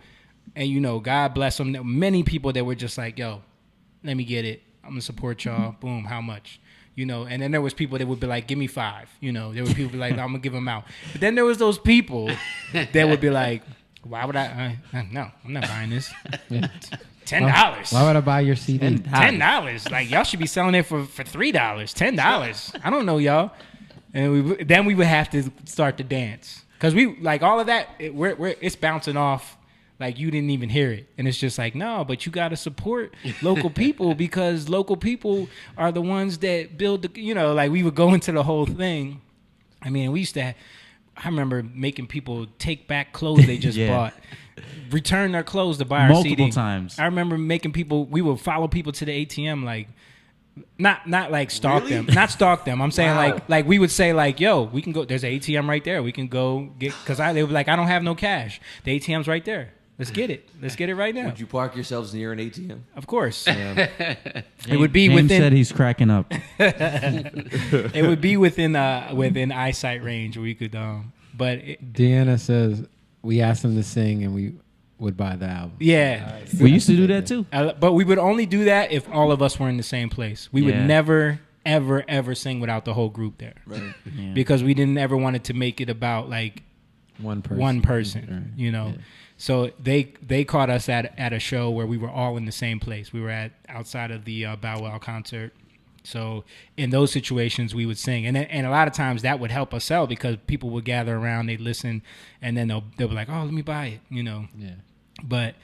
Speaker 2: and God bless them. Many people that were just like, yo, let me get it. I'm gonna support y'all. Boom, how much? And then there was people that would be like, give me $5. There were people like, I'm gonna give them out. But then there was those people that would be like, why would I? No, I'm not buying this. $10.
Speaker 3: Why would I buy your CD?
Speaker 2: $10. Like y'all should be selling it for $3. $10. I don't know y'all. And then we would have to start to dance because we like all of that. It's bouncing off. Like you didn't even hear it, and it's just like no, but you got to support local people because local people are the ones that build the. Like we would go into the whole thing. I mean, we used to. I remember making people take back clothes they just
Speaker 5: Yeah.
Speaker 2: bought, return their clothes to buy our
Speaker 5: Multiple
Speaker 2: CD.
Speaker 5: times.
Speaker 2: I remember making people. We would follow people to the ATM like. Not like stalk them. Not stalk them. I'm saying like we would say like, yo, we can go. There's an ATM right there. We can go get because they were like, I don't have no cash. The ATM's right there. Let's get it. Let's get it right now.
Speaker 6: Would you park yourselves near an ATM?
Speaker 2: Of course.
Speaker 6: Yeah.
Speaker 2: It would be
Speaker 5: James
Speaker 2: within.
Speaker 5: said he's cracking up.
Speaker 2: It would be within eyesight range. We could. But
Speaker 3: Deanna says we asked them to sing and we would buy the album.
Speaker 2: yeah.
Speaker 5: We used to do that too.
Speaker 2: But we would only do that if all of us were in the same place. We would
Speaker 5: Yeah.
Speaker 2: never, ever sing without the whole group there.
Speaker 6: Right.
Speaker 5: Yeah.
Speaker 2: Because we didn't ever want it to make it about like
Speaker 3: One person.
Speaker 2: one person,
Speaker 3: Yeah.
Speaker 2: So they caught us at a show where we were all in the same place. We were outside of the Bow Wow concert. So in those situations, we would sing, and a lot of times that would help us sell because people would gather around, they'd listen, and then they'll be like, "Oh, let me buy it,"
Speaker 3: Yeah.
Speaker 2: But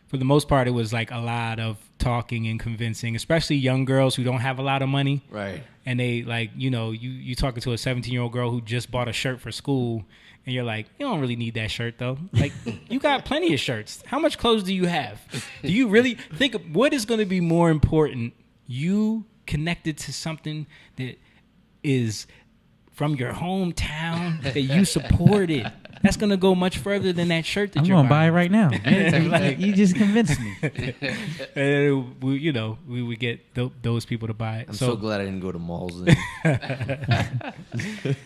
Speaker 2: for the most part, it was like a lot of talking and convincing, especially young girls who don't have a lot of money.
Speaker 6: Right.
Speaker 2: And they like, you talking to a 17-year-old girl who just bought a shirt for school, and you're like, you don't really need that shirt though. Like, you got plenty of shirts. How much clothes do you have? Do you really think what is going to be more important? You connected to something that is from your hometown that you supported. That's gonna go much further than that shirt that
Speaker 5: I'm
Speaker 2: you're
Speaker 5: gonna buy it
Speaker 2: buying.
Speaker 5: right now.
Speaker 2: Like-
Speaker 5: You just convinced me.
Speaker 2: We would get those people to buy it.
Speaker 6: I'm so glad I didn't go to malls. Then.
Speaker 5: I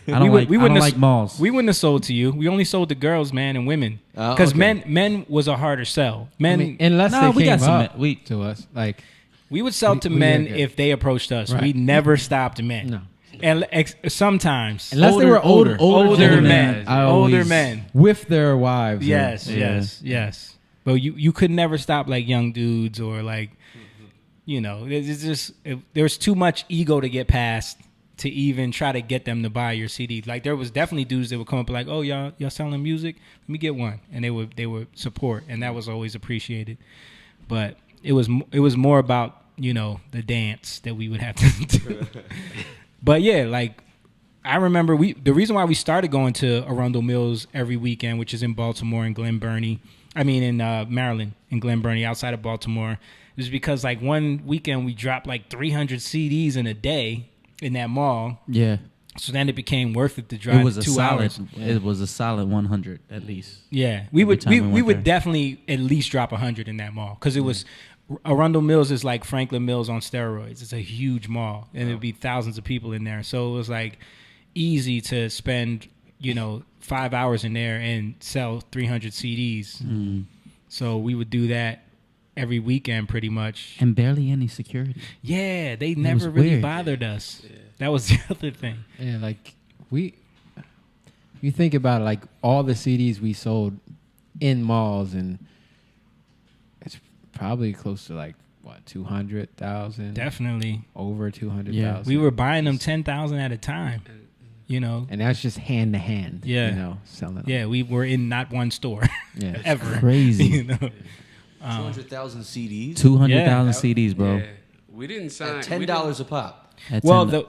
Speaker 5: don't
Speaker 2: wouldn't
Speaker 5: like malls.
Speaker 2: We wouldn't have sold to you. We only sold to girls, man, and women.
Speaker 6: Oh,
Speaker 2: Because
Speaker 6: okay.
Speaker 2: men was a harder sell. Men,
Speaker 3: I mean, unless
Speaker 5: No,
Speaker 3: they
Speaker 5: we
Speaker 3: came
Speaker 5: got some
Speaker 3: up
Speaker 5: men-
Speaker 3: to us, like
Speaker 2: we would sell to
Speaker 3: we
Speaker 2: men
Speaker 3: are good.
Speaker 2: if they approached us.
Speaker 3: Right.
Speaker 2: We never stopped men.
Speaker 3: no,
Speaker 2: And sometimes
Speaker 3: unless they were older
Speaker 2: older
Speaker 3: gentlemen,
Speaker 2: men,
Speaker 3: I
Speaker 2: older
Speaker 3: always-
Speaker 2: men.
Speaker 3: with their wives. or-
Speaker 2: Yes,
Speaker 5: Yeah.
Speaker 2: yes. But you could never stop like Young Dudes or like, it's just there's too much ego to get past to even try to get them to buy your CD. Like there was definitely dudes that would come up like, oh y'all selling music, let me get one, and they would support, and that was always appreciated. But it was more about the dance that we would have to do. But yeah, like I remember the reason why we started going to Arundel Mills every weekend, which is in Baltimore and in Maryland, in Glen Burnie, outside of Baltimore, is because like one weekend we dropped like 300 CDs in a day in that mall.
Speaker 5: Yeah.
Speaker 2: So then it became worth it to drive 2 hours.
Speaker 5: It was a solid 100 at least.
Speaker 2: Yeah, we would definitely at least drop 100 in that mall because it was Arundel Mills is like Franklin Mills on steroids. It's a huge mall, and there'd be thousands of people in there. So it was like easy to spend 5 hours in there and sell 300 CDs.
Speaker 5: Mm.
Speaker 2: So we would do that every weekend pretty much.
Speaker 5: And barely any security.
Speaker 2: Yeah, they never really
Speaker 5: weird.
Speaker 2: bothered us. Yeah. That was the other thing.
Speaker 3: Yeah, like you think about like all the CDs we sold in malls, and it's probably close to like what 200,000.
Speaker 2: Definitely
Speaker 3: over 200,000.
Speaker 2: Yeah, we were buying them 10,000 at a time.
Speaker 3: And that's just hand to hand.
Speaker 2: Yeah,
Speaker 3: selling them.
Speaker 2: Yeah, we were in not one store.
Speaker 3: Yeah,
Speaker 2: ever.
Speaker 5: Crazy.
Speaker 6: 200,000 CDs.
Speaker 5: 200,000 CDs, bro.
Speaker 1: Yeah. We didn't sign
Speaker 6: At $10 a pop.
Speaker 5: At
Speaker 2: Well,
Speaker 5: 10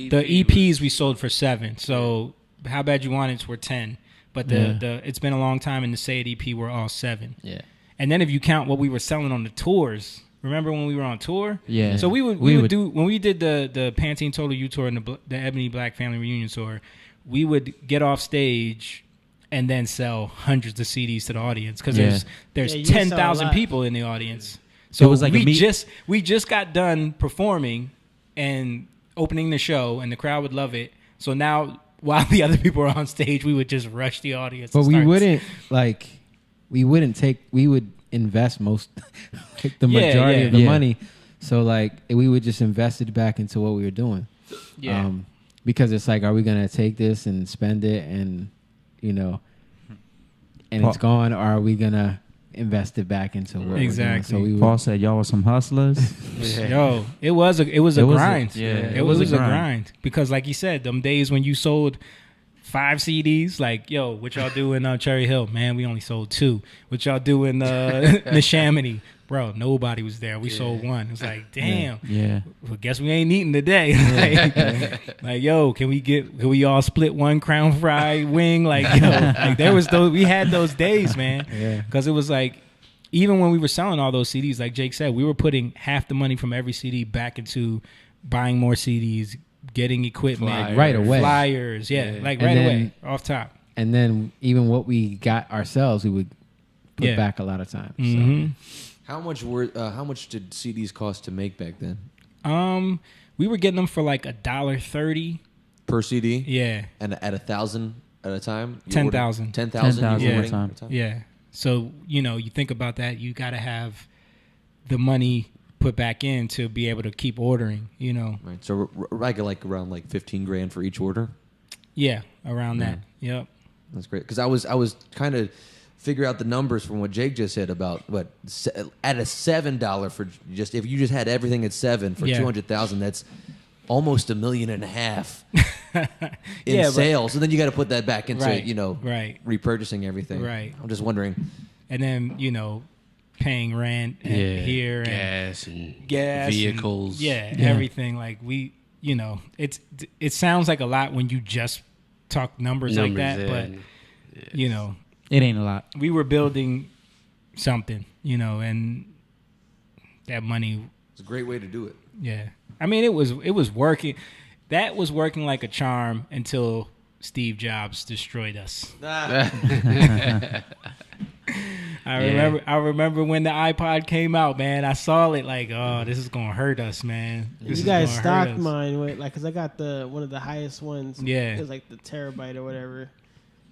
Speaker 2: the EPs we sold for $7. So How Bad You Want It's were $10. But the It's Been a Long Time and the Say It EP were all $7.
Speaker 3: Yeah.
Speaker 2: And then if you count what we were selling on the tours, remember when we were on tour?
Speaker 5: Yeah.
Speaker 2: So we would do when we did the Pantene Total U tour and the Ebony Black Family Reunion tour, we would get off stage and then sell hundreds of CDs to the audience because there's
Speaker 7: you sell a
Speaker 2: 10,000
Speaker 7: lot.
Speaker 2: people in the audience. So
Speaker 5: it was like
Speaker 2: we just got done performing and opening the show, and the crowd would love it. So now, while the other people were on stage, we would just rush the audience.
Speaker 3: But we wouldn't we would invest most, like the majority of the money. So like we would just invest it back into what we were doing.
Speaker 2: Yeah.
Speaker 3: Because it's like, are we going to take this and spend it and, and it's gone, or are we going to invest it back into what
Speaker 2: exactly.
Speaker 3: we're doing? So
Speaker 5: Paul said y'all were some hustlers.
Speaker 2: Yo, it was a grind. It was a grind because, like you said, them days when you sold 5 CDs, like, yo, what y'all do in Cherry Hill? Man, we only sold 2. What y'all do in Neshaminy? Bro, nobody was there. We sold 1. It's like, damn.
Speaker 5: Yeah.
Speaker 2: Well, guess we ain't eating today. like, yo, can we all split one crown fry wing? Like, yo, like we had those days, man.
Speaker 3: Yeah.
Speaker 2: Because it was like, even when we were selling all those CDs, like Jake said, we were putting half the money from every CD back into buying more CDs, getting equipment,
Speaker 3: right away,
Speaker 2: flyers, like right away, off top.
Speaker 3: And then even what we got ourselves, we would put back a lot of times.
Speaker 2: Mm-hmm.
Speaker 3: So.
Speaker 6: How much did CDs cost to make back then?
Speaker 2: We were getting them for like $1.30
Speaker 6: per CD.
Speaker 2: Yeah,
Speaker 6: and at 1,000 at a time.
Speaker 2: 10,000.
Speaker 6: 10,000
Speaker 5: at a
Speaker 6: time.
Speaker 2: Yeah. So you think about that. You got to have the money put back in to be able to keep ordering.
Speaker 6: Right. So like around like 15 grand for each order.
Speaker 2: Yeah, around that. Yep.
Speaker 6: That's great because I was kind of figure out the numbers from what Jake just said about at a $7 for just if you just had everything at 7 for 200,000, that's almost $1.5 million in sales. And then you got to put that back into repurchasing everything.
Speaker 2: Right.
Speaker 6: I'm just wondering.
Speaker 2: And then paying rent and here
Speaker 4: gas
Speaker 2: and
Speaker 4: vehicles,
Speaker 2: everything. Like it sounds like a lot when you just talk numbers like that, but
Speaker 5: it ain't a lot.
Speaker 2: We were building something, and that money.
Speaker 6: It's a great way to do it.
Speaker 2: Yeah. I mean, it was working. That was working like a charm until Steve Jobs destroyed us. I remember when the iPod came out, man. I saw it like, oh, this is gonna hurt us, man.
Speaker 7: You guys stocked mine with because I got one of the highest ones.
Speaker 2: Yeah,
Speaker 7: it was like the terabyte or whatever,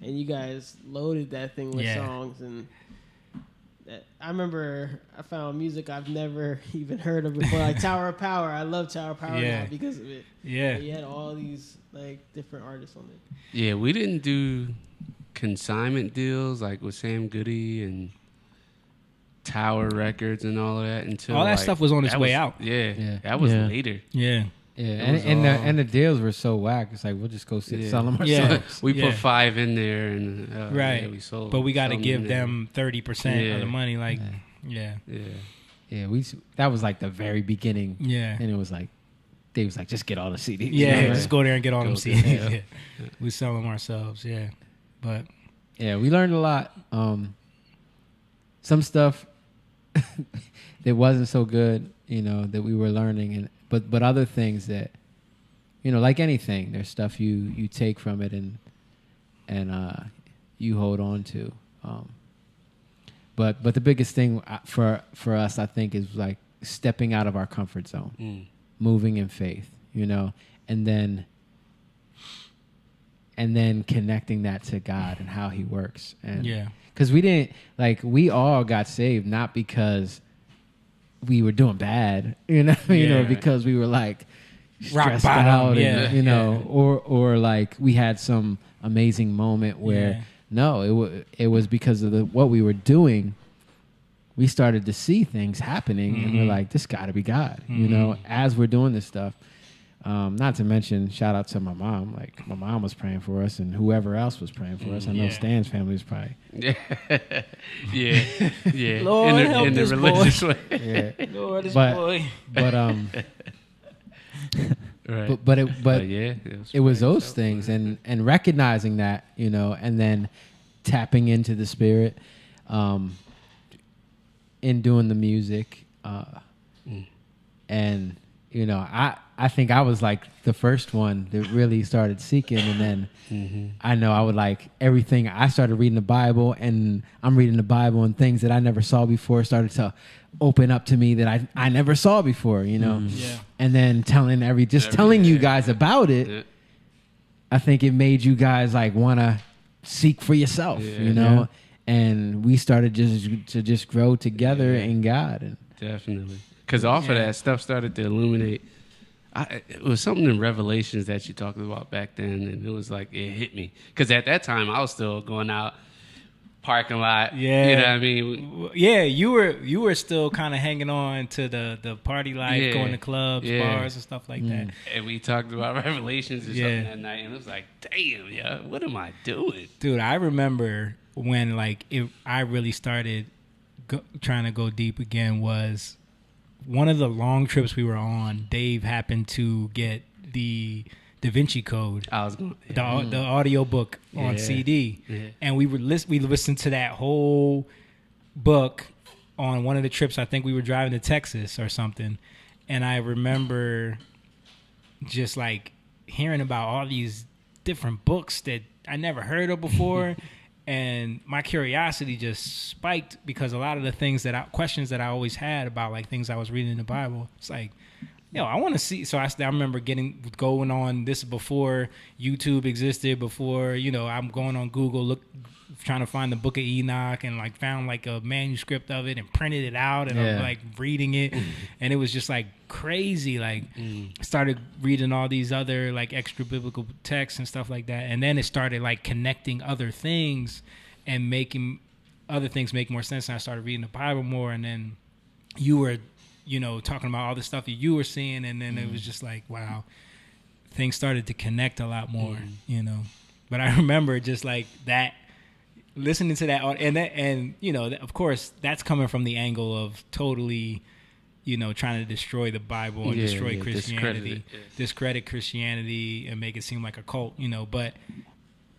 Speaker 7: and you guys loaded that thing with songs and. I remember I found music I've never even heard of before, like Tower of Power. I love Tower of Power now because of it.
Speaker 2: Yeah,
Speaker 7: you had all these like different artists on it.
Speaker 4: Yeah, we didn't do consignment deals like with Sam Goody and Tower Records and all of that until
Speaker 2: All that stuff was on its
Speaker 4: that
Speaker 2: way
Speaker 4: was-
Speaker 2: out.
Speaker 4: Yeah, that was
Speaker 3: Yeah.
Speaker 4: later.
Speaker 2: Yeah.
Speaker 3: Yeah,
Speaker 4: It
Speaker 3: and
Speaker 4: was
Speaker 3: and the deals were so whack. It's like we'll just go
Speaker 4: Yeah.
Speaker 3: sell them
Speaker 2: Yeah.
Speaker 3: ourselves.
Speaker 4: We
Speaker 2: Yeah.
Speaker 4: put 5 in there, and
Speaker 2: Right.
Speaker 4: yeah, we sold.
Speaker 2: But we got to
Speaker 4: some
Speaker 2: give
Speaker 4: in there.
Speaker 2: them 30% of
Speaker 4: Yeah.
Speaker 2: the money. Like, yeah.
Speaker 4: Yeah,
Speaker 3: Yeah, that was like the very beginning.
Speaker 2: Yeah.
Speaker 3: And it was like, they was like, just get all the CDs.
Speaker 2: Yeah,
Speaker 3: You know?
Speaker 2: just go there and get all them
Speaker 4: Go
Speaker 2: CDs.
Speaker 4: there,
Speaker 2: Yeah. We sell them ourselves, yeah. But
Speaker 3: Yeah, we learned a lot. Some stuff that wasn't so good, that we were learning, and but other things that, like anything, there's stuff you take from it and you hold on to. But the biggest thing for us, I think, is like stepping out of our comfort zone, moving in faith, and then connecting that to God and how He works. And
Speaker 2: yeah.
Speaker 3: because we all got saved not because we were doing bad,
Speaker 2: Yeah.
Speaker 3: because we were like
Speaker 2: Rock
Speaker 3: stressed
Speaker 2: bottom,
Speaker 3: out,
Speaker 2: yeah,
Speaker 3: and,
Speaker 2: yeah.
Speaker 3: or like we had some amazing moment where
Speaker 2: Yeah.
Speaker 3: no, it was because of what we were doing. We started to see things happening, and we're like, this got to be God, as we're doing this stuff. Not to mention, shout out to my mom. Like, my mom was praying for us, and whoever else was praying for us. I know
Speaker 2: Yeah.
Speaker 3: Stan's family was probably.
Speaker 4: yeah.
Speaker 2: Lord, help
Speaker 4: in the
Speaker 2: this
Speaker 4: religious way.
Speaker 3: Yeah.
Speaker 2: Lord, this
Speaker 3: But-
Speaker 2: boy.
Speaker 3: But
Speaker 4: Right.
Speaker 3: but
Speaker 4: yeah,
Speaker 3: it was
Speaker 4: praying
Speaker 3: those
Speaker 4: stuff,
Speaker 3: things,
Speaker 4: man.
Speaker 3: and recognizing that, and then tapping into the Spirit, in doing the music, and I think I was like the first one that really started seeking, and then I know I would like everything. I started reading the Bible, and I'm reading the Bible, and things that I never saw before started to open up to me that I never saw before,
Speaker 2: Yeah.
Speaker 3: and then telling you guys about it.
Speaker 4: Yeah.
Speaker 3: I think it made you guys like want to seek for yourself,
Speaker 4: Yeah.
Speaker 3: and we started just grow together in God. And
Speaker 4: Definitely. Because off of
Speaker 2: Yeah.
Speaker 4: that, stuff started to illuminate. It was something in Revelations that you talked about back then, and it was like, it hit me. Because at that time, I was still going out, parking lot.
Speaker 2: Yeah.
Speaker 4: You know what I mean?
Speaker 2: Yeah, you were still kind of hanging on to the party life,
Speaker 4: Yeah.
Speaker 2: going to clubs,
Speaker 4: Yeah.
Speaker 2: bars, and stuff like that.
Speaker 4: And we talked about Revelations or
Speaker 2: Yeah.
Speaker 4: something that night, and it was like, damn, yeah, what am I doing?
Speaker 2: Dude, I remember when I really started trying to go deep again was one of the long trips we were on. Dave happened to get the Da Vinci Code,
Speaker 4: I was going,
Speaker 2: the audio book on
Speaker 4: Yeah.
Speaker 2: CD,
Speaker 4: Yeah.
Speaker 2: and we listened to that whole book on one of the trips. I think we were driving to Texas or something, and I remember just like hearing about all these different books that I never heard of before. And my curiosity just spiked because a lot of the questions that I always had about like things I was reading in the Bible, it's like, I want to see. So I remember going on this before YouTube existed, before, I'm going on Google, trying to find the Book of Enoch, and like found like a manuscript of it and printed it out, and I'm like reading it, and it was just like crazy. Like I started reading all these other like extra biblical texts and stuff like that, and then it started like connecting other things and making other things make more sense. And I started reading the Bible more, and then you were, talking about all the stuff that you were seeing, and then it was just like, wow, things started to connect a lot more, But I remember just like that. Listening to that, and of course, that's coming from the angle of totally, trying to destroy the Bible and destroy Christianity, discredit Christianity, and make it seem like a cult, But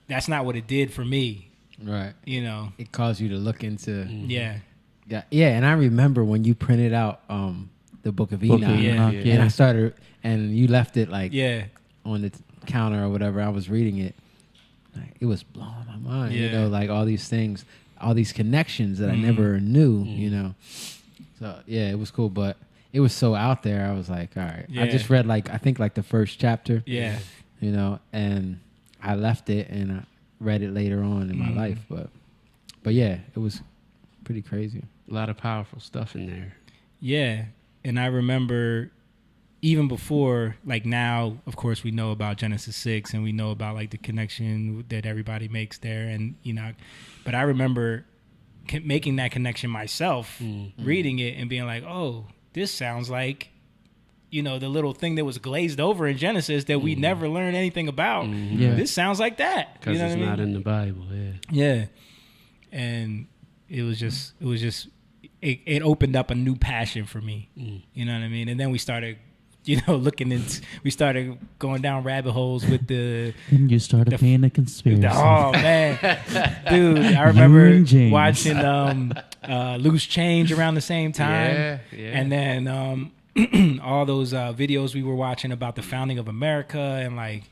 Speaker 2: that's not what it did for me,
Speaker 3: right,
Speaker 2: It
Speaker 3: caused you to look into
Speaker 2: yeah,
Speaker 3: And I remember when you printed out the Book of Enoch, and I started, and you left it like on the counter or whatever. I was reading it. Like, it was blowing my mind, like all these things, all these connections that I never knew, So it was cool, but it was so out there. I was like, all right. I just read I think the first chapter, and I left it and I read it later on in my life, but yeah, it was pretty crazy.
Speaker 4: A lot of powerful stuff in there.
Speaker 2: Yeah, and I remember even before, like now, of course, we know about Genesis 6 and we know about like the connection that everybody makes there and Enoch. But I remember making that connection myself, reading it and being like, oh, this sounds like, the little thing that was glazed over in Genesis that we never learned anything about.
Speaker 3: Yeah.
Speaker 2: This sounds like that.
Speaker 4: Because it's not in the Bible.
Speaker 2: Yeah. And it opened up a new passion for me. You know what I mean? And then we started, we started going down rabbit holes with the.
Speaker 5: And you started paying the conspiracy.
Speaker 2: Oh man, dude! I remember
Speaker 5: and James.
Speaker 2: watching Loose Change around the same time, and then all those videos we were watching about the founding of America and like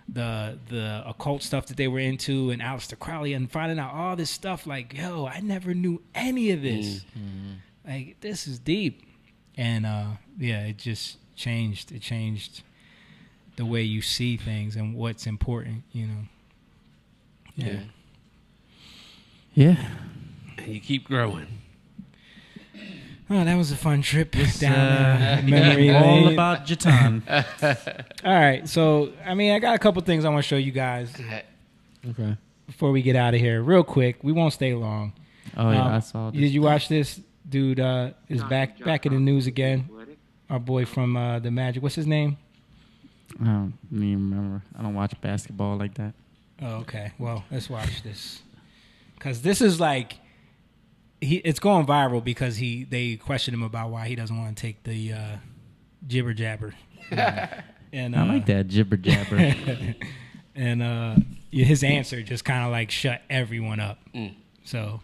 Speaker 2: the occult stuff that they were into, and Aleister Crowley, and finding out all this stuff. Like, yo, I never knew any of this. Like, this is deep, and it just changed. It changed the way you see things and what's important. Yeah.
Speaker 4: And you keep growing.
Speaker 2: Oh, that was a fun trip down memory
Speaker 5: All
Speaker 2: lane.
Speaker 5: about Jatan.
Speaker 2: All right, so I got a couple things I want to show you guys
Speaker 3: Okay.
Speaker 2: before we get out of here, real quick. We won't stay long.
Speaker 5: Oh yeah, I saw this.
Speaker 2: Did you watch this? Dude is back in the news again. Our boy from the Magic. What's his name?
Speaker 5: I don't even remember. I don't watch basketball like that.
Speaker 2: Oh, okay. Well, let's watch this, because this is like it's going viral because they question him about why he doesn't want to take the jibber jabber. And
Speaker 5: I like that jibber jabber.
Speaker 2: and his answer just kind of like shut everyone up. So,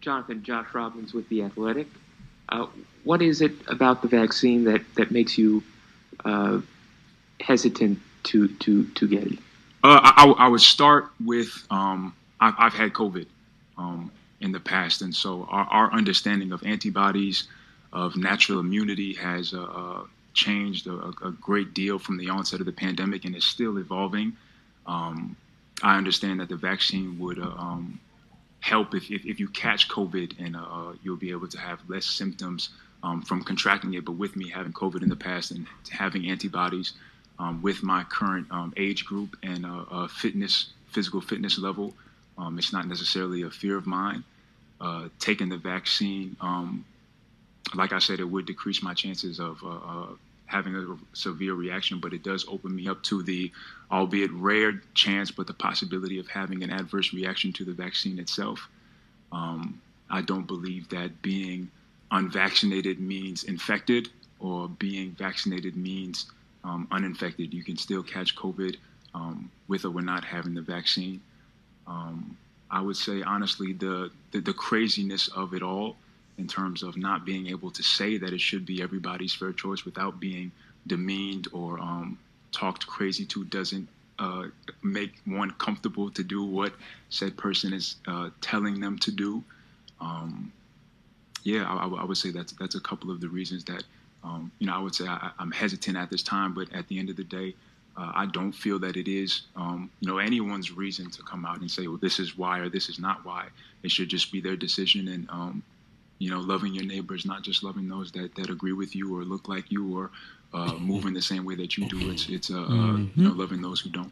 Speaker 8: Jonathan, Josh Robbins with The Athletic. What is it about the vaccine that makes you hesitant to get it?
Speaker 9: I would start with I've had COVID in the past, and so our understanding of antibodies, of natural immunity, has changed a great deal from the onset of the pandemic, and is still evolving. I understand that the vaccine would help if you catch COVID, and you'll be able to have less symptoms from contracting it. But with me having COVID in the past and having antibodies with my current age group and physical fitness level, it's not necessarily a fear of mine. Taking the vaccine, like I said, it would decrease my chances of having a severe reaction, but it does open me up to the, albeit rare chance, but the possibility of having an adverse reaction to the vaccine itself. I don't believe that being unvaccinated means infected, or being vaccinated means uninfected. You can still catch COVID with or without having the vaccine. I would say, honestly, the craziness of it all, in terms of not being able to say that it should be everybody's fair choice without being demeaned or talked crazy to, doesn't make one comfortable to do what said person is telling them to do. I would say that's a couple of the reasons that I would say I'm hesitant at this time. But at the end of the day, I don't feel that it is anyone's reason to come out and say, well, this is why or this is not why. It should just be their decision, and loving your neighbors, not just loving those that agree with you or look like you or move in the same way that you do. It's loving those who don't.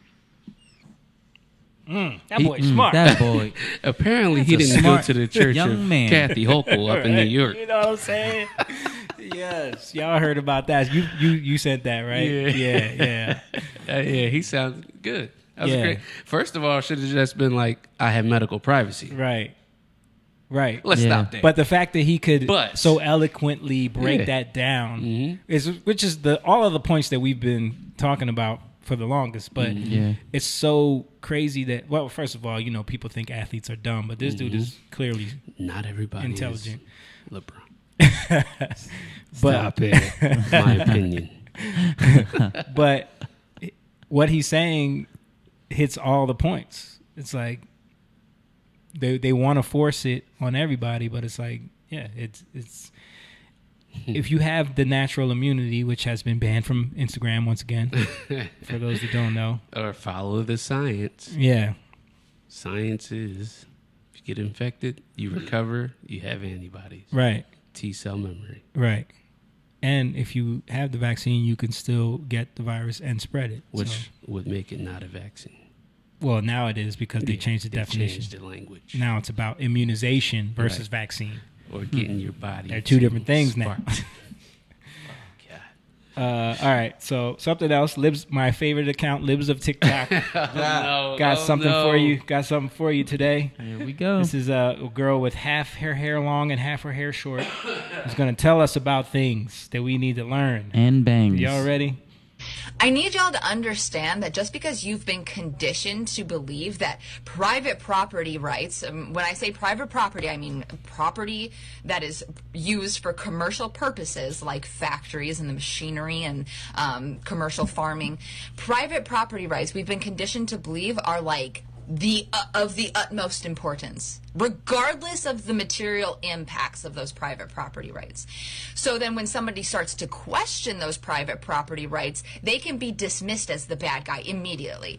Speaker 2: That boy's smart.
Speaker 5: That boy.
Speaker 4: Apparently, he didn't go to the church
Speaker 5: young
Speaker 4: of
Speaker 5: man.
Speaker 4: Kathy Hochul up in New York.
Speaker 2: You know what I'm saying? Yes, y'all heard about that. You said that, right? Yeah.
Speaker 4: He sounds good. That was great. First of all, should have just been like, I have medical privacy.
Speaker 2: Right.
Speaker 4: Let's stop there.
Speaker 2: But the fact that he could
Speaker 4: But-
Speaker 2: so eloquently break that down which is all of the points that we've been talking about for the longest. But it's so crazy that, well, first of all, people think athletes are dumb, but this dude is clearly
Speaker 4: Not everybody
Speaker 2: intelligent.
Speaker 4: is LeBron. Stop it. My opinion.
Speaker 2: But what he's saying hits all the points. It's like they want to force it on everybody, but it's like, it's if you have the natural immunity, which has been banned from Instagram once again, for those that don't know,
Speaker 4: Or follow the science.
Speaker 2: yeah,
Speaker 4: Science is, if you get infected, you recover, you have antibodies.
Speaker 2: right,
Speaker 4: T-cell memory.
Speaker 2: right. And if you have the vaccine, you can still get the virus and spread it.
Speaker 4: Which would make it not a vaccine.
Speaker 2: Well, now it is because they changed the definition.
Speaker 4: Changed the language.
Speaker 2: Now it's about immunization versus vaccine.
Speaker 4: Or getting your body.
Speaker 2: They're two different things now.
Speaker 4: God.
Speaker 2: All right, so something else. Libs, my favorite account, Libs of TikTok. Got something for you. Got something for you today.
Speaker 5: Here we go.
Speaker 2: This is a girl with half her hair long and half her hair short. Who's going to tell us about things that we need to learn.
Speaker 5: And bangs.
Speaker 2: Y'all ready?
Speaker 10: I need y'all to understand that just because you've been conditioned to believe that private property rights, when I say private property, I mean property that is used for commercial purposes like factories and the machinery and commercial farming. Private property rights, we've been conditioned to believe are like of the utmost importance, regardless of the material impacts of those private property rights. So then when somebody starts to question those private property rights, they can be dismissed as the bad guy immediately.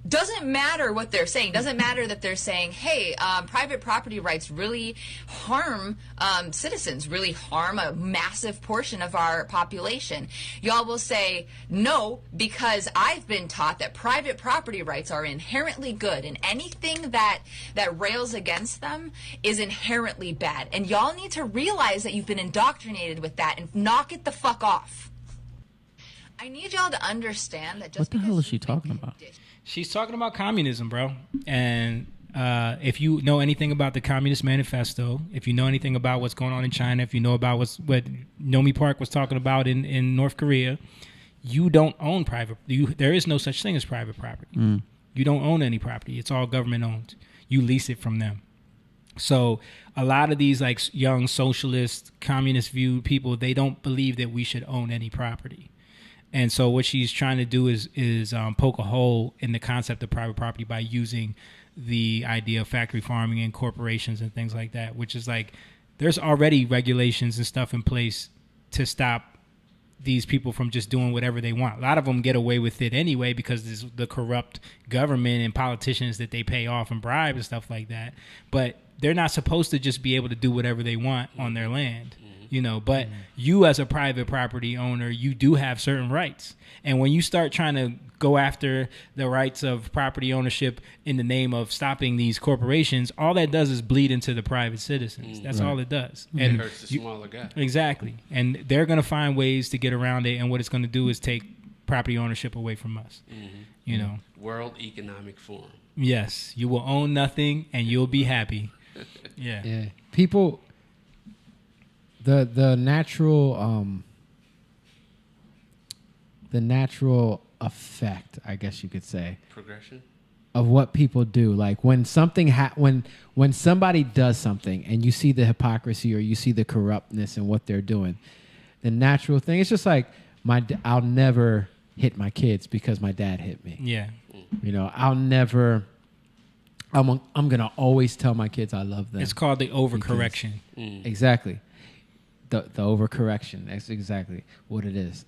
Speaker 10: Doesn't matter what they're saying. Doesn't matter that they're saying, hey, private property rights really harm citizens, really harm a massive portion of our population. Y'all will say, no, because I've been taught that private property rights are inherently good, and anything that rails against them is inherently bad. And y'all need to realize that you've been indoctrinated with that and knock it the fuck off. I need y'all to understand that just
Speaker 5: What the hell is she talking about?
Speaker 2: She's talking about communism, bro. And if you know anything about the Communist Manifesto, if you know anything about what's going on in China, if you know about what Nomi Park was talking about in North Korea, you don't own private. There is no such thing as private property. You don't own any property. It's all government owned. You lease it from them. So a lot of these like young socialist, communist viewed people, they don't believe that we should own any property. And so what she's trying to do is poke a hole in the concept of private property by using the idea of factory farming and corporations and things like that, which is like there's already regulations and stuff in place to stop these people from just doing whatever they want. A lot of them get away with it anyway because there's the corrupt government and politicians that they pay off and bribe and stuff like that. But they're not supposed to just be able to do whatever they want on their land. You know, but you as a private property owner, you do have certain rights. And when you start trying to go after the rights of property ownership in the name of stopping these corporations, all that does is bleed into the private citizens. That's all it does. And
Speaker 4: it hurts the smaller guy.
Speaker 2: Exactly. And they're going to find ways to get around it. And what it's going to do is take property ownership away from us. You know,
Speaker 4: World Economic Forum.
Speaker 2: Yes. You will own nothing and you'll be happy. Yeah.
Speaker 3: People... The natural effect, I guess you could say,
Speaker 4: Progression
Speaker 3: of what people do. Like when something when somebody does something and you see the hypocrisy or you see the corruptness in what they're doing, the natural thing, it's just like I'll never hit my kids because my dad hit me.
Speaker 2: Yeah.
Speaker 3: You know, I'm gonna always tell my kids I love them.
Speaker 2: It's called the overcorrection.
Speaker 3: Exactly. The overcorrection. That's exactly what it is.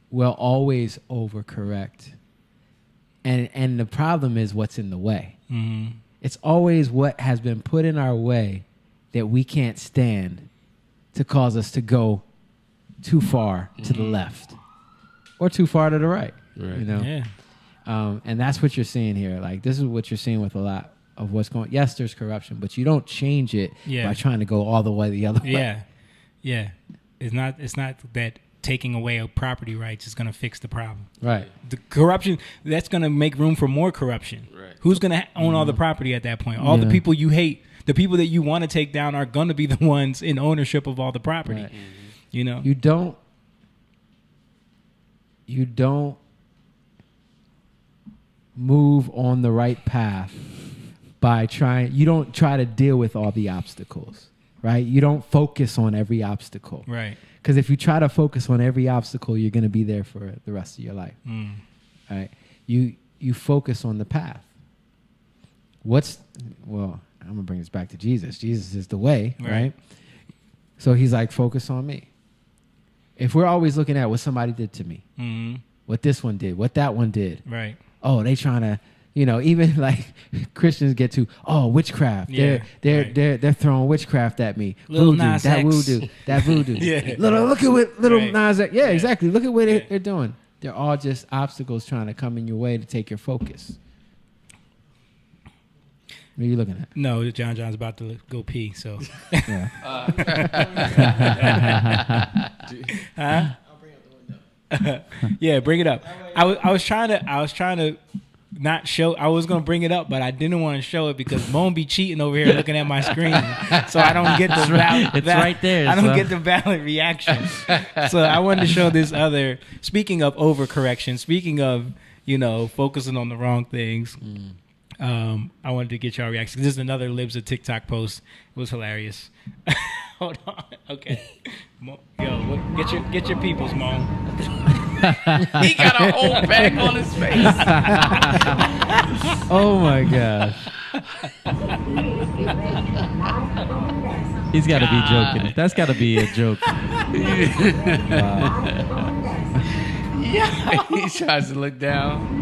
Speaker 3: We'll always overcorrect. And the problem is what's in the way. It's always what has been put in our way that we can't stand to cause us to go too far to the left or too far to the right. You know?
Speaker 2: Yeah.
Speaker 3: And that's what you're seeing here. Like, this is what you're seeing with a lot of what's going on. Yes, there's corruption, but you don't change it by trying to go all the way the other way.
Speaker 2: Yeah. It's not that taking away of property rights is going to fix the problem.
Speaker 3: Right.
Speaker 2: The corruption, that's going to make room for more corruption.
Speaker 4: Right.
Speaker 2: Who's going to own all the property at that point? All the people you hate, the people that you want to take down are going to be the ones in ownership of all the property.
Speaker 3: Right.
Speaker 2: You know?
Speaker 3: You don't move on the right path by you don't try to deal with all the obstacles. Right? You don't focus on every obstacle.
Speaker 2: Right.
Speaker 3: Because if you try to focus on every obstacle, you're going to be there for the rest of your life. Right? You focus on the path. I'm going to bring this back to Jesus. Jesus is the way, right? So he's like, focus on me. If we're always looking at what somebody did to me, what this one did, what that one did.
Speaker 2: Right.
Speaker 3: Oh, they trying to... You know, even like Christians get to witchcraft. They're throwing witchcraft at me.
Speaker 2: Little
Speaker 3: Voodoo,
Speaker 2: Nas
Speaker 3: that
Speaker 2: X.
Speaker 3: voodoo. Look at what little Nas X. Yeah, exactly. Look at what they're doing. They're all just obstacles trying to come in your way to take your focus. What are you looking at?
Speaker 2: No, John's about to go pee. So,
Speaker 3: Yeah.
Speaker 2: huh? Yeah, bring it up. I was trying to not show. I was gonna bring it up, but I didn't want to show it because Moan be cheating over here looking at my screen, so I don't get the valid.
Speaker 5: It's right there.
Speaker 2: I don't
Speaker 5: son.
Speaker 2: get the valid reaction. So I wanted to show this other. Speaking of overcorrection, speaking of focusing on the wrong things. I wanted to get y'all reaction. This is another Libs of TikTok post. It was hilarious. Hold on. Okay. Yo, get your peoples, Mo.
Speaker 4: He got a whole bag on his face.
Speaker 3: Oh my gosh.
Speaker 5: He's got to be joking. That's got to be a joke.
Speaker 4: Yeah. He tries to look down.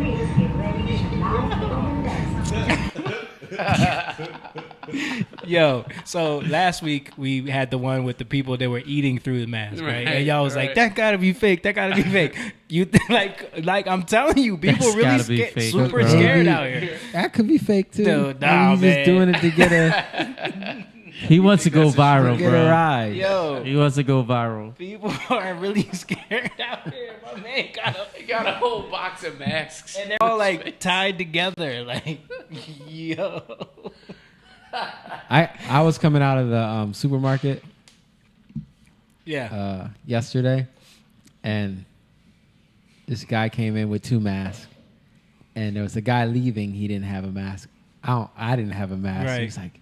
Speaker 2: Yo, so last week we had the one with the people that were eating through the mask, right? And y'all was like, "That gotta be fake. That gotta be fake." You like I'm telling you, people
Speaker 5: That's
Speaker 2: really
Speaker 5: gotta be fake,
Speaker 2: super
Speaker 5: bro.
Speaker 2: scared out here.
Speaker 3: That could be fake too.
Speaker 2: Dude,
Speaker 3: Maybe
Speaker 2: nah,
Speaker 3: he's
Speaker 2: man.
Speaker 3: just doing it to get a
Speaker 5: He wants to go viral,
Speaker 3: get a
Speaker 5: bro.
Speaker 3: ride.
Speaker 2: Yo,
Speaker 5: He wants to go viral.
Speaker 2: people are really scared out here. My man
Speaker 4: Got a whole box of masks.
Speaker 2: and they're all like tied together, like yo.
Speaker 3: I was coming out of the supermarket
Speaker 2: Yeah.
Speaker 3: yesterday, and this guy came in with 2 masks, and there was a guy leaving. He didn't have a mask. I didn't have a mask.
Speaker 2: Right.
Speaker 3: He was like,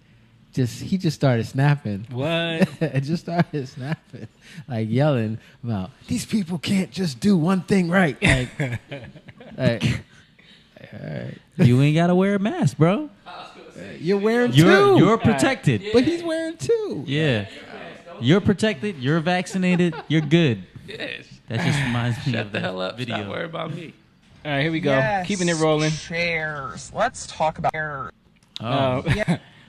Speaker 3: he just started snapping.
Speaker 2: What?
Speaker 3: It just started snapping, like yelling about these people can't just do one thing right. Like, all right.
Speaker 5: You ain't got to wear a mask, bro.
Speaker 3: You're wearing
Speaker 5: You're
Speaker 3: 2,
Speaker 5: protected.
Speaker 3: but he's wearing 2.
Speaker 5: Yeah. You're protected. You're vaccinated. You're good.
Speaker 4: Yes.
Speaker 5: That just reminds me
Speaker 4: Shut
Speaker 5: of
Speaker 4: the hell up.
Speaker 5: video.
Speaker 4: Stop worrying about me.
Speaker 2: All right, here we go.
Speaker 11: Yes,
Speaker 2: Keeping it rolling.
Speaker 11: Chairs. Let's talk about chairs.
Speaker 5: Oh.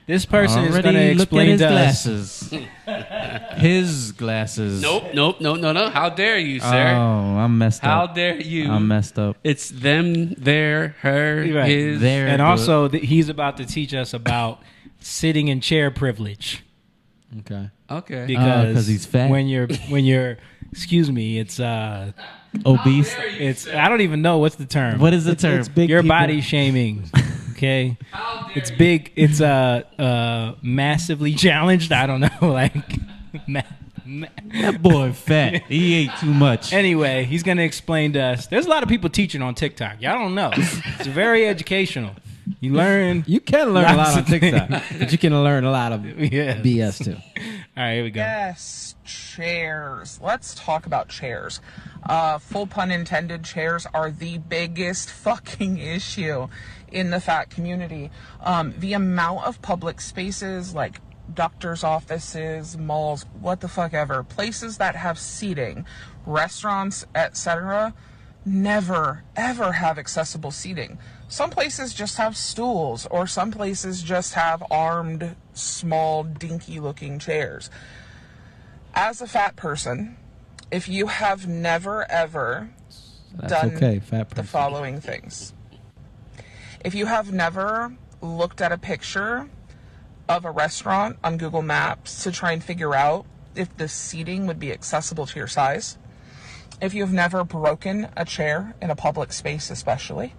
Speaker 2: This person is
Speaker 5: Already
Speaker 2: going to
Speaker 5: look
Speaker 2: explain
Speaker 5: at his
Speaker 2: to us.
Speaker 5: glasses. His glasses.
Speaker 4: Nope. No. How dare you,
Speaker 5: Oh,
Speaker 4: sir?
Speaker 5: I'm messed
Speaker 4: How
Speaker 5: up.
Speaker 4: dare you?
Speaker 5: I'm messed up.
Speaker 4: It's them, their, her,
Speaker 2: Right.
Speaker 4: his.
Speaker 5: Their-
Speaker 2: And also, he's about to teach us about sitting in chair privilege.
Speaker 3: Okay.
Speaker 4: Okay.
Speaker 2: Because
Speaker 5: 'cause he's fat?
Speaker 2: When you're excuse me, it's
Speaker 5: Obese.
Speaker 2: it's I don't even know what's the term.
Speaker 5: What is the term?
Speaker 3: It's big
Speaker 2: Your
Speaker 3: people.
Speaker 2: body shaming. Okay. It's big. It's massively challenged. I don't know. Like
Speaker 5: That boy fat. He ate too much.
Speaker 2: anyway, he's gonna explain to us. There's a lot of people teaching on TikTok. Y'all don't know. It's very educational. You learn.
Speaker 3: You can learn a
Speaker 2: Lots
Speaker 3: lot on
Speaker 2: of things.
Speaker 3: TikTok, but you can learn a lot of
Speaker 2: Yes.
Speaker 3: BS too.
Speaker 2: All right, here we go.
Speaker 11: Yes, chairs. Let's talk about chairs. Full pun intended, chairs are the biggest fucking issue in the fat community. The amount of public spaces like doctors' offices, malls, what the fuck ever, places that have seating, restaurants, etc., never ever have accessible seating. Some places just have stools, or some places just have armed, small, dinky looking chairs. As a fat person, if you have never ever
Speaker 3: That's
Speaker 11: done
Speaker 3: okay, fat
Speaker 11: the
Speaker 3: person.
Speaker 11: following things. If you have never looked at a picture of a restaurant on Google Maps to try and figure out if the seating would be accessible to your size, if you've never broken a chair in a public space especially,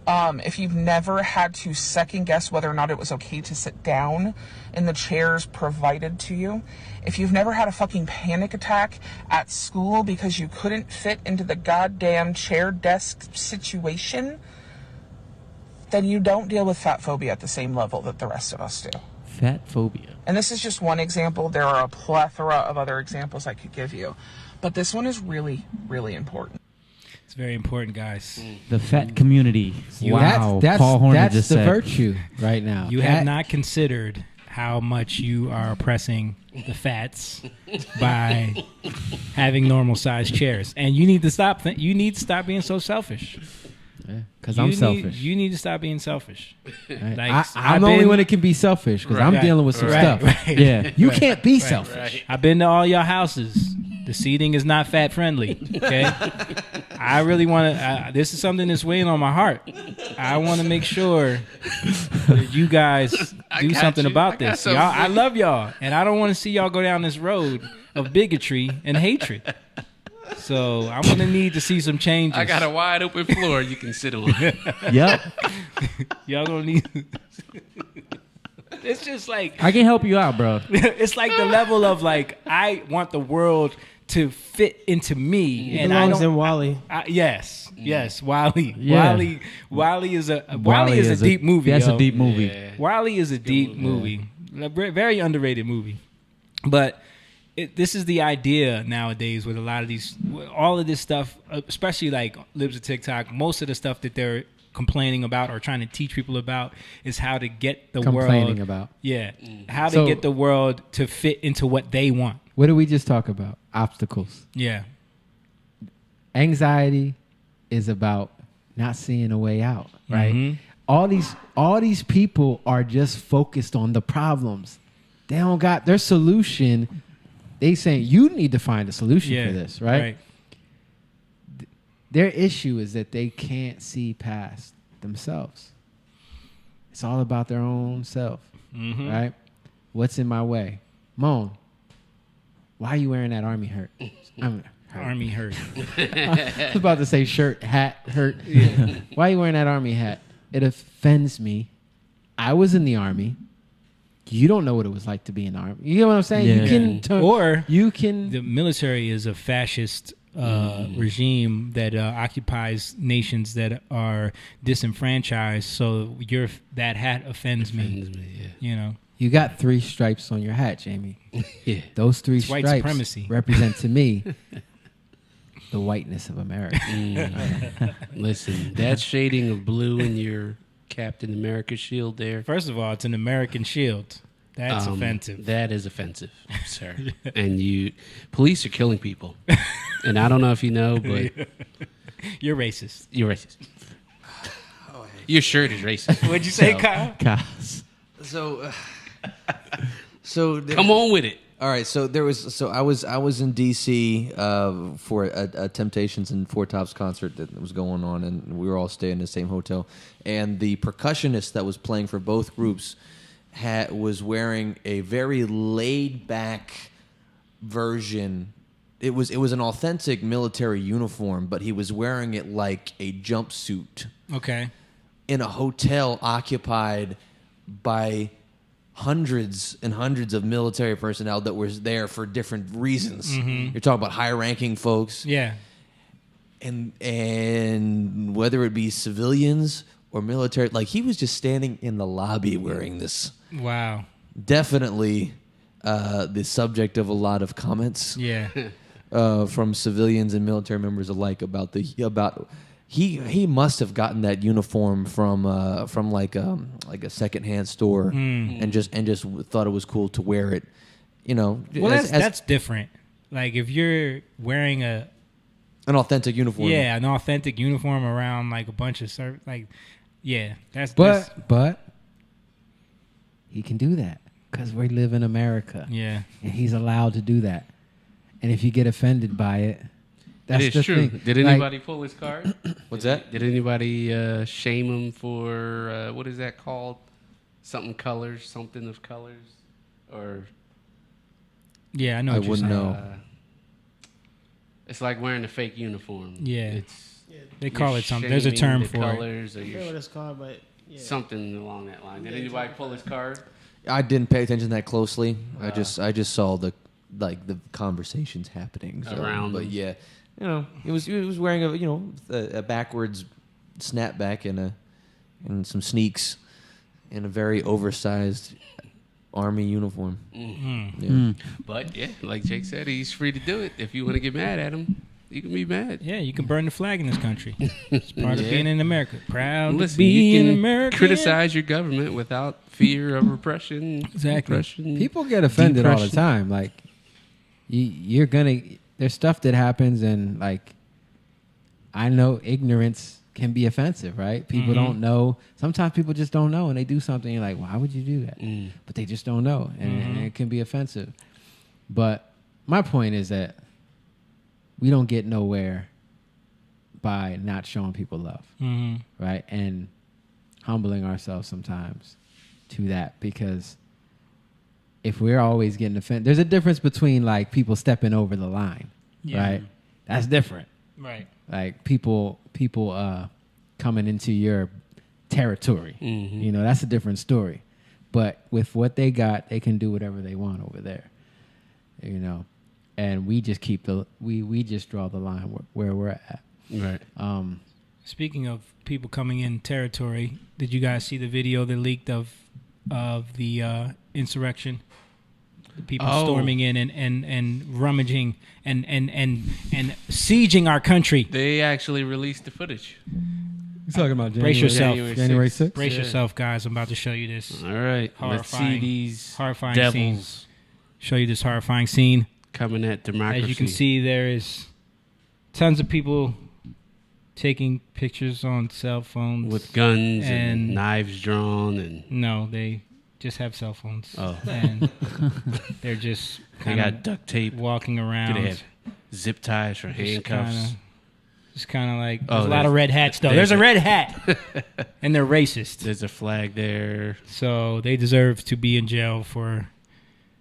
Speaker 11: if you've never had to second guess whether or not it was okay to sit down in the chairs provided to you, if you've never had a fucking panic attack at school because you couldn't fit into the goddamn chair desk situation, then you don't deal with fat phobia at the same level that the rest of us do.
Speaker 5: Fat phobia.
Speaker 11: And this is just one example. There are a plethora of other examples I could give you. But this one is really, really important.
Speaker 2: It's very important, guys.
Speaker 5: The fat community. Wow.
Speaker 3: That's
Speaker 5: Paul Horner
Speaker 3: that's
Speaker 5: just
Speaker 3: the
Speaker 5: said.
Speaker 3: virtue right now.
Speaker 2: You have not considered how much you are oppressing the fats by having normal sized chairs, and you need to stop. You need to stop being so selfish.
Speaker 3: because I'm selfish.
Speaker 2: You need to stop being selfish.
Speaker 3: Right?
Speaker 2: Like,
Speaker 3: I'm the only one that can be selfish because I'm
Speaker 2: Right.
Speaker 3: dealing with some
Speaker 2: Right,
Speaker 3: stuff.
Speaker 2: right.
Speaker 3: Yeah, you
Speaker 2: Right.
Speaker 3: can't be
Speaker 2: Right.
Speaker 3: selfish.
Speaker 2: I've been to all your houses. The seating is not fat friendly. Okay, I really want to. This is something that's weighing on my heart. I want to make sure that you guys do something about this. Y'all, I love y'all, and I don't want to see y'all go down this road of bigotry and hatred. So I'm gonna need to see some changes.
Speaker 4: I got a wide open floor you can sit on.
Speaker 5: Yep.
Speaker 2: Y'all gonna need. It's just like
Speaker 5: I can help you out, bro.
Speaker 2: it's like the level of like I want the world to fit into me,
Speaker 7: It
Speaker 2: and I
Speaker 7: belongs
Speaker 2: don't.
Speaker 7: in Wally.
Speaker 2: Yes, Wally.
Speaker 5: Yeah.
Speaker 2: Wally is a deep movie.
Speaker 5: That's
Speaker 2: yo.
Speaker 5: a deep movie.
Speaker 4: Yeah.
Speaker 2: Wally is a deep movie. A very underrated movie. But this is the idea nowadays with a lot of all of this stuff, especially like Libs of TikTok. Most of the stuff that they're complaining about or trying to teach people about is how to get the
Speaker 3: Complaining
Speaker 2: world.
Speaker 3: about.
Speaker 2: Yeah, how to
Speaker 3: So-
Speaker 2: get the world to fit into what they want.
Speaker 3: What did we just talk about? Obstacles.
Speaker 2: Yeah,
Speaker 3: Anxiety is about not seeing a way out, right?
Speaker 2: Mhm.
Speaker 3: All these people are just focused on the problems. They don't got their solution. They saying you need to find a solution
Speaker 2: yeah,
Speaker 3: for this, right? Their issue is that they can't see past themselves. It's all about their own self,
Speaker 2: Mhm.
Speaker 3: right? What's in my way? Moan. Why are you wearing that army hurt? I'm hurt.
Speaker 2: Army hurt.
Speaker 3: I was about to say shirt, hat, hurt. Why are you wearing that army hat? It offends me. I was in the army. You don't know what it was like to be in the army. You know what I'm saying?
Speaker 5: Yeah.
Speaker 3: You can turn,
Speaker 2: Or
Speaker 3: you can.
Speaker 2: the military is a fascist regime that occupies nations that are disenfranchised. So that hat offends me. You know,
Speaker 3: You got 3 stripes on your hat, Jamie.
Speaker 4: Yeah.
Speaker 3: Those 3
Speaker 2: It's white
Speaker 3: stripes
Speaker 2: supremacy.
Speaker 3: represent to me the whiteness of America.
Speaker 4: Listen, that shading of blue in your Captain America shield there.
Speaker 2: first of all, it's an American shield. That's offensive.
Speaker 4: That is offensive, sir. And police are killing people. And I don't know if you know, but
Speaker 2: You're racist.
Speaker 4: you're racist. Your shirt is racist.
Speaker 2: What'd you say,
Speaker 4: So,
Speaker 2: Kyle?
Speaker 5: Cos.
Speaker 6: So
Speaker 4: Come on with it.
Speaker 6: All right, so I was in DC for a Temptations and Four Tops concert that was going on, and we were all staying in the same hotel. And the percussionist that was playing for both groups was wearing a very laid back version. It was an authentic military uniform, but he was wearing it like a jumpsuit
Speaker 2: Okay.
Speaker 6: in a hotel occupied by hundreds and hundreds of military personnel that was there for different reasons. You're talking about high-ranking folks,
Speaker 2: Yeah.
Speaker 6: and whether it be civilians or military. Like, he was just standing in the lobby wearing this.
Speaker 2: Wow.
Speaker 6: Definitely the subject of a lot of comments
Speaker 2: Yeah.
Speaker 6: from civilians and military members alike about he must have gotten that uniform from like a secondhand store and just thought it was cool to wear it, you know.
Speaker 2: Well, that's different. Like if you're wearing an
Speaker 6: authentic uniform.
Speaker 2: an authentic uniform around like a bunch of that's
Speaker 3: But he can do that because we live in America.
Speaker 2: yeah.
Speaker 3: And he's allowed to do that. And if you get offended by it, that's
Speaker 4: It is
Speaker 3: the
Speaker 4: true.
Speaker 3: thing.
Speaker 4: Did
Speaker 3: Like,
Speaker 4: anybody pull his card?
Speaker 6: What's that?
Speaker 4: Did anybody shame him for what is that called? Something of colors, or
Speaker 2: Yeah, I know.
Speaker 6: I
Speaker 2: what you're
Speaker 6: wouldn't
Speaker 2: saying.
Speaker 6: know.
Speaker 4: it's like wearing a fake uniform.
Speaker 2: Yeah.
Speaker 4: It's
Speaker 2: They call
Speaker 4: you're
Speaker 2: it something. There's a term
Speaker 4: shaming the
Speaker 2: for it.
Speaker 4: colors, or
Speaker 7: I forget what
Speaker 4: you're
Speaker 7: it's called, but yeah.
Speaker 4: something along that line. Did anybody pull his card?
Speaker 6: I didn't pay attention that closely. I just saw the conversations happening
Speaker 4: Around
Speaker 6: But
Speaker 4: him.
Speaker 6: yeah, you know, he was wearing a backwards snapback and some sneaks in a very oversized army uniform. Yeah.
Speaker 4: But yeah, like Jake said, he's free to do it. If you want to get mad at him, you can be mad.
Speaker 2: Yeah, you can burn the flag in this country. It's part of
Speaker 4: Yeah.
Speaker 2: being in America. Proud
Speaker 4: Listen,
Speaker 2: to be
Speaker 4: you
Speaker 2: an
Speaker 4: can
Speaker 2: American.
Speaker 4: criticize your government without fear of repression.
Speaker 2: Exactly.
Speaker 4: Repression,
Speaker 3: People get offended all the
Speaker 4: depression.
Speaker 3: time. Like, there's stuff that happens, and like, I know ignorance can be offensive, right? People don't know. Sometimes people just don't know, and they do something. You're like, why would you do that? But they just don't know, and it can be offensive. But my point is that we don't get nowhere by not showing people love, right? And humbling ourselves sometimes to that, because if we're always getting offended, there's a difference between like people stepping over the line, right? That's different,
Speaker 2: Right.
Speaker 3: like people coming into your territory. You know, that's a different story. But with what they got, they can do whatever they want over there. You know, and we just we just draw the line where we're at.
Speaker 4: Right.
Speaker 2: Speaking of people coming in territory, did you guys see the video that leaked of the insurrection? The people storming in and rummaging and sieging our country.
Speaker 4: They actually released the footage.
Speaker 3: You talking about
Speaker 2: Brace yourself.
Speaker 3: January 6th?
Speaker 2: Brace yourself, guys. I'm about to show you this.
Speaker 4: All right. Let's see these devils
Speaker 2: scene. Show you this horrifying scene.
Speaker 4: coming at democracy.
Speaker 2: As you can see, there is tons of people taking pictures on cell phones
Speaker 4: with guns and knives drawn, and
Speaker 2: no, they just have cell phones.
Speaker 4: Oh,
Speaker 2: and they're just
Speaker 4: they got duct tape
Speaker 2: walking around.
Speaker 4: Do they have zip ties or handcuffs?
Speaker 2: Just kind of like there's a lot of red hats though. There's a red hat, and they're racist.
Speaker 4: There's a flag there,
Speaker 2: so they deserve to be in jail for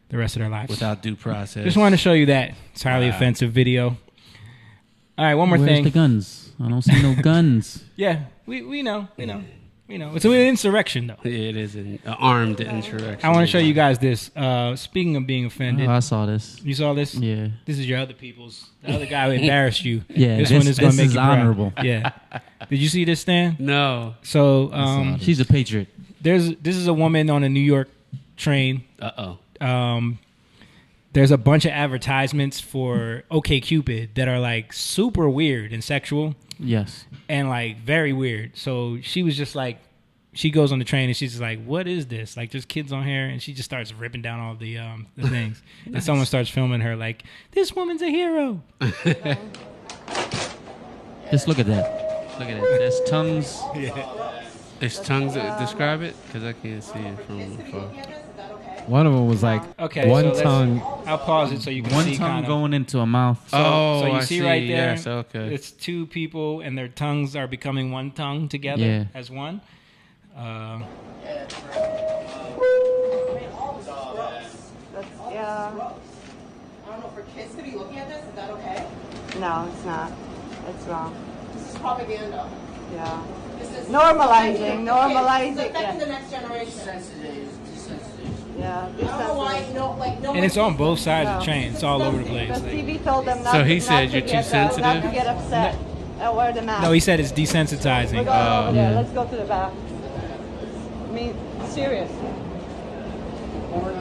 Speaker 2: the rest of their lives
Speaker 4: without due process.
Speaker 2: Just wanted to show you that. It's a highly offensive video. All right, one more
Speaker 5: Where's
Speaker 2: thing.
Speaker 5: the guns? I don't see no guns.
Speaker 2: Yeah, we know. It's an insurrection, though.
Speaker 4: It is an armed insurrection.
Speaker 2: I want to show you guys this. Speaking of being offended.
Speaker 5: Oh, I saw this.
Speaker 2: You saw this?
Speaker 5: Yeah.
Speaker 2: This is your other people's. The other guy who embarrassed you.
Speaker 5: Yeah,
Speaker 2: this one is going to make you
Speaker 5: honorable.
Speaker 2: proud. Yeah. Did you see this, Stan?
Speaker 4: No.
Speaker 2: So,
Speaker 5: she's a patriot.
Speaker 2: This is a woman on a New York train.
Speaker 4: Uh-oh.
Speaker 2: There's a bunch of advertisements for OkCupid that are like super weird and sexual.
Speaker 5: Yes.
Speaker 2: And like very weird. So she was just like, she goes on the train and she's just like, what is this? Like there's kids on here, and she just starts ripping down all the things. Nice. And someone starts filming her like, this woman's a hero.
Speaker 5: Just look at that. Look at that. There's tongues.
Speaker 2: Yeah.
Speaker 4: There's tongues that describe it? Because I can't see it from far.
Speaker 3: One of them was like one tongue.
Speaker 2: I'll pause it so you can
Speaker 5: one
Speaker 2: see.
Speaker 5: One tongue
Speaker 2: kinda.
Speaker 5: going into a mouth.
Speaker 2: So you see right there.
Speaker 4: Yes, okay.
Speaker 2: It's two people, and their tongues are becoming one tongue together as one.
Speaker 12: Yeah. I don't know, for kids to be looking at this, is that okay?
Speaker 13: No, it's not. It's wrong.
Speaker 12: This is propaganda.
Speaker 13: Yeah.
Speaker 12: This is
Speaker 13: normalizing.
Speaker 12: It's affecting the next generation.
Speaker 13: Yeah.
Speaker 12: I don't know why, no.
Speaker 2: And it's on both sides of the train. It's all over the place.
Speaker 13: The TV told them not
Speaker 4: so he
Speaker 13: to,
Speaker 4: said
Speaker 13: not
Speaker 4: you're
Speaker 13: to
Speaker 4: too
Speaker 13: get,
Speaker 4: sensitive?
Speaker 13: not to get upset and wear the mask.
Speaker 2: No, he said it's desensitizing.
Speaker 13: We're going over there. Let's go to the back. I mean, serious. We're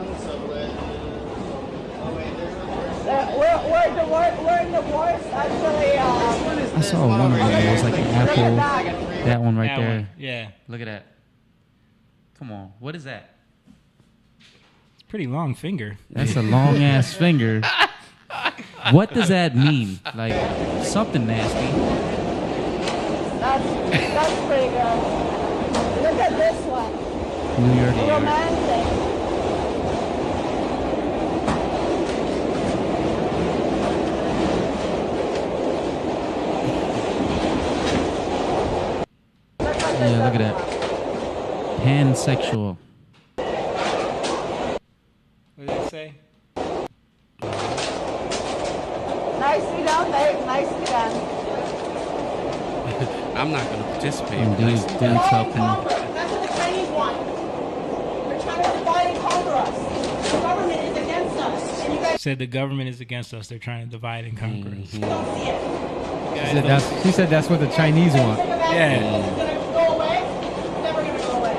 Speaker 13: in the worst, actually.
Speaker 5: I saw one of them. It was like an apple. That one right
Speaker 2: That
Speaker 5: there.
Speaker 2: one, yeah.
Speaker 5: Look at that. Come on. What is that?
Speaker 2: It's a pretty long finger.
Speaker 5: That's a long ass finger. What does that mean? Like something nasty.
Speaker 13: That's pretty good. Look at this one.
Speaker 5: New York.
Speaker 13: Romantic.
Speaker 5: Yeah, look at that. Pansexual.
Speaker 2: What did it say?
Speaker 13: Nicely done, babe. Nicely done.
Speaker 4: I'm not going to participate.
Speaker 5: And dudes helping.
Speaker 12: That's what the Chinese want. They're trying to divide and conquer us. The government is against us. And you guys
Speaker 2: Said the government is against us. They're trying to divide and conquer us.
Speaker 12: don't see it.
Speaker 3: She said that's what the Chinese want.
Speaker 2: Yeah.
Speaker 12: It's going to go away. It's never going to go away.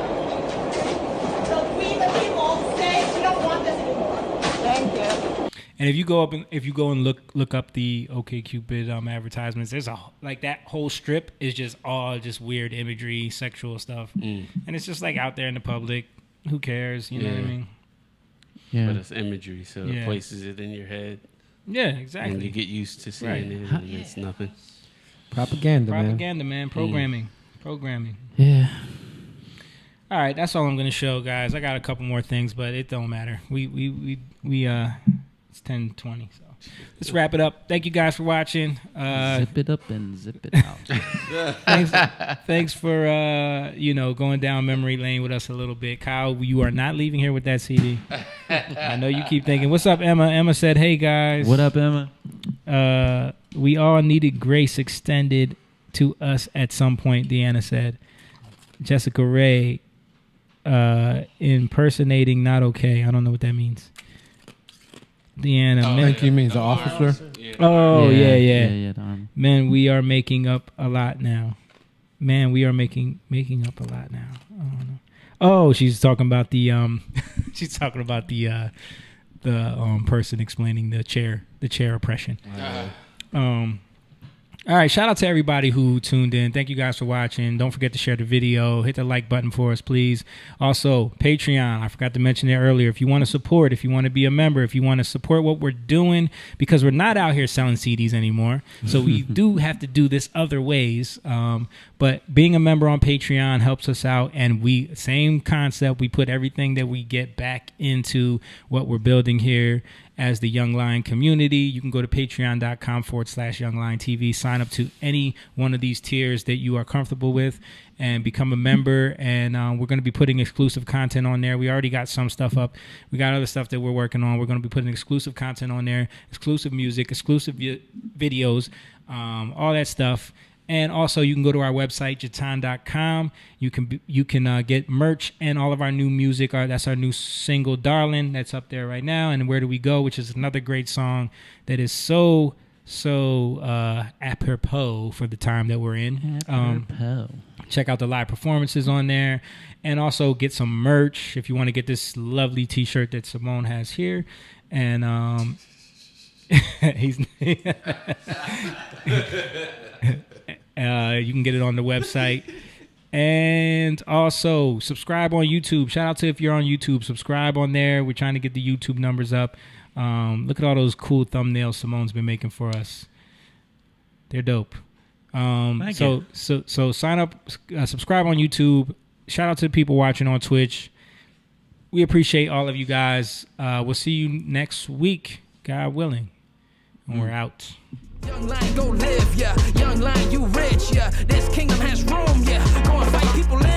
Speaker 12: So we, the people, say we don't want this anymore.
Speaker 13: Thank you.
Speaker 2: And if you go and look up the OkCupid advertisements, there's like that whole strip is just all just weird imagery, sexual stuff, and it's just like out there in the public. Who cares? You know what I mean?
Speaker 5: Yeah.
Speaker 4: But it's imagery, so it places it in your head.
Speaker 2: Yeah, exactly.
Speaker 4: And you get used to seeing it, and it's nothing.
Speaker 3: Propaganda,
Speaker 2: man. Programming.
Speaker 5: Yeah.
Speaker 2: All right, that's all I'm gonna show, guys. I got a couple more things, but it don't matter. We it's 10:20. So let's wrap it up. Thank you guys for watching.
Speaker 5: Zip it up and zip it out.
Speaker 2: Thanks for going down memory lane with us a little bit. Kyle, you are not leaving here with that CD. I know you keep thinking, what's up, Emma? Emma said, hey guys.
Speaker 5: What up, Emma?
Speaker 2: We all needed grace extended to us at some point, Deanna said. Jessica Ray, impersonating not okay. I don't know what that means. Deanna,
Speaker 3: I think he means the officer.
Speaker 2: Oh, yeah.
Speaker 3: Man,
Speaker 2: we are making up a lot now. Making up a lot now. Oh, she's talking about the person explaining the chair oppression. All right, shout out to everybody who tuned in. Thank you guys for watching. Don't forget to share the video. Hit the like button for us, please. Also, Patreon. I forgot to mention it earlier. If you want to support, if you want to be a member, if you want to support what we're doing, because we're not out here selling CDs anymore, so we do have to do this other ways. But being a member on Patreon helps us out, and same concept. We put everything that we get back into what we're building here as the Young Lion community. You can go to patreon.com/youngliontv, sign up to any one of these tiers that you are comfortable with, and become a member. And we're going to be putting exclusive content on there. We already got some stuff up. We got other stuff that we're working on. We're going to be putting exclusive content on there, exclusive music, exclusive videos, all that stuff. And also, you can go to our website, jatan.com. You can get merch and all of our new music. That's our new single, Darling, that's up there right now. And Where Do We Go, which is another great song that is so apropos for the time that we're in. Check out the live performances on there. And also get some merch if you want to get this lovely T-shirt that Simone has here. And he's... you can get it on the website. And also subscribe on YouTube. Shout out to if you're on YouTube, subscribe on there. We're trying to get the YouTube numbers up. Look at all those cool thumbnails Simone's been making for us. They're dope. So sign up, subscribe on YouTube. Shout out to the people watching on Twitch. We appreciate all of you guys. We'll see you next week, God willing. And we're out.
Speaker 1: Young lion, go live, yeah. Young lion, you rich, yeah. This kingdom has room, yeah. Go and fight people in.